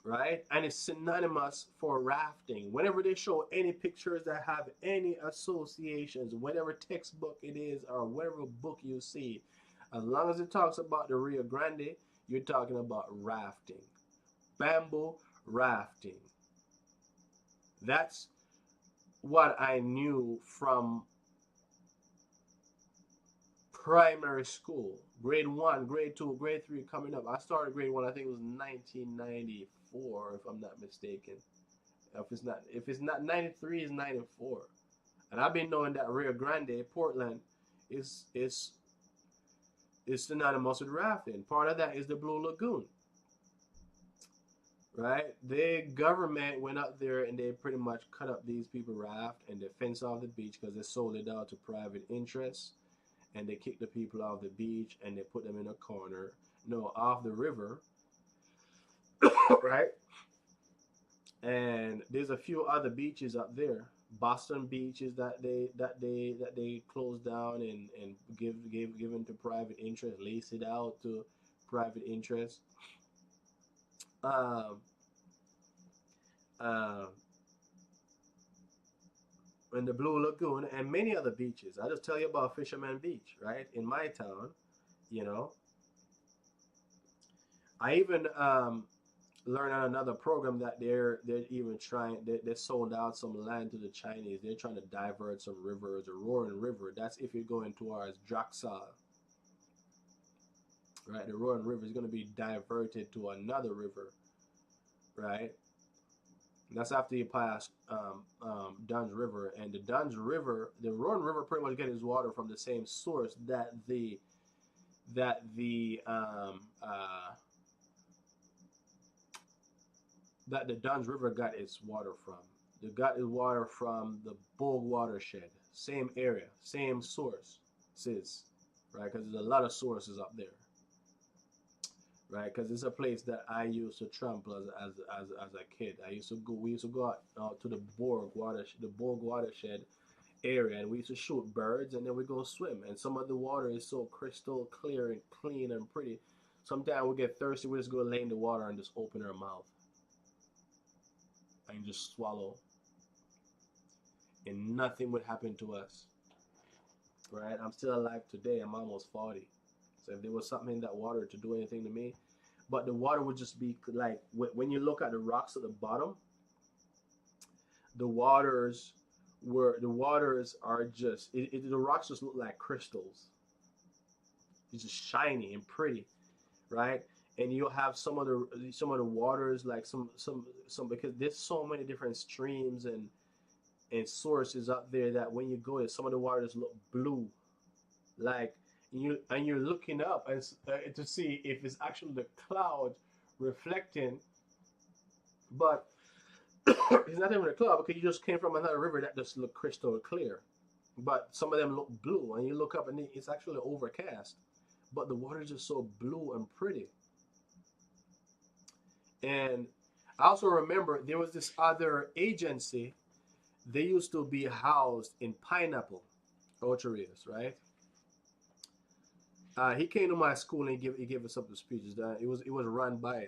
right? And it's synonymous for rafting. Whenever they show any pictures that have any associations, whatever textbook it is or whatever book you see, as long as it talks about the Rio Grande, you're talking about rafting, bamboo rafting. That's what I knew from primary school, grade one, grade two, grade three coming up. I started grade one, I think it was 1994, if I'm not mistaken. If it's not 93, it's 94. And I've been knowing that Rio Grande, Portland, is is is synonymous with rafting. Part of that is the Blue Lagoon, right? The government went up there and they pretty much cut up these people raft and they fence off the beach because they sold it out to private interests, and they kicked the people off the beach and they put them in a corner, no, off the river, right? And there's a few other beaches up there, Boston beaches that they closed down and given to private interest, lease it out to private interest. Um, um, and the Blue Lagoon and many other beaches. I just tell you about Fisherman Beach, right? In my town, you know. I even learned on another program that they're even trying. They sold out some land to the Chinese. They're trying to divert some rivers, the Roaring River. That's if you're going towards Draxal, right? The Roaring River is going to be diverted to another river, right? And that's after you pass Dunn's River, and the Dunn's River, the Roaring River, pretty much get its water from the same source that the Dunn's River got its water from. They got its water from the Bogue watershed, same area, same source, sis, right? Because there's a lot of sources up there, right? Because it's a place that I used to trample as a kid. I used to go. We used to go out to the Bogue watershed area, and we used to shoot birds, and then we go swim. And some of the water is so crystal clear and clean and pretty. Sometimes we get thirsty, we just go lay in the water and just open our mouth and just swallow, and nothing would happen to us. Right? I'm still alive today. I'm almost 40. So if there was something in that water to do anything to me, but the water would just be like when you look at the rocks at the bottom, the waters are just the rocks just look like crystals. It's just shiny and pretty, right? and you'll have some of the waters like some because there's so many different streams and sources up there that when you go there, some of the waters look blue, like you're looking up to see if it's actually the cloud reflecting, but it's not even a cloud because you just came from another river that just look crystal clear. But some of them look blue, and you look up and it's actually overcast. But the water is just so blue and pretty. And I also remember there was this other agency. They used to be housed in Pineapple, Ocherias, right? He came to my school and he gave us some of the speeches. It was run by,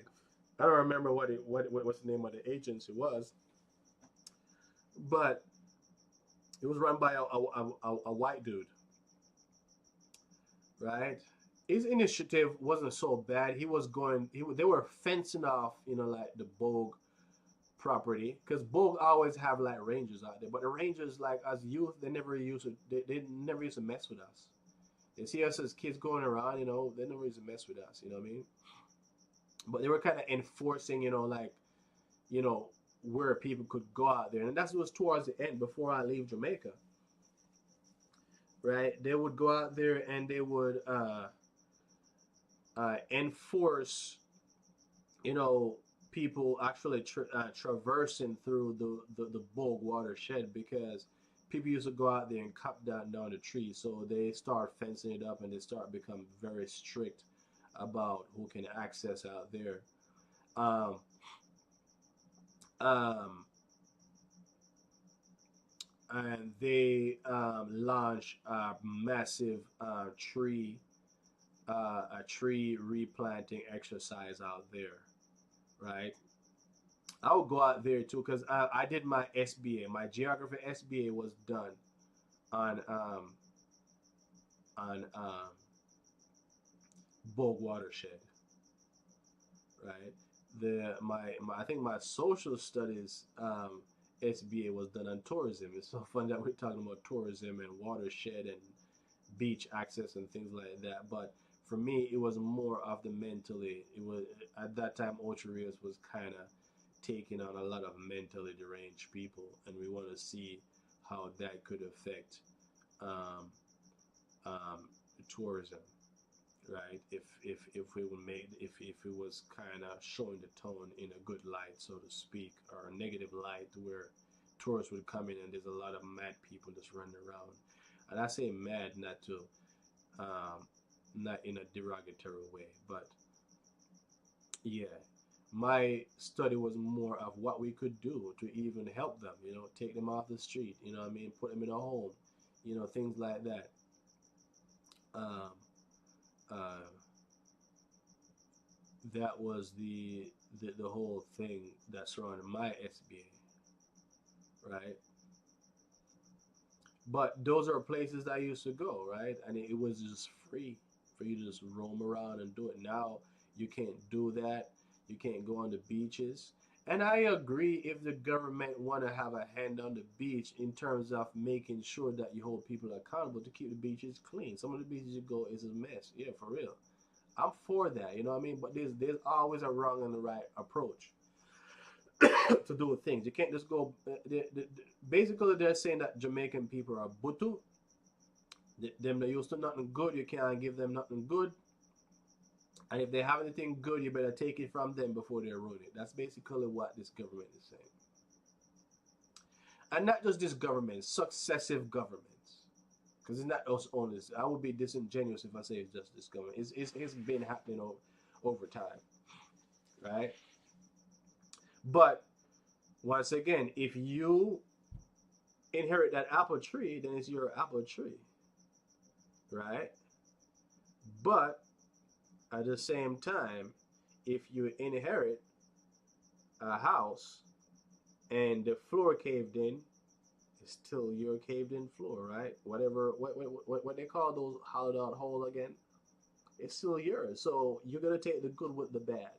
I don't remember what's the name of the agency was, but it was run by a white dude, right? His initiative wasn't so bad. He was going. They were fencing off, like the Bogue property, because Bogue always have like rangers out there. But the rangers, like as youth, they never used to mess with us. They see us as kids going around, they never used to mess with us. You know what I mean? But they were kind of enforcing, like, you know, where people could go out there, and that was towards the end before I leave Jamaica. Right? They would go out there and they would enforce, people actually traversing through the Bogue watershed, because people used to go out there and cut down the trees. So they start fencing it up and they start become very strict about who can access out there. Um, um, and they launched a massive a tree replanting exercise out there, right? I would go out there too because I did my SBA. My geography SBA was done on Bogue watershed, right? My I think my social studies SBA was done on tourism. It's so fun that we're talking about tourism and watershed and beach access and things like that. But for me, it was more of the mentally. It was at that time Ocho Rios was kind of taking on a lot of mentally deranged people, and we want to see how that could affect um, um, tourism, right? If we would make if it was kind of showing the tone in a good light, so to speak, or a negative light where tourists would come in and there's a lot of mad people just running around. And I say mad um, not in a derogatory way, but yeah, my study was more of what we could do to even help them, take them off the street, what I mean, put them in a home, things like that. Um, uh, that was the whole thing that surrounded my SBA, right? But those are places I used to go, right? And it was just free for you to just roam around and do it. Now you can't do that. You can't go on the beaches. And I agree if the government want to have a hand on the beach in terms of making sure that you hold people accountable to keep the beaches clean. Some of the beaches you go is a mess. Yeah, for real. I'm for that, you know what I mean? But there's always a wrong and the right approach to do things. You can't just go. Basically, they're saying that Jamaican people are butu. Them that used to nothing good, you can't give them nothing good. And if they have anything good, you better take it from them before they ruin it. That's basically what this government is saying. And not just this government, successive governments. Because it's not us only. I would be disingenuous if I say it's just this government. It's been happening over time, right? But once again, if you inherit that apple tree, then it's your apple tree, right? But at the same time, if you inherit a house and the floor caved in, it's still your caved in floor, right? Whatever, what they call those hollowed out hole again, it's still yours. So you're gonna take the good with the bad.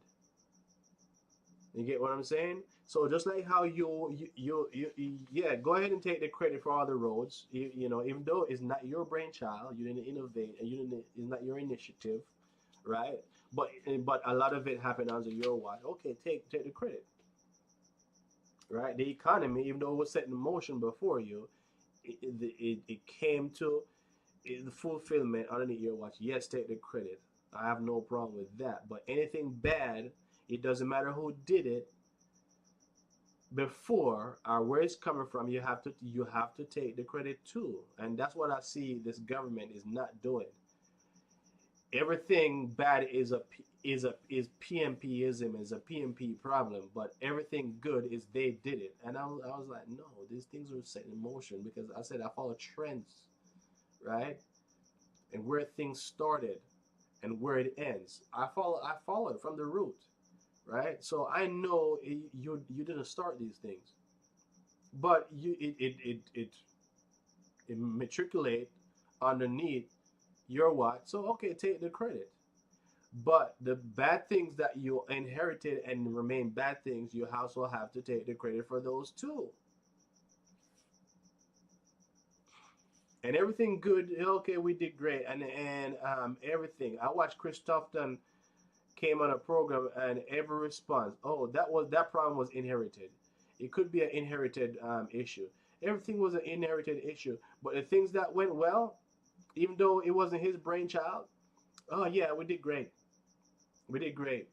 You get what I'm saying? So just like how yeah, go ahead and take the credit for all the roads. Even though it's not your brainchild, you didn't innovate, and it's not your initiative, right? But a lot of it happened under your watch. Okay, take the credit, right? The economy, even though it was set in motion before you, it came to the fulfillment underneath your watch. Yes, take the credit. I have no problem with that. But anything bad, it doesn't matter who did it before or where it's coming from. You have to take the credit too, and that's what I see this government is not doing. Everything bad is PMPism, is a PMP problem, but everything good is they did it. And I was like, no, these things are set in motion because I said I follow trends, right? And where things started and where it ends. I follow it from the root, right? So I know you didn't start these things, but it matriculate underneath your what. So okay, take the credit. But the bad things that you inherited and remain bad things, you also have to take the credit for those too. And everything good, okay, we did great, and everything. I watched Chris Tufton came on a program, and every response, oh, that problem was inherited. It could be an inherited issue. Everything was an inherited issue, but the things that went well, even though it wasn't his brainchild, oh yeah, we did great. We did great.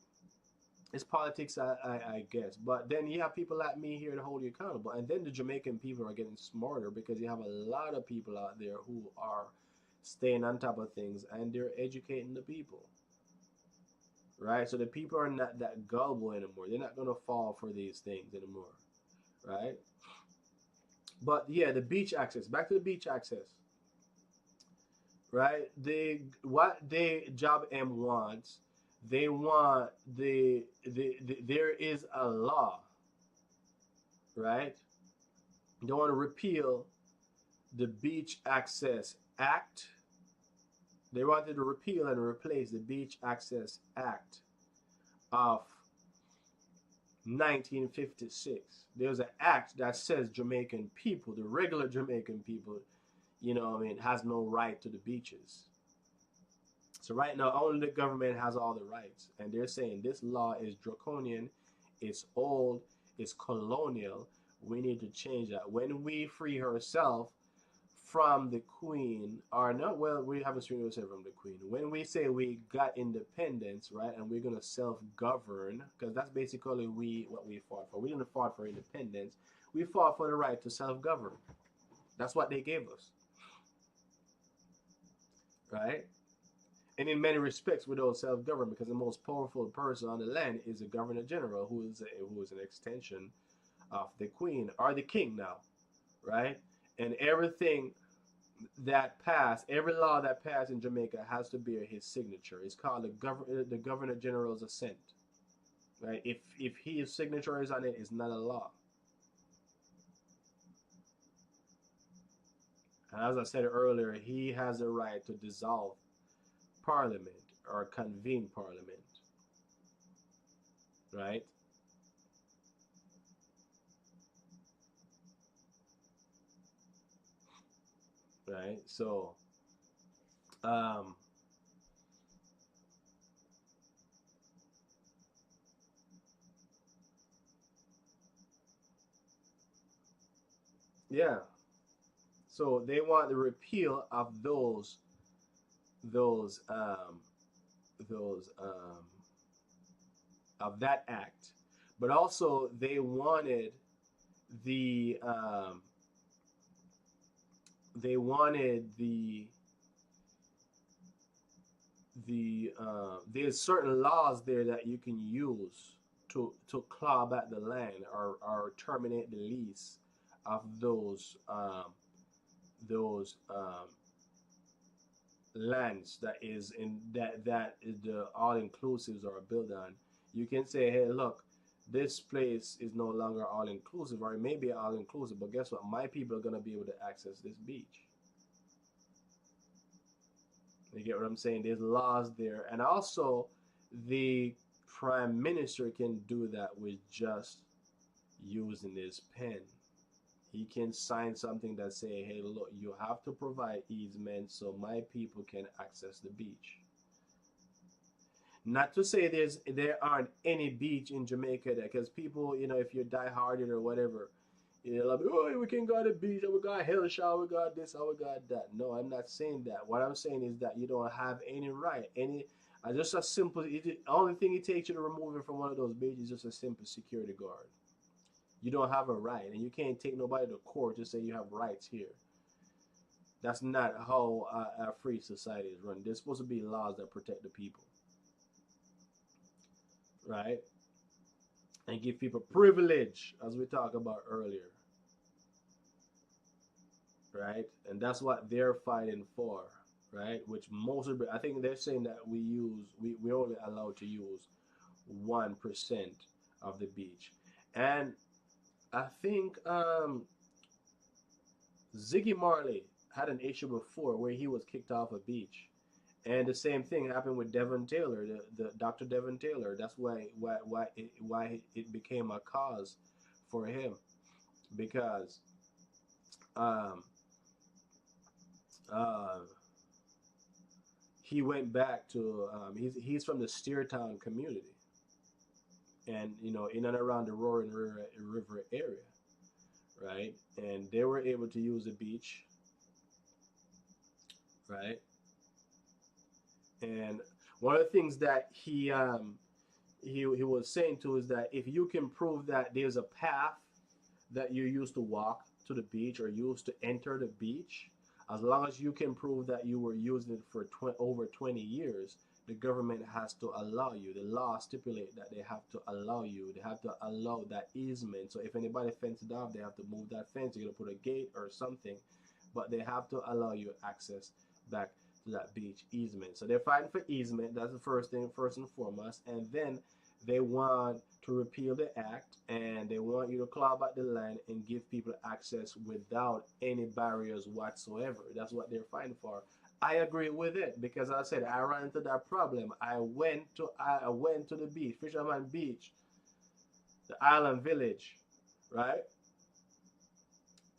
It's politics, I guess. But then you have people like me here to hold you accountable. And then the Jamaican people are getting smarter because you have a lot of people out there who are staying on top of things and they're educating the people, right? So the people are not that gullible anymore. They're not going to fall for these things anymore, right? But yeah, the beach access. Back to the beach access, right? They job M wants. They want there is a law, right? They want to repeal the Beach Access Act. They wanted to repeal and replace the Beach Access Act of 1956. There's an act that says Jamaican people, the regular Jamaican people, has no right to the beaches. So right now, only the government has all the rights, and they're saying this law is draconian, it's old, it's colonial. We need to change that. When we free ourselves from the Queen, or not, well, we haven't freed ourselves from the Queen. When we say we got independence, right, and we're gonna self-govern, because that's basically what we fought for. We didn't fight for independence. We fought for the right to self-govern. That's what they gave us, right? And in many respects, we don't self-govern because the most powerful person on the land is the governor general, who is an extension of the queen or the king now, right? And everything that passed, every law that passed in Jamaica has to bear his signature. It's called the governor general's assent, right? If his signature is on it, it's not a law. And as I said earlier, he has the right to dissolve parliament or convene parliament, right? Right. So, um, yeah. So they want the repeal of those those of that act, but also they wanted the they wanted there's certain laws there that you can use to claw back the land or terminate the lease of those lands that is in that is the all inclusives are built on. You can say, hey, look, this place is no longer all inclusive, or it may be all inclusive, but guess what? My people are gonna be able to access this beach. You get what I'm saying? There's laws there, and also the prime minister can do that with just using his pen. He can sign something that say, hey, look, you have to provide easement so my people can access the beach. Not to say there aren't any beach in Jamaica there, because people, you know, if you're die-hearted or whatever, you know, like, oh, we can go to the beach, and we got hell shower, we got this, and we got that. No, I'm not saying that. What I'm saying is that you don't have any right, any, just a simple. Only thing it takes you to remove it from one of those beaches is just a simple security guard. You don't have a right, and you can't take nobody to court to say you have rights here. That's not how a free society is run. There's supposed to be laws that protect the people, right? And give people privilege, as we talked about earlier, right? And that's what they're fighting for, right? Which most of I think they're saying that we only allowed to use 1% of the beach, and I think Ziggy Marley had an issue before where he was kicked off a beach. And the same thing happened with Devon Taylor, the Dr. Devon Taylor. That's why it became a cause for him, because um, uh, he went back to he's from the Steertown community, and you know, in and around the Roaring River area, right? And they were able to use the beach, right? And one of the things that he was saying too is that if you can prove that there's a path that you used to walk to the beach or used to enter the beach, as long as you can prove that you were using it for over 20 years, the government has to allow you. The law stipulate that they have to allow you. They have to allow that easement. So if anybody fenced it off, they have to move that fence. They're gonna put a gate or something, but they have to allow you access back to that beach easement. So they're fighting for easement. That's the first thing, first and foremost. And then they want to repeal the act, and they want you to claw back the land and give people access without any barriers whatsoever. That's what they're fighting for. I agree with it because I said I ran into that problem. I went to the beach, Fisherman Beach, the island village, right?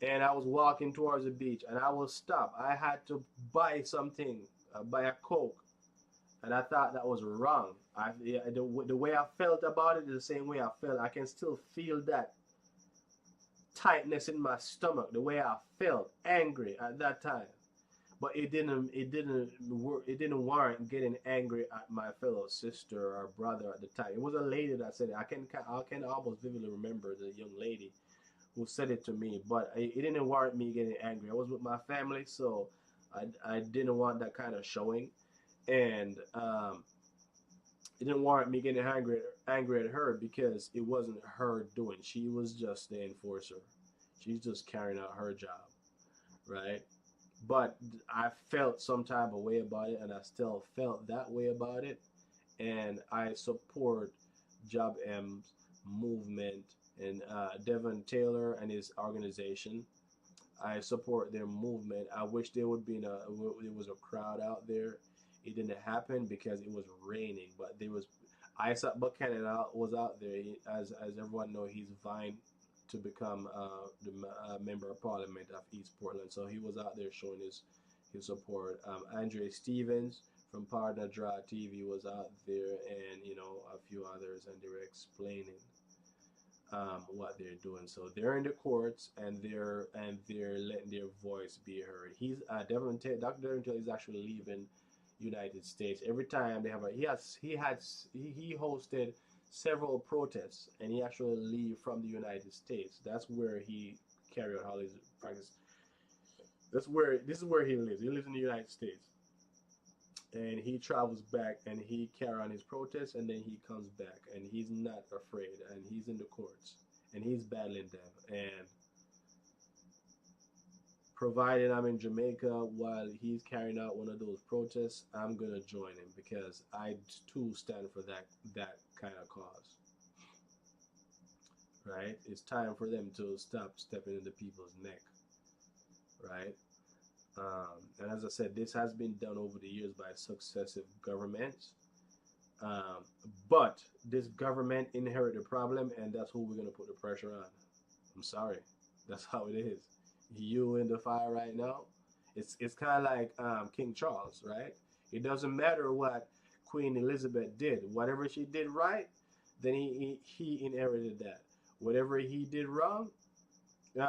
And I was walking towards the beach, and I was stopped. I had to buy something, buy a Coke, and I thought that was wrong. The way I felt about it is the same way I felt. I can still feel that tightness in my stomach, the way I felt angry at that time. But it didn't warrant getting angry at my fellow sister or brother at the time. It was a lady that said it. I can almost vividly remember the young lady who said it to me, but it didn't warrant me getting angry. I was with my family, so I didn't want that kind of showing, and it didn't warrant me getting angry at her because it wasn't her doing. She was just the enforcer. She's just carrying out her job, right? But I felt some type of way about it, and I still felt that way about it. And I support Job M's movement and Devon Taylor and his organization. I support their movement. I wish there would be there was a crowd out there. It didn't happen because it was raining, but there was Isaac Buchanan was out there. As everyone know, he's vying to become the member of parliament of East Portland. So he was out there showing his support. Andre Stevens from Partner Draw TV was out there, and you know, a few others, and they were explaining what they're doing. So they're in the courts, and they're letting their voice be heard. He's Dr. Devon Taylor is actually leaving United States. Every time they have he hosted several protests, and he actually leave from the United States. That's where he carry out all his practice. This is where he lives. He lives in the United States, and he travels back and he carry on his protests, and then he comes back, and he's not afraid, and he's in the courts, and he's battling them. And provided I'm in Jamaica while he's carrying out one of those protests, I'm gonna join him because I too stand for that kind of cause. Right? It's time for them to stop stepping into people's neck. Right? And as I said, this has been done over the years by successive governments. Um, but this government inherited a problem, and that's who we're gonna put the pressure on. I'm sorry, that's how it is. You in the fire right now. It's kind of like King Charles, right? It doesn't matter what Queen Elizabeth did. Whatever she did right, then he inherited that. Whatever he did wrong,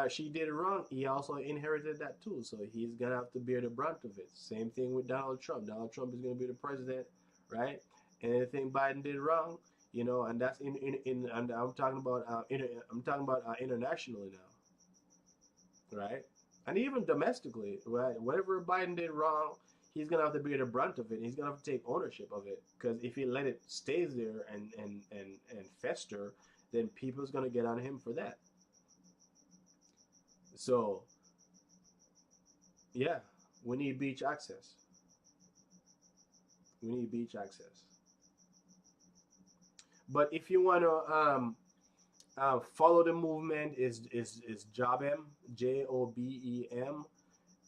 she did wrong, he also inherited that too. So he's gonna have to bear the brunt of it. Same thing with Donald Trump. Donald Trump is gonna be the president, right? And anything Biden did wrong, you know, and that's in and I'm talking about internationally now, right? And even domestically, right? Whatever Biden did wrong, he's gonna have to bear the brunt of it. He's gonna have to take ownership of it, because if he let it stays there and fester, then people's gonna get on him for that. So yeah, we need beach access. We need beach access. But if you want to follow the movement, is JOBEM, JOBEM,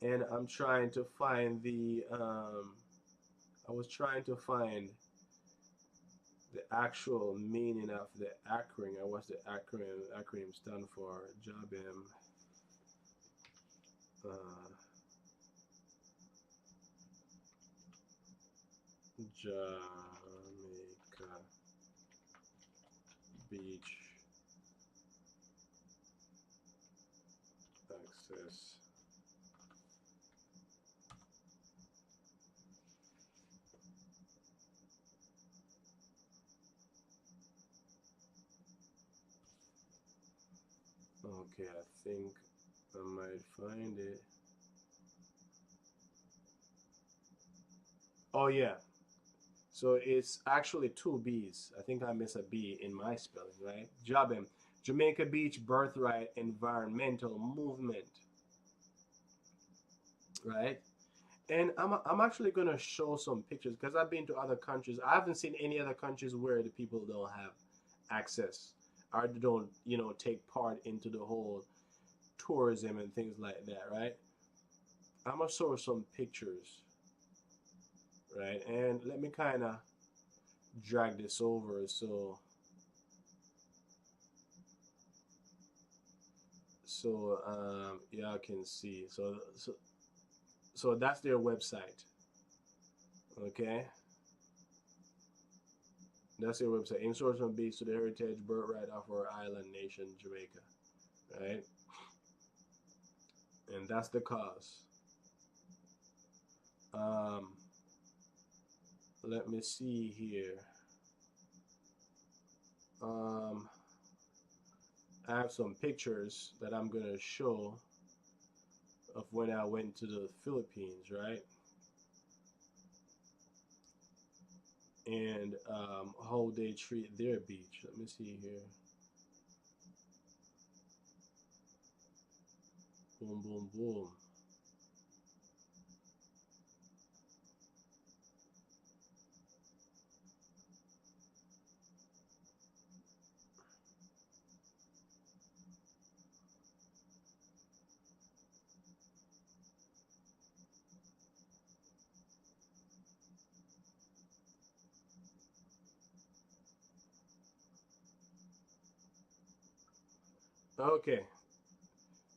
and I'm trying to find the I was trying to find the actual meaning of the acronym. What's the acronym stand for? JOBEM. Jamaica Beach Access. Okay, I think I might find it. Oh yeah. So it's actually two B's. I think I miss a B in my spelling, right? JOBEM, Jamaica Beach Birthright Environmental Movement, right? And I'm actually gonna show some pictures, because I've been to other countries. I haven't seen any other countries where the people don't have access, or they don't, you know, take part into the whole tourism and things like that, right? I'm gonna show some pictures, right? And let me kind of drag this over so y'all can see. So that's their website. Okay, that's their website. Insourcement Beach to the heritage birthright of our island nation, Jamaica, right? And that's the cause. Um, let me see here. I have some pictures that I'm gonna show of when I went to the Philippines, right? And how they treat their beach. Let me see here. Boom, boom, boom. Okay,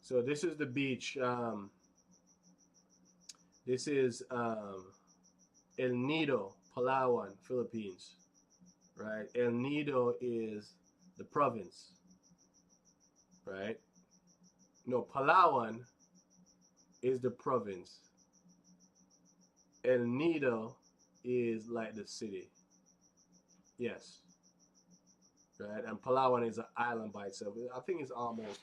so this is the beach. This is El Nido, Palawan, Philippines, right? El Nido is the province, right? No, Palawan is the province. El Nido is like the city. Yes, right? And Palawan is an island by itself. I think it's almost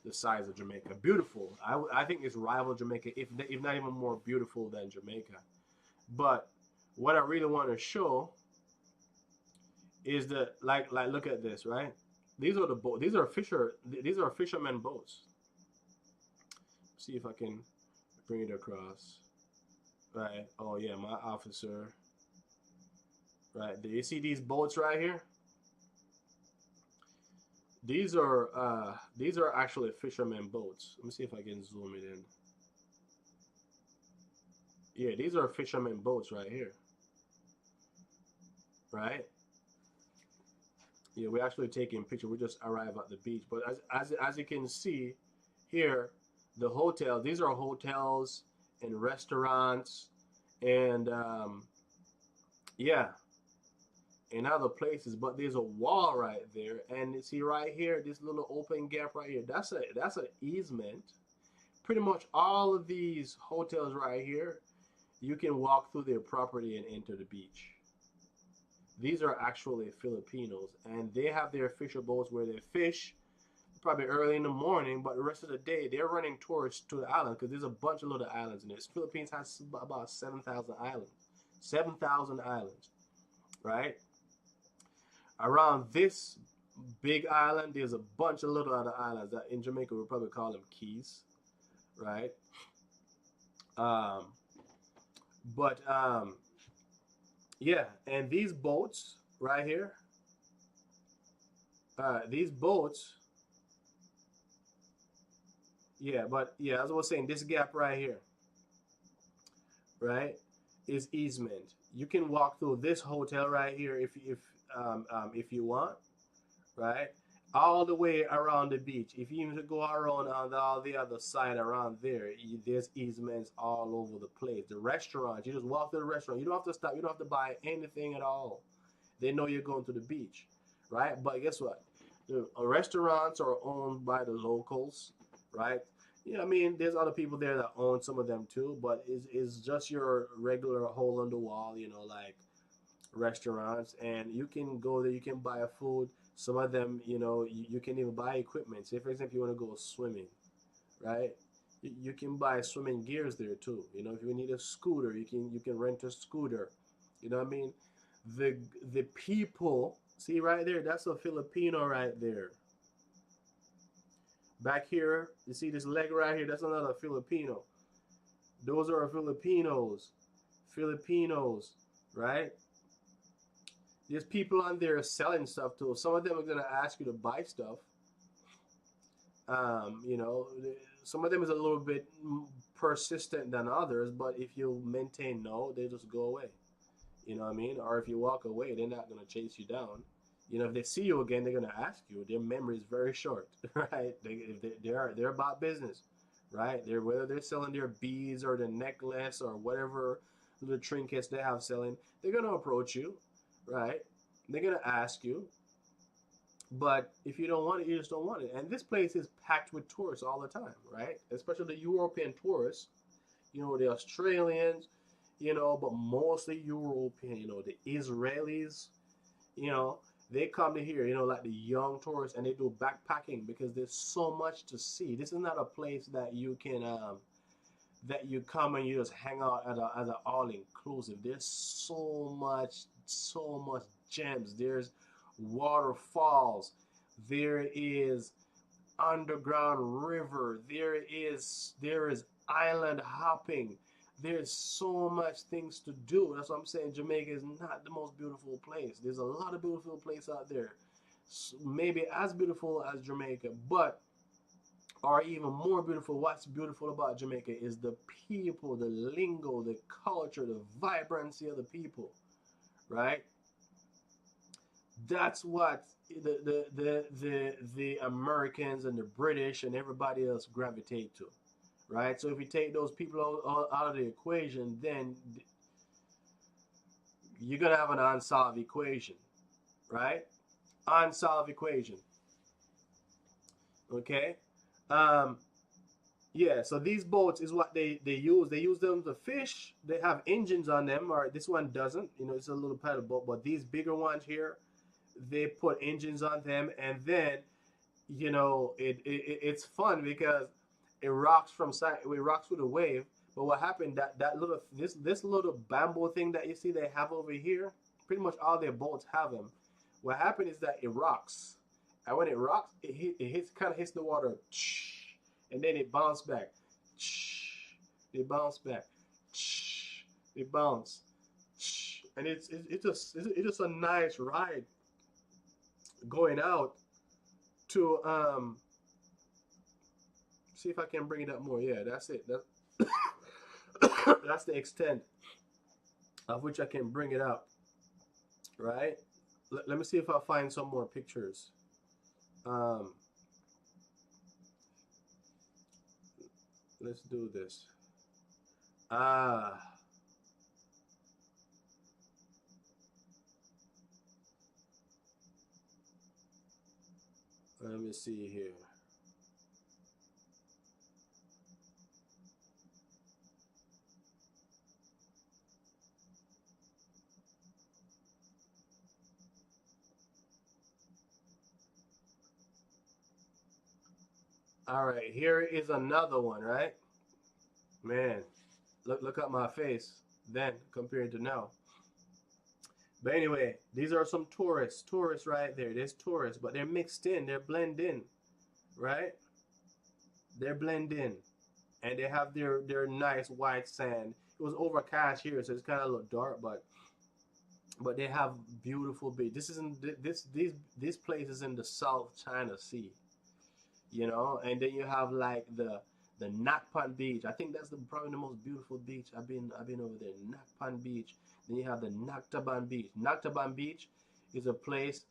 the size of Jamaica. Beautiful. I think it's rival Jamaica, if not even more beautiful than Jamaica. But what I really want to show is the like look at this, right? These are the boat. These are fishermen boats. See if I can bring it across. Right. Oh yeah, my officer. Right. Do you see these boats right here? These are actually fishermen boats. Let me see if I can zoom it in. Yeah, these are fishermen boats right here. Right? Yeah, we're actually taking pictures. We just arrived at the beach, but as you can see here, the hotel. These are hotels and restaurants, and yeah. in other places, but there's a wall right there, and you see right here, this little open gap right here. That's an easement. Pretty much all of these hotels right here, you can walk through their property and enter the beach. These are actually Filipinos, and they have their fisher boats where they fish probably early in the morning, but the rest of the day they're running tourists to the island because there's a bunch of little islands in this. Philippines has about 7,000 islands. 7,000 islands, right? Around this big island, there's a bunch of little other islands that in Jamaica we probably call them keys, right? Um, but yeah, and these boats right here, these boats, yeah, but yeah, as I was saying, this gap right here, right, is easement. You can walk through this hotel right here if you want, right? All the way around the beach. If you even go around on all the other side around there, there's easements all over the place. The restaurants, you just walk to the restaurant. You don't have to stop. You don't have to buy anything at all. They know you're going to the beach, right? But guess what? The restaurants are owned by the locals, right? Yeah, I mean, there's other people there that own some of them too, but it's just your regular hole in the wall, like restaurants, and you can go there, you can buy a food. Some of them, you can even buy equipment. Say, for example, you want to go swimming, right? You can buy swimming gears there too. If you need a scooter, you can rent a scooter. You know what I mean? The people, see right there, that's a Filipino right there. Back here, you see this leg right here, that's another Filipino. Those are Filipinos. Filipinos, right? There's people on there selling stuff too. Some of them are gonna ask you to buy stuff. Um, you know, some of them is a little bit persistent than others, but if you maintain no, they just go away. You know what I mean? Or if you walk away, they're not gonna chase you down. If they see you again, they're gonna ask you. Their memory is very short, right? They're about business, right? Whether they're selling their beads or the necklace or whatever the trinkets they have selling, they're gonna approach you, right? They're gonna ask you, but if you don't want it, you just don't want it. And this place is packed with tourists all the time, right? Especially the European tourists, the Australians, but mostly European, the Israelis, you know, they come to here, like the young tourists, and they do backpacking because there's so much to see. This is not a place that you can that you come and you just hang out at an all inclusive. There's so much gems. There's waterfalls. There is underground river. There is island hopping. There's so much things to do. That's what I'm saying. Jamaica is not the most beautiful place. There's a lot of beautiful places out there, maybe as beautiful as Jamaica, but or even more beautiful. What's beautiful about Jamaica is the people, the lingo, the culture, the vibrancy of the people, right? That's what the Americans and the British and everybody else gravitate to, right? So if you take those people out of the equation, then you're gonna have an unsolved equation, right? Unsolved equation. Okay. Um, yeah. So these boats is what they use. They use them to fish. They have engines on them. Or this one doesn't. It's a little paddle boat. But these bigger ones here, they put engines on them, and then it's fun because it rocks from side. It rocks with a wave. But what happened that little this little bamboo thing that you see they have over here, pretty much all their boats have them. What happened is that it rocks, and when it rocks, it kind of hits the water, and then it bounces back. It bounce back. It bounce, and it's just a nice ride going out to see if I can bring it up more. Yeah, that's it. That's the extent of which I can bring it up, right? Let me see if I find some more pictures. Let's do this. Ah, Let me see here. All right, here is another one, right? Man, look at my face then compared to now. But anyway, these are some tourists right there. There's tourists, but they're mixed in, they're blend in, right? They're blend in, and they have their nice white sand. It was overcast here, so it's kind of look dark, but they have beautiful beach. This is in this place is in the South China Sea, you know. And then you have like the Nakpan Beach. I think that's probably the most beautiful beach. I've been over there, Nakpan Beach. Then you have the Naktaban Beach. Naktaban Beach is a place,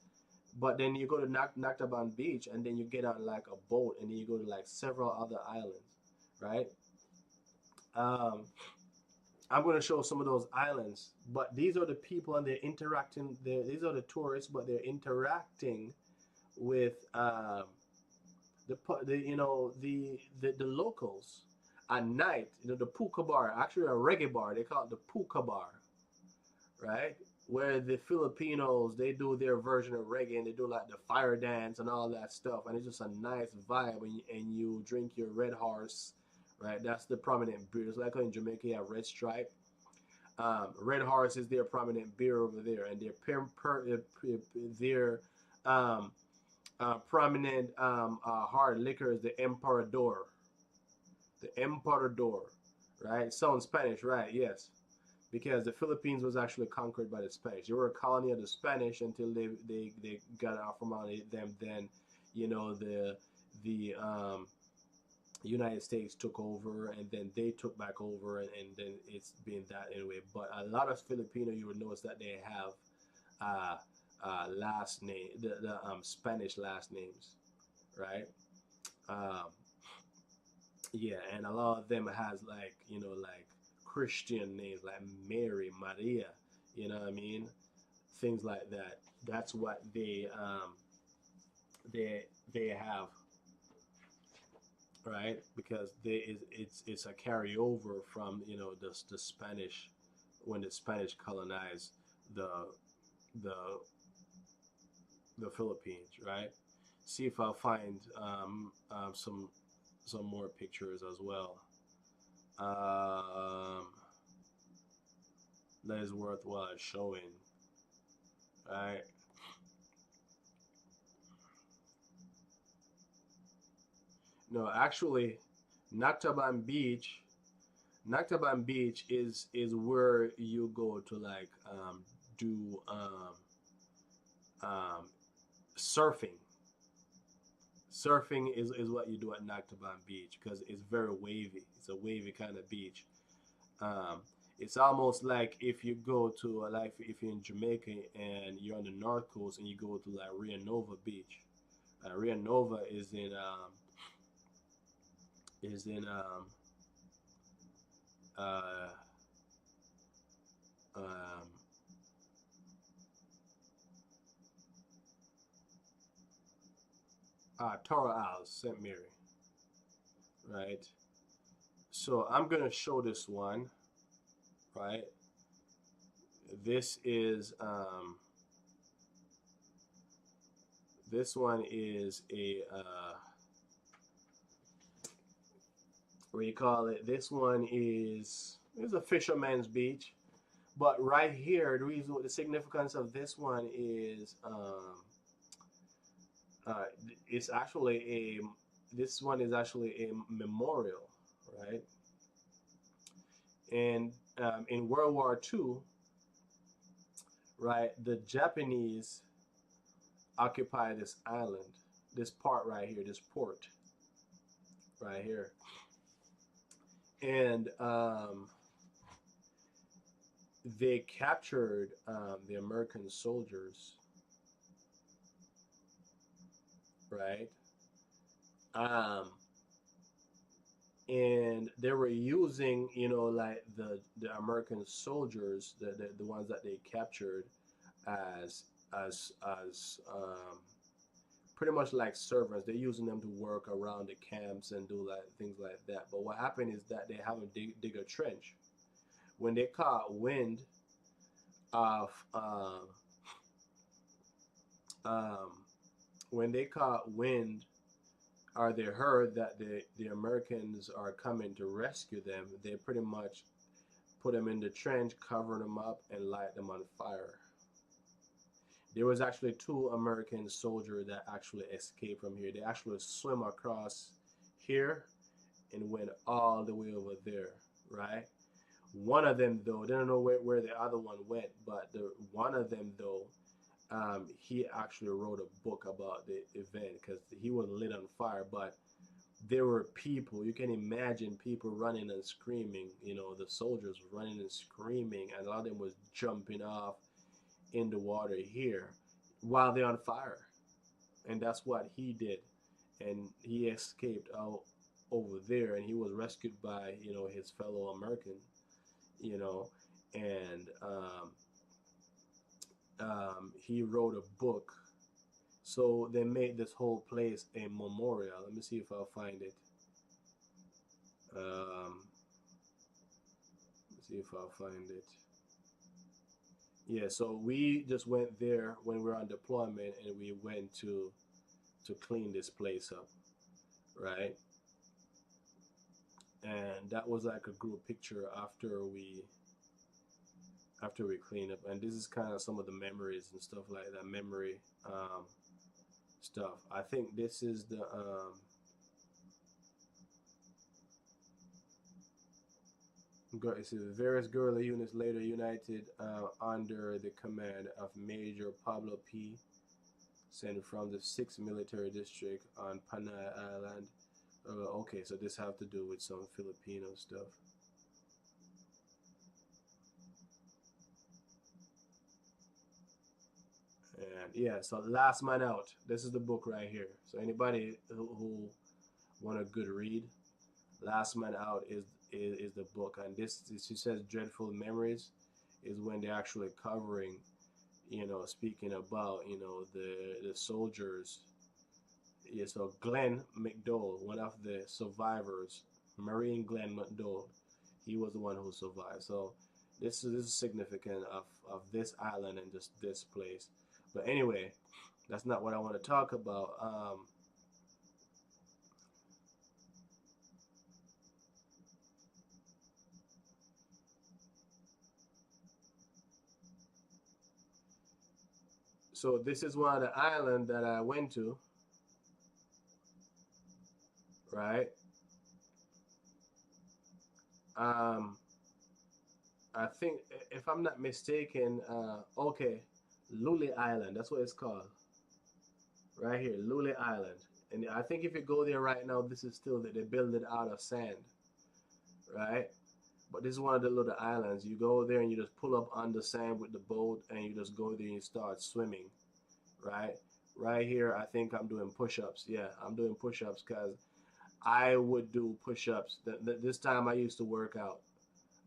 but then you go to Naktaban Beach, and then you get on like a boat, and then you go to like several other islands, right? Um, I'm going to show some of those islands, but these are the people, and they're interacting. These are the tourists, but they're interacting with the locals at night. You know, the puka bar, actually a reggae bar. They call it the puka bar, right? Where the Filipinos, they do their version of reggae, and they do like the fire dance and all that stuff, and it's just a nice vibe. And you drink your Red Horse, right? That's the prominent beer. It's like in Jamaica, you have Red Stripe. Red Horse is their prominent beer over there, and their um, prominent hard liquor is the Emperador. The Emperador, right? Sounds Spanish, right? Yes, because the Philippines was actually conquered by the Spanish. They were a colony of the Spanish until they got off from under them. Then, the United States took over, and then they took back over, and then it's been that anyway. But a lot of Filipino, you would notice that they have uh, last name, the Spanish last names, right? Um, yeah, and a lot of them has like like Christian names like Mary, Maria, you know what I mean? Things like that. That's what they have, right? Because it's a carryover from the Spanish, when the Spanish colonized the the the Philippines, right? See if I'll find some more pictures as well. Um, that is worthwhile showing, right? No, actually, Naktaban Beach, Naktaban Beach is where you go to like do um, surfing. Surfing is what you do at Naktaban Beach because it's very wavy. It's a wavy kind of beach. Um, it's almost like if you go to like if you're in Jamaica and you're on the north coast and you go to like Rio Nova Beach. Rio Nova is in uh, um, Toro Isles, St. Mary, right? So I'm gonna show this one, right? This is this one is a what do you call it? This one is a fisherman's beach, but right here, the significance of this one is uh, it's actually a this one is actually a memorial, right? And in World War II, right, the Japanese occupied this island, this part right here, this port right here, and they captured the American soldiers, right? Um, and they were using, like the American soldiers, the ones that they captured, as pretty much like servants. They're using them to work around the camps and do like things like that. But what happened is that they have a dig a trench. When they caught wind of um, when they caught wind or they heard that the Americans are coming to rescue them, they pretty much put them in the trench, cover them up, and light them on fire. There was actually two American soldiers that actually escaped from here. They actually swim across here and went all the way over there, right? One of them though, they don't know where the other one went, but the one of them though, he actually wrote a book about the event because he was lit on fire. But there were people, you can imagine people running and screaming. You know, the soldiers running and screaming, and a lot of them was jumping off in the water here while they're on fire. And that's what he did. And he escaped out over there, and he was rescued by, you know, his fellow American, you know, and he wrote a book. So they made this whole place a memorial. Let me see if I'll find it. Let's see if I'll find it. Yeah, so we just went there when we were on deployment, and we went to clean this place up, right? And that was like a group picture after we cleaned up. And this is kind of some of the memories and stuff like that, memory stuff. I think this is the it says various guerrilla units later united under the command of Major Pablo P. sent from the 6th Military District on Panay Island. Okay, so this have to do with some Filipino stuff. And yeah, so Last Man Out. This is the book right here. So anybody who want a good read, Last Man Out is the book. And this she says dreadful memories is when they're actually covering, you know, speaking about, you know, the soldiers. Yeah, so Glenn McDowell, one of the survivors, Marine Glenn McDowell, he was the one who survived. So this is significant of this island and just this place. But anyway, that's not what I want to talk about. So this is one of the islands that I went to, right? I think if I'm not mistaken, okay, Lule Island, that's what it's called, right here, Lule Island. And I think if you go there right now, this is still that they build it out of sand, right? But this is one of the little islands. You go there and you just pull up on the sand with the boat, and you just go there and you start swimming, right? Right here, I think I'm doing push-ups. Yeah, I'm doing push-ups because I would do push-ups. This time I used to work out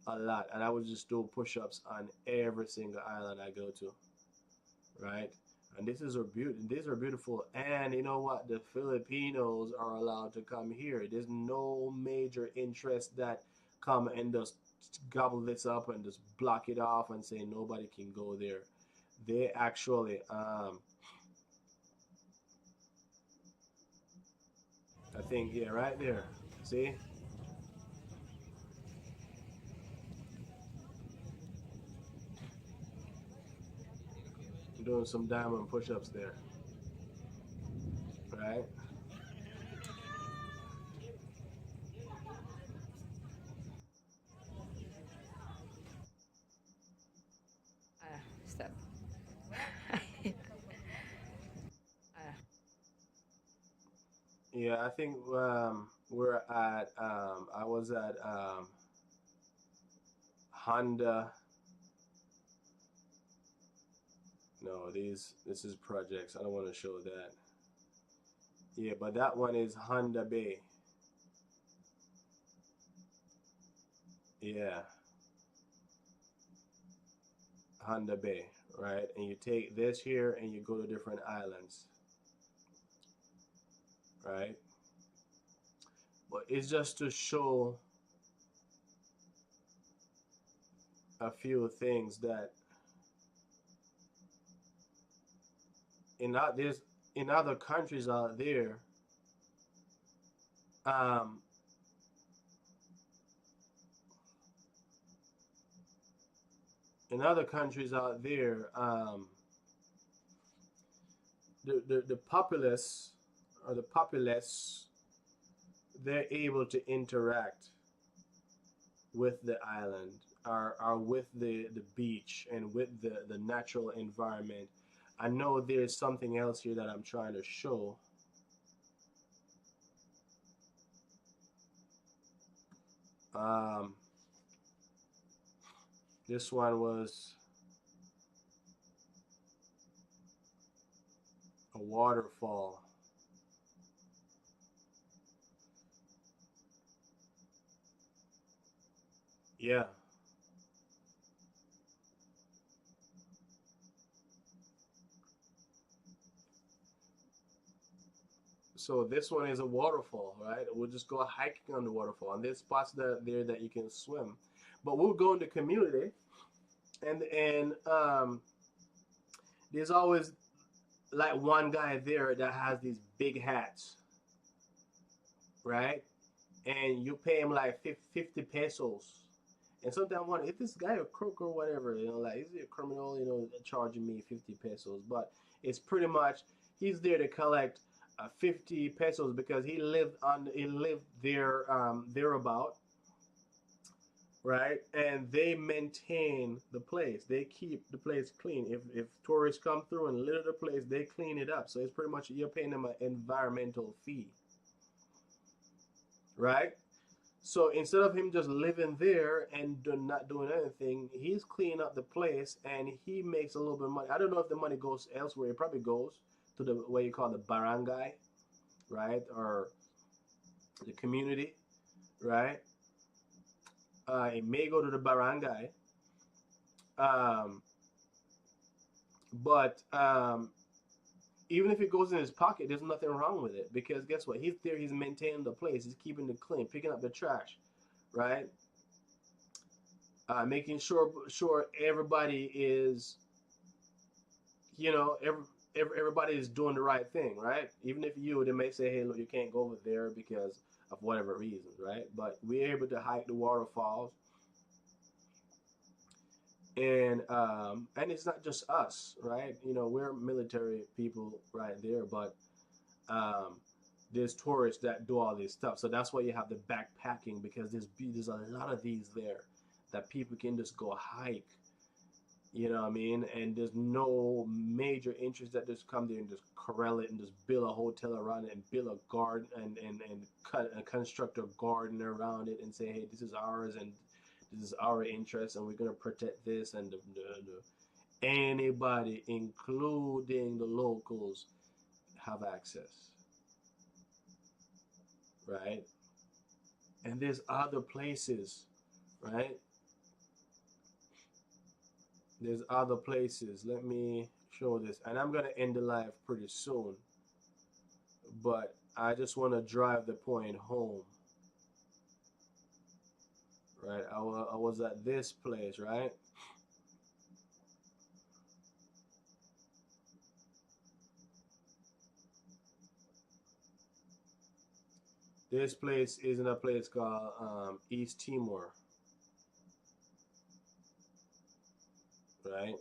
a lot, and I would just do push-ups on every single island I go to, right? And this is a these are beautiful. And you know what? The Filipinos are allowed to come here. There's no major interest that come and just gobble this up and just block it off and say nobody can go there. They actually I think, yeah, right there. See? I'm doing some diamond push-ups there, right? Stop. Yeah, I think we're at I was at Honda. No, this is projects. I don't want to show that. Yeah, but that one is Honda Bay. Yeah, Honda Bay, right? And you take this here and you go to different islands, right? But it's just to show a few things that there's in other countries out there, um, in other countries out there, the populace or the populace, they're able to interact with the island, or with the beach and with the natural environment. I know there's something else here that I'm trying to show. Um, this one was a waterfall. Yeah. So this one is a waterfall, right? We'll just go hiking on the waterfall, and there's spots there that you can swim. But we'll go in the community, and there's always like one guy there that has these big hats, right? And you pay him like 50 pesos. And sometimes I wonder if this guy a crook or whatever, like is he a criminal, charging me 50 pesos? But it's pretty much he's there to collect 50 pesos because he lived there thereabout, right? And they maintain the place. They keep the place clean. If tourists come through and litter the place, they clean it up. So it's pretty much you're paying them an environmental fee, right? So instead of him just living there and not doing anything, he's cleaning up the place and he makes a little bit of money. I don't know if the money goes elsewhere. It probably goes to the what you call the barangay, right, or the community, right? It may go to the barangay, um, but even if it goes in his pocket, there's nothing wrong with it because guess what? He's there. He's maintaining the place. He's keeping it clean, picking up the trash, right? Making sure everybody is, you know, everybody is doing the right thing, right? Even if they may say, hey, look, you can't go over there because of whatever reasons, right? But we're able to hike the waterfalls, and it's not just us, right? We're military people right there, but um, there's tourists that do all this stuff. So that's why you have the backpacking because there's a lot of these there that people can just go hike. You know what I mean? And there's no major interest that just come there and just corral it and just build a hotel around it and build a garden and construct a garden around it and say, hey, this is ours and this is our interest and we're gonna protect this and anybody, including the locals, have access, right? And there's other places, right? There's other places. Let me show this. And I'm going to end the live pretty soon. But I just want to drive the point home. Right? I was at this place, right? This place is in a place called East Timor. Right?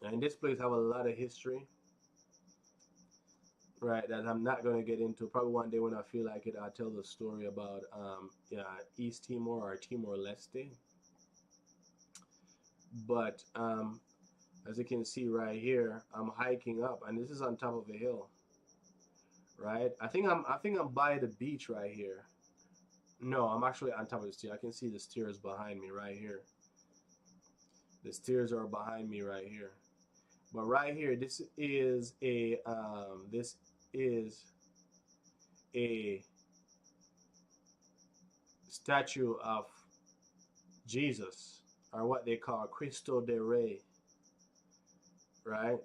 And this place have a lot of history. Right, that I'm not going to get into. Probably one day when I feel like it, I'll tell the story about yeah, East Timor or Timor-Leste. But as you can see right here, I'm hiking up, and this is on top of a hill. Right, I think I'm by the beach right here. No, I'm actually on top of the stairs. I can see the stairs behind me right here. The stairs are behind me right here. But right here, this is a statue of Jesus, or what they call Cristo de Rey, right?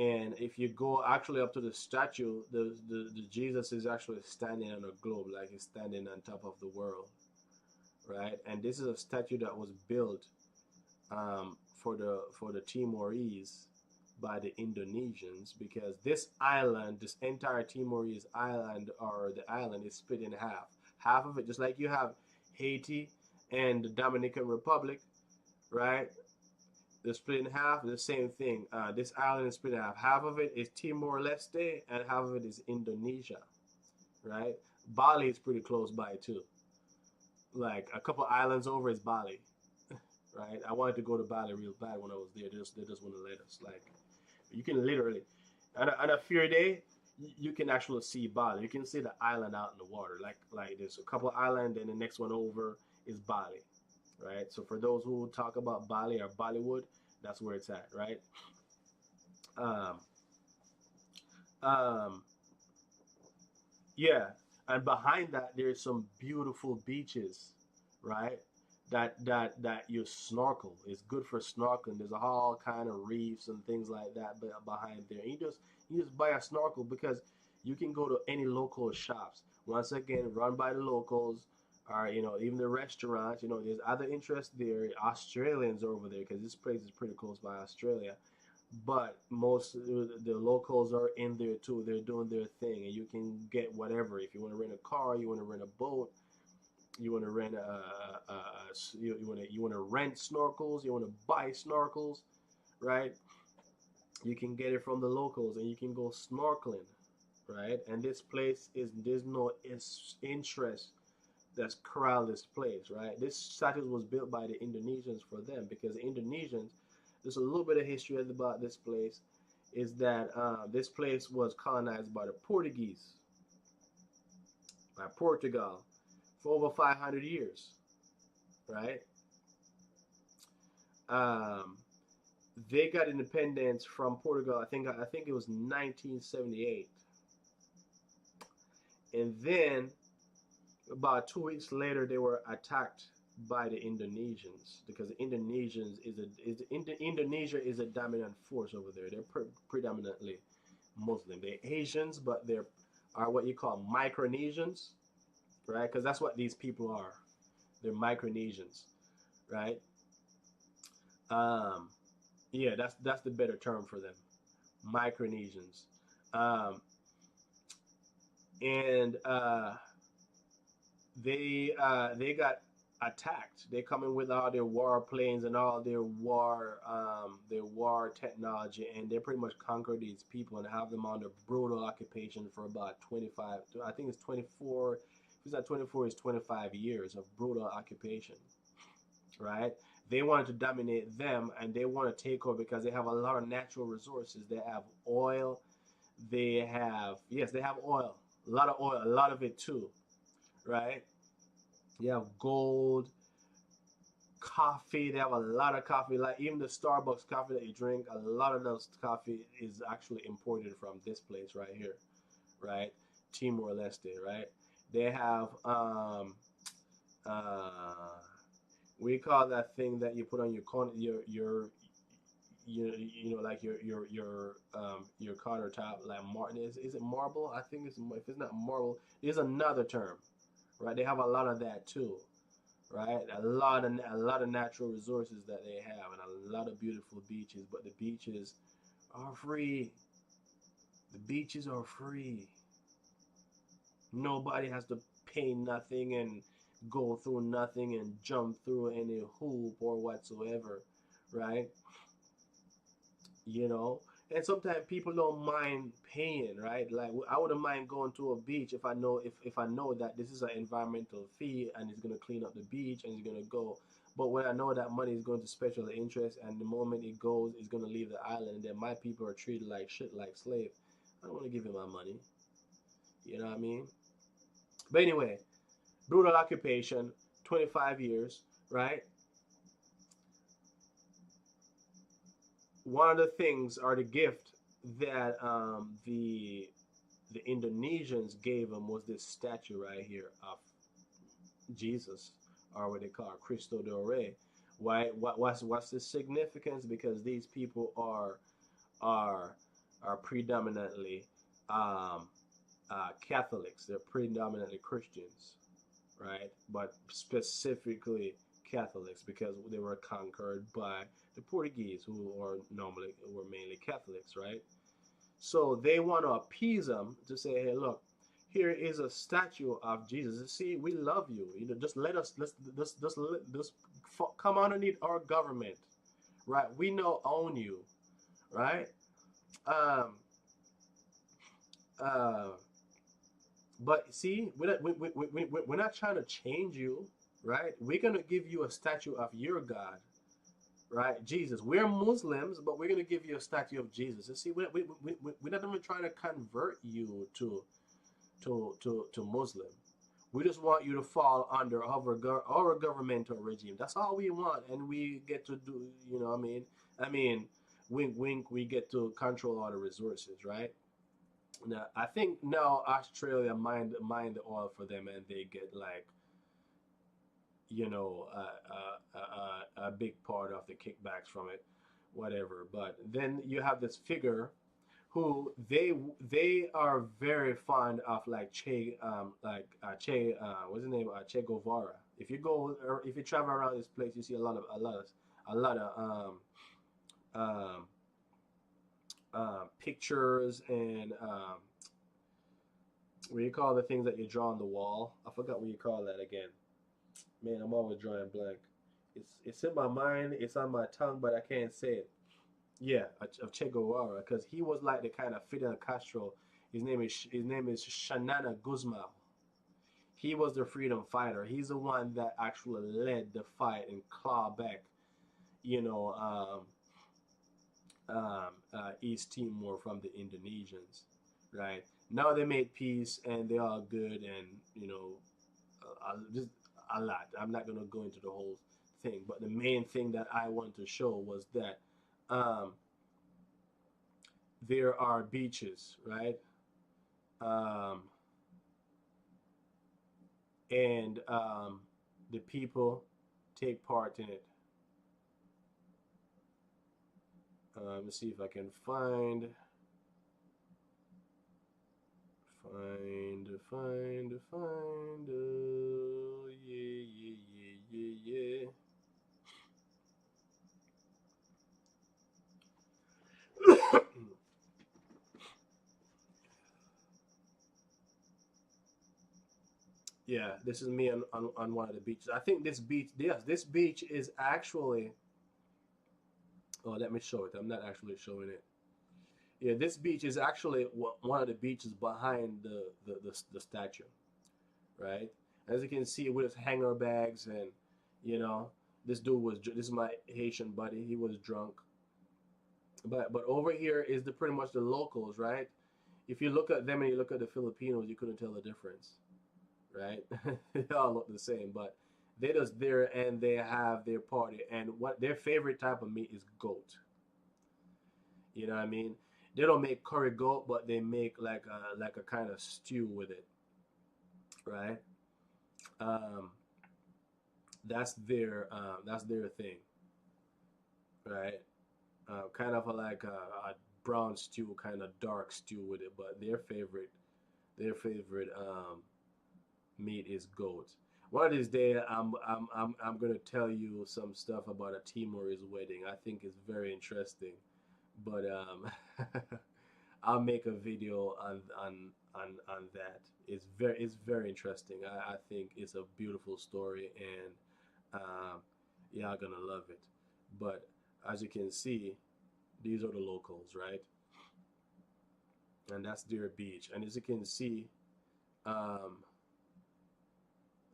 And if you go actually up to the statue, the Jesus is actually standing on a globe, like he's standing on top of the world, right? And this is a statue that was built for the Timorese by the Indonesians, because this island, this entire Timorese island, or the island, is split in half. Half of it, just like you have Haiti and the Dominican Republic, right? They're split in half. The same thing. This island is split in half. Half of it is Timor Leste, and half of it is Indonesia, right? Bali is pretty close by too. Like a couple islands over is Bali, right? I wanted to go to Bali real bad when I was there. They just wouldn't let us. Like, you can literally, on a fair day, you can actually see Bali. You can see the island out in the water. Like there's a couple islands, and the next one over is Bali, right? So for those who talk about Bali or Bollywood, that's where it's at, right? Um, um, yeah, and behind that there's some beautiful beaches, right? That you snorkel. It's good for snorkeling. There's all kind of reefs and things like that behind there. You just buy a snorkel, because you can go to any local shops. Once again, run by the locals, or even the restaurants. There's other interest there. Australians over there, because this place is pretty close by Australia. But most of the locals are in there too. They're doing their thing, and you can get whatever. If you want to rent a car, you want to rent a boat, you want to rent you want to rent snorkels, you want to buy snorkels, right? You can get it from the locals, and you can go snorkeling, right? And this place there's no interest that's corral this place, right? This statue was built by the Indonesians for them, because the Indonesians, there's a little bit of history about this place, is that this place was colonized by the Portuguese, by Portugal, for over 500 years, right? Um, they got independence from Portugal. I think it was 1978, and then about 2 weeks later, they were attacked by the Indonesians, because the Indonesians Indonesia is a dominant force over there. They're predominantly Muslim. They're Asians, but they're are what you call Micronesians, right? Because that's what these people are. They're Micronesians, right? Um, yeah, that's the better term for them, Micronesians. Um, and they got attacked. They come in with all their war planes and all their war technology, and they pretty much conquer these people and have them under brutal occupation for about 25. I think it's 24. If it's not 24, it's 25 years of brutal occupation, right? They wanted to dominate them, and they want to take over because they have a lot of natural resources. They have oil. They have, yes, they have oil. A lot of oil, a lot of it too, right? You have gold, coffee. They have a lot of coffee. Like even the Starbucks coffee that you drink, a lot of those coffee is actually imported from this place right here, right? Timor Leste, right? They have uh, we call that thing that you put on your like your countertop, like Martin, is it marble? I think it's, if it's not marble, there's another term, right? They have a lot of that too, right? A lot of natural resources that they have, and a lot of beautiful beaches. But the beaches are free. The beaches are free. Nobody has to pay nothing and go through nothing and jump through any hoop or whatsoever, right? you know. And sometimes people don't mind paying, right? Like I wouldn't mind going to a beach if I know if I know that this is an environmental fee and it's gonna clean up the beach and it's gonna go. But when I know that money is going to special interest and the moment it goes, it's gonna leave the island, and then my people are treated like shit, like slave. I don't want to give him my money. You know what I mean? But anyway, brutal occupation, 25 years, right? One of the things, or the gift that the Indonesians gave him, was this statue right here of Jesus, or what they call Cristo de Rey. Why? What's the significance? Because these people are are predominantly um, Catholics. They're predominantly Christians, right? But specifically Catholics because they were conquered by the Portuguese, who were mainly Catholics, right? So they want to appease them to say, hey, look, here is a statue of Jesus. See, we love you. You know, just let us let's come underneath our government, right? We know own you, right? Um, uh, but see, we're not trying to change you, right? We're gonna give you a statue of your God, right? Jesus. We're Muslims, but we're gonna give you a statue of Jesus. You see, we're not even trying to convert you to Muslim. We just want you to fall under our governmental regime. That's all we want, and we get to do. You know, what I mean, wink, wink. We get to control all the resources, right? Now, I think now Australia mine the oil for them, and they get like a big part of the kickbacks from it, whatever. But then you have this figure who they are very fond of, like Che, what's his name, Che Guevara. If you go or if you travel around this place, you see a lot of um, pictures and what do you call the things that you draw on the wall? I forgot what you call that again. Man, I'm always drawing blank. It's in my mind, it's on my tongue, but I can't say it. Yeah, of Che Guevara, because he was like the kind of Fidel Castro. His name is Shanana Guzman. He was the freedom fighter. He's the one that actually led the fight and claw back, you know, East Timor from the Indonesians, right? Now they made peace and they're all good, and just a lot. I'm not gonna go into the whole thing, but the main thing that I want to show was that um, there are beaches, right? Um, and the people take part in it. Let's see if I can find. Yeah, yeah, yeah, yeah, yeah. Yeah, this is me on one of the beaches. I think this beach, yes, this beach is actually. Oh, let me show it. I'm not actually showing it. Yeah, this beach is actually one of the beaches behind the statue, right? As you can see with his hanger bags and, you know, this is my Haitian buddy. He was drunk, but over here is the pretty much the locals, right? If you look at them and you look at the Filipinos, you couldn't tell the difference, right? They all look the same, but they just there and they have their party, and what their favorite type of meat is goat. You know what I mean? They don't make curry goat, but they make like a kind of stew with it, right? Um, that's their thing, right? Kind of a brown stew, kind of dark stew with it, but their favorite meat is goat. One of these days, I'm gonna tell you some stuff about a Timorese wedding. I think it's very interesting, but I'll make a video on that. It's very interesting. I think it's a beautiful story, and y'all gonna love it. But as you can see, these are the locals, right? And that's their beach. And as you can see, um,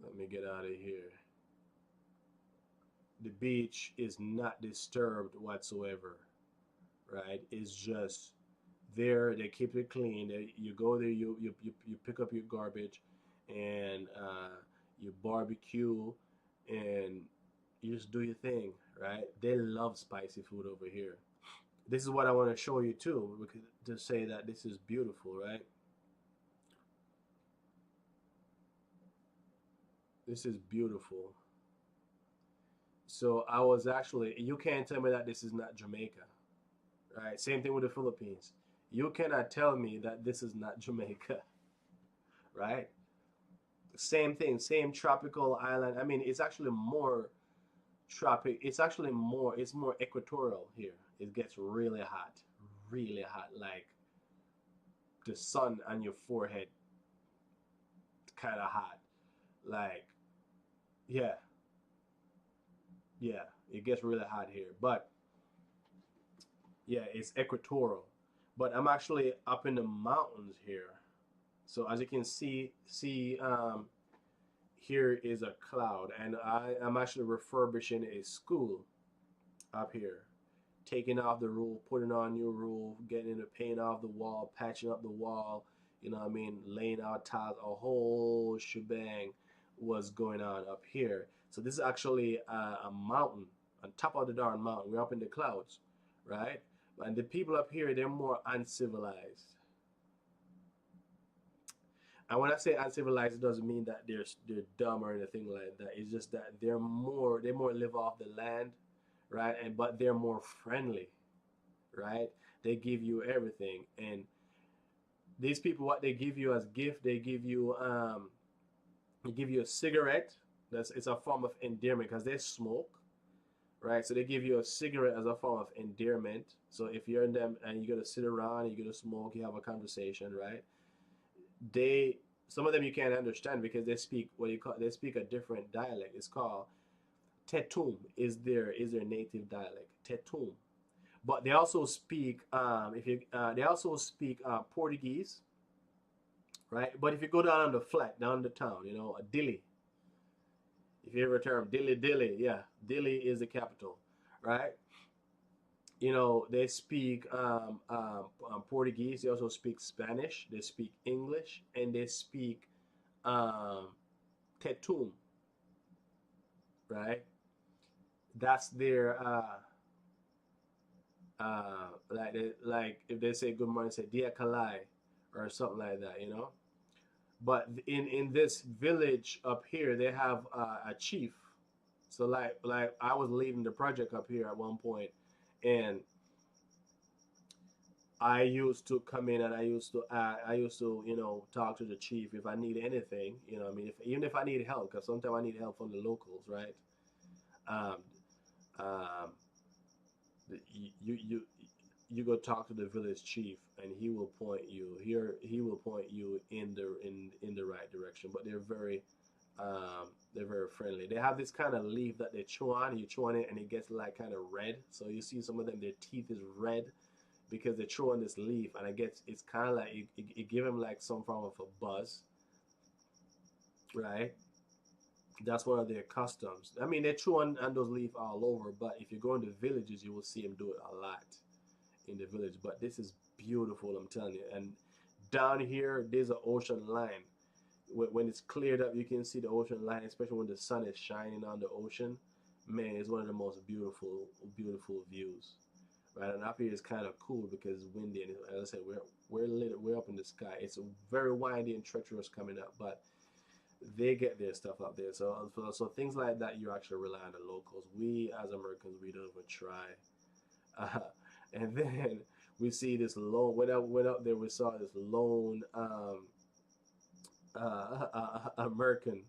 let me get out of here. The beach is not disturbed whatsoever, right? It's just there. They keep it clean. You go there, you pick up your garbage, and you barbecue, and you just do your thing, right? They love spicy food over here. This is what I want to show you too, because to say that this is beautiful, right? This is beautiful. So I was actually, you can't tell me that this is not Jamaica, right? Same thing with the Philippines. You cannot tell me that this is not Jamaica, right? Same thing, same tropical island. I mean, it's actually more tropic. It's more equatorial here. It gets really hot, like the sun on your forehead, kind of hot. Like, yeah, yeah, it gets really hot here. But yeah, it's equatorial. But I'm actually up in the mountains here. So as you can see, here is a cloud, and I am actually refurbishing a school up here, taking off the roof, putting on new roof, getting the paint off the wall, patching up the wall, you know what I mean, laying out tiles, a whole shebang was going on up here. So this is actually a mountain, on top of the darn mountain. We're up in the clouds, right? And the people up here, they're more uncivilized. And when I say uncivilized, it doesn't mean that they're dumb or anything like that. It's just that they more live off the land, right? And but they're more friendly, right? They give you everything, and these people, what they give you as gift, they give you a cigarette. It's a form of endearment because they smoke, right? So they give you a cigarette as a form of endearment. So if you're in them and you gotta sit around, you gotta smoke, you have a conversation, right? They Some of them you can't understand because they speak a different dialect. It's called Tetum is their native dialect. Tetum. But they also speak if you they also speak Portuguese, right? But if you go down on the flat, down the town, you know, a dilly. If you ever term dilly, yeah, dilly is the capital, right? You know, they speak Portuguese. They also speak Spanish. They speak English, and they speak um, Tetum, right? That's their like if they say good morning, say dia kalai or something like that, you know. But in this village up here, they have a chief. So like I was leading the project up here at one point, and I used to come in and I used to talk to the chief if I need anything, you know. I mean, if even if I need help, because sometimes I need help from the locals, right? Um, um, you you go talk to the village chief and he will point you here. He will point you in the right direction. But they're very friendly. They have this kind of leaf that they chew on. You chew on it and it gets like kind of red. So you see some of them, their teeth is red because they chew on this leaf, and it's kind of like it give them like some form of a buzz, right? That's one of their customs. I mean, they chew on those leaves all over, but if you go into villages, you will see them do it a lot in the village. But this is beautiful, I'm telling you. And down here, there's an ocean line. When it's cleared up, you can see the ocean line, especially when the sun is shining on the ocean. Man, it's one of the most beautiful views. Right, and up here is kind of cool because it's windy, and as I said, we're up in the sky. It's very windy and treacherous coming up, but they get their stuff up there. So things like that, you actually rely on the locals. We as Americans, we don't even try. Uh, and then we see this lone. When I went up there, we saw this lone American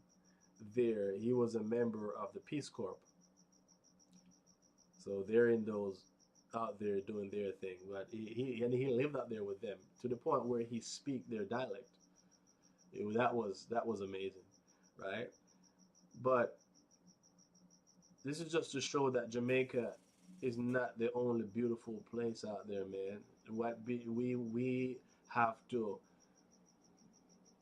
there. He was a member of the Peace Corps. So they're in those out there doing their thing, but he lived out there with them to the point where he speak their dialect. That was amazing, right? But this is just to show that Jamaica is not the only beautiful place out there, man. We have to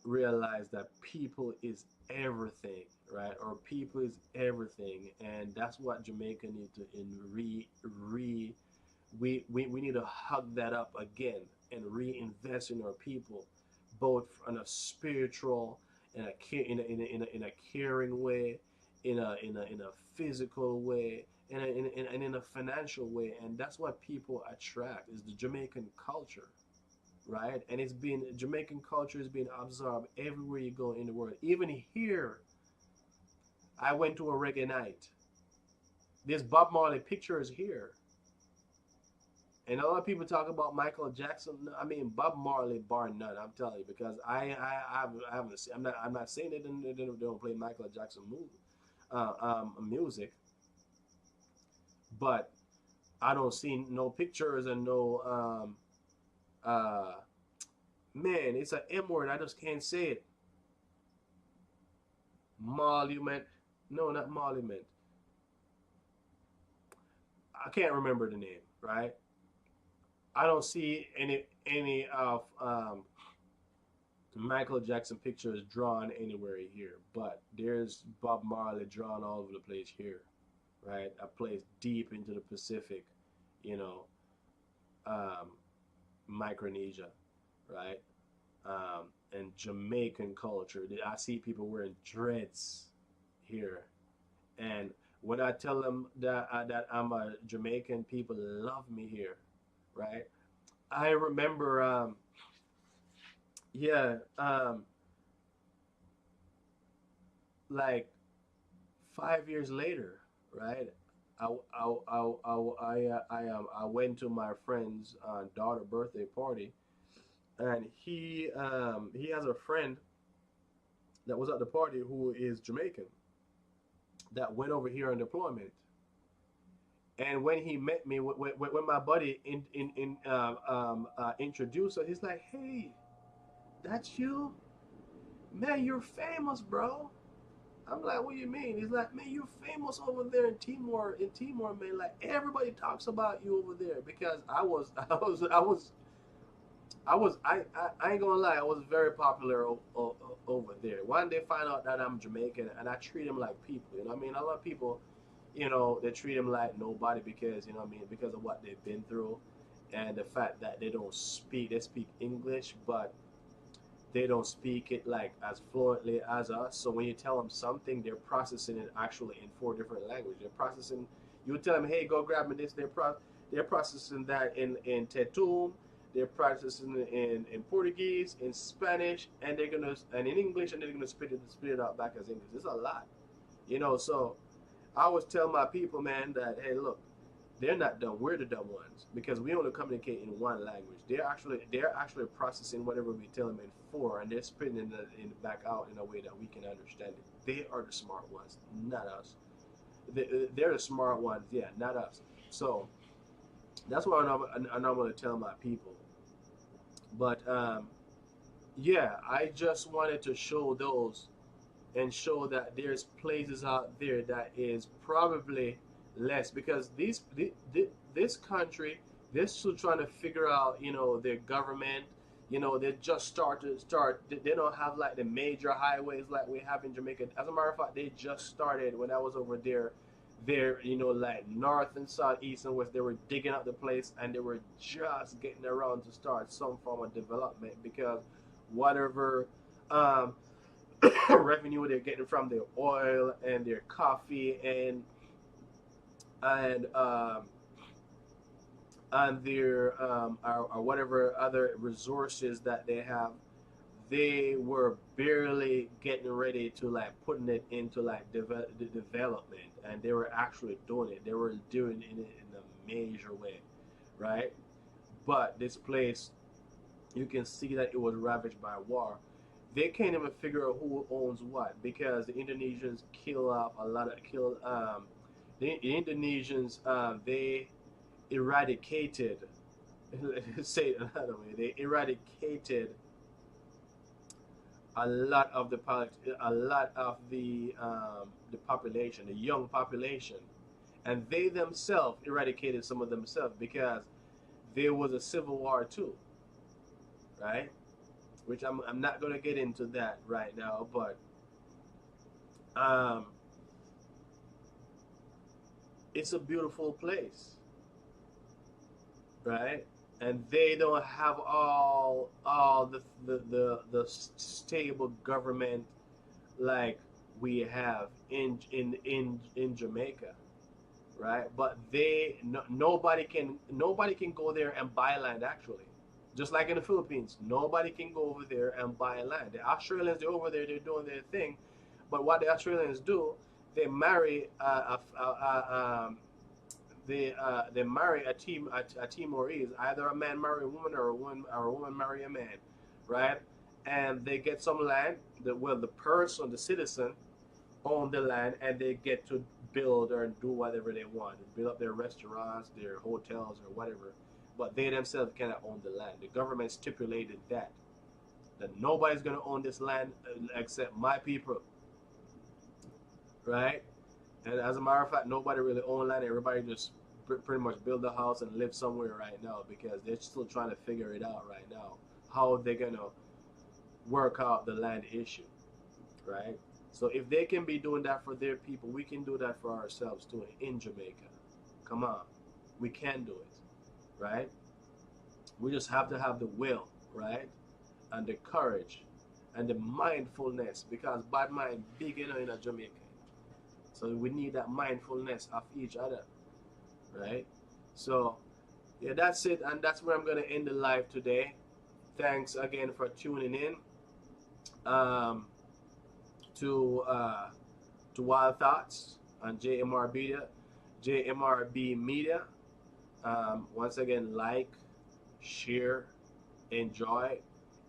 realize that people is everything, right? Or people is everything, and that's what Jamaica need to in re we need to hug that up again and reinvest in our people, both on a spiritual, in a caring way, in a physical way, and in a financial way. And that's what people attract is the Jamaican culture, right? And Jamaican culture is being absorbed everywhere you go in the world. Even here, I went to a reggae night. There's Bob Marley pictures here. And a lot of people talk about Michael Jackson. I mean, Bob Marley, bar none. I'm telling you, because I haven't seen. I'm not saying they don't play Michael Jackson music, but I don't see no pictures and no man. It's an M word. I just can't say it. Monument. No, not monument. I can't remember the name. Right. I don't see any of Michael Jackson pictures drawn anywhere here, but there's Bob Marley drawn all over the place here, right? A place deep into the Pacific, you know, um, Micronesia, right? And Jamaican culture. I see people wearing dreads here, and when I tell them that I'm a Jamaican, people love me here, right? I remember, yeah, like 5 years later, right? I went to my friend's daughter birthday party, and he has a friend that was at the party who is Jamaican that went over here on deployment. And when he met me, when my buddy introduced her, he's like, "Hey, that's you, man. You're famous, bro." I'm like, what do you mean? He's like, man, you're famous over there in Timor, man. Like everybody talks about you over there because I ain't gonna lie, I was very popular over there. One they find out that I'm Jamaican and I treat them like people. You know what I mean? A lot of people, they treat them like nobody because what I mean, because of what they've been through, and the fact that they speak English, but they don't speak it like as fluently as us. So when you tell them something, they're processing it actually in four different languages. They're processing. You tell them, "Hey, go grab me this." They're processing that in Tetum. They're processing it in Portuguese, in Spanish, and in English, and they're gonna spit it out back as English. It's a lot, So I always tell my people, man, that hey, look, they're not dumb. We're the dumb ones because we only communicate in one language. They're actually processing whatever we tell them in four, and they're spitting it back out in a way that we can understand it. They are the smart ones, not us. They're the smart ones, yeah, not us. So that's what I normally tell my people. But yeah, I just wanted to show those and show that there's places out there that is probably less because this country they're still trying to figure out their government. They just start they don't have like the major highways like we have in Jamaica. As a matter of fact, they just started when I was over there, like north and south, east and west. They were digging up the place and they were just getting around to start some form of development because whatever um revenue they're getting from their oil and their coffee and and their or whatever other resources that they have, they were barely getting ready to like putting it into like the development, and they were actually doing it. They were doing it in a major way, right? But this place, you can see that it was ravaged by war. They can't even figure out who owns what because the Indonesians kill the Indonesians they eradicated say it another way, they eradicated a lot of the population, the young population, and they themselves eradicated some of themselves because there was a civil war too, right? Which I'm not going to get into that right now, but um, it's a beautiful place, right? And they don't have all the stable government like we have in Jamaica, right? But nobody can go there and buy land actually. Just like in the Philippines, nobody can go over there and buy land. The Australians, they're over there, they're doing their thing. But what the Australians do, they marry they marry a Timorese, either a man marry a woman or a woman marry a man, right? And they get some land. The person, the citizen, own the land, and they get to build or do whatever they want, build up their restaurants, their hotels, or whatever. But they themselves cannot own the land. The government stipulated that nobody's going to own this land except my people, right? And as a matter of fact, nobody really own land. Everybody just pretty much build a house and live somewhere right now because they're still trying to figure it out right now how they're going to work out the land issue, right? So if they can be doing that for their people, we can do that for ourselves too in Jamaica. Come on, we can do it, right? We just have to have the will, right, and the courage and the mindfulness because bad mind big, in a Jamaica. So we need that mindfulness of each other, right? So yeah, that's it, and that's where I'm gonna end the live today. Thanks again for tuning in. Um, to Wild Thoughts on JMRB Media. Once again, like, share, enjoy.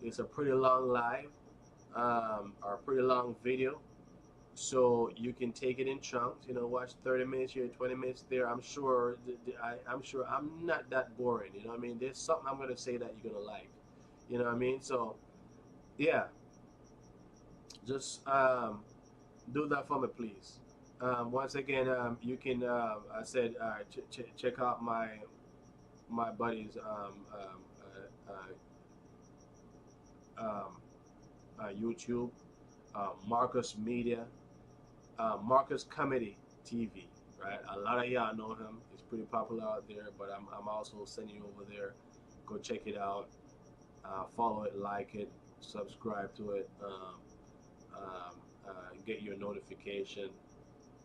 It's a pretty long live, or a pretty long video, so you can take it in chunks. Watch 30 minutes here, 20 minutes there. I'm sure I'm sure I'm not that boring. You know what I mean? There's something I'm gonna say that you're gonna like. You know what I mean? So yeah, just do that for me, please. Once again, you can, I said, check out my buddy's YouTube, Marcus Media, Marcus Comedy TV. Right, a lot of y'all know him. He's pretty popular out there. But I'm also sending you over there. Go check it out. Follow it, like it, subscribe to it. Get your notification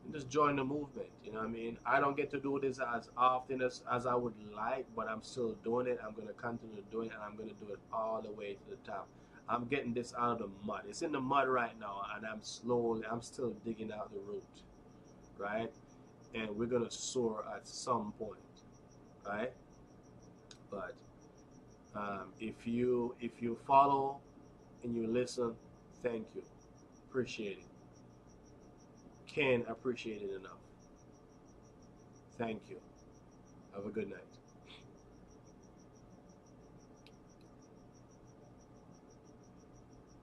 and just join the movement. You know what I mean? I don't get to do this as often as I would like, but I'm still doing it. I'm going to continue doing it, and I'm going to do it all the way to the top. I'm getting this out of the mud. It's in the mud right now, and I'm still digging out the root, right? And we're going to soar at some point, right? But if you follow and you listen, thank you. Appreciate it. Can't appreciate it enough. Thank you. Have a good night.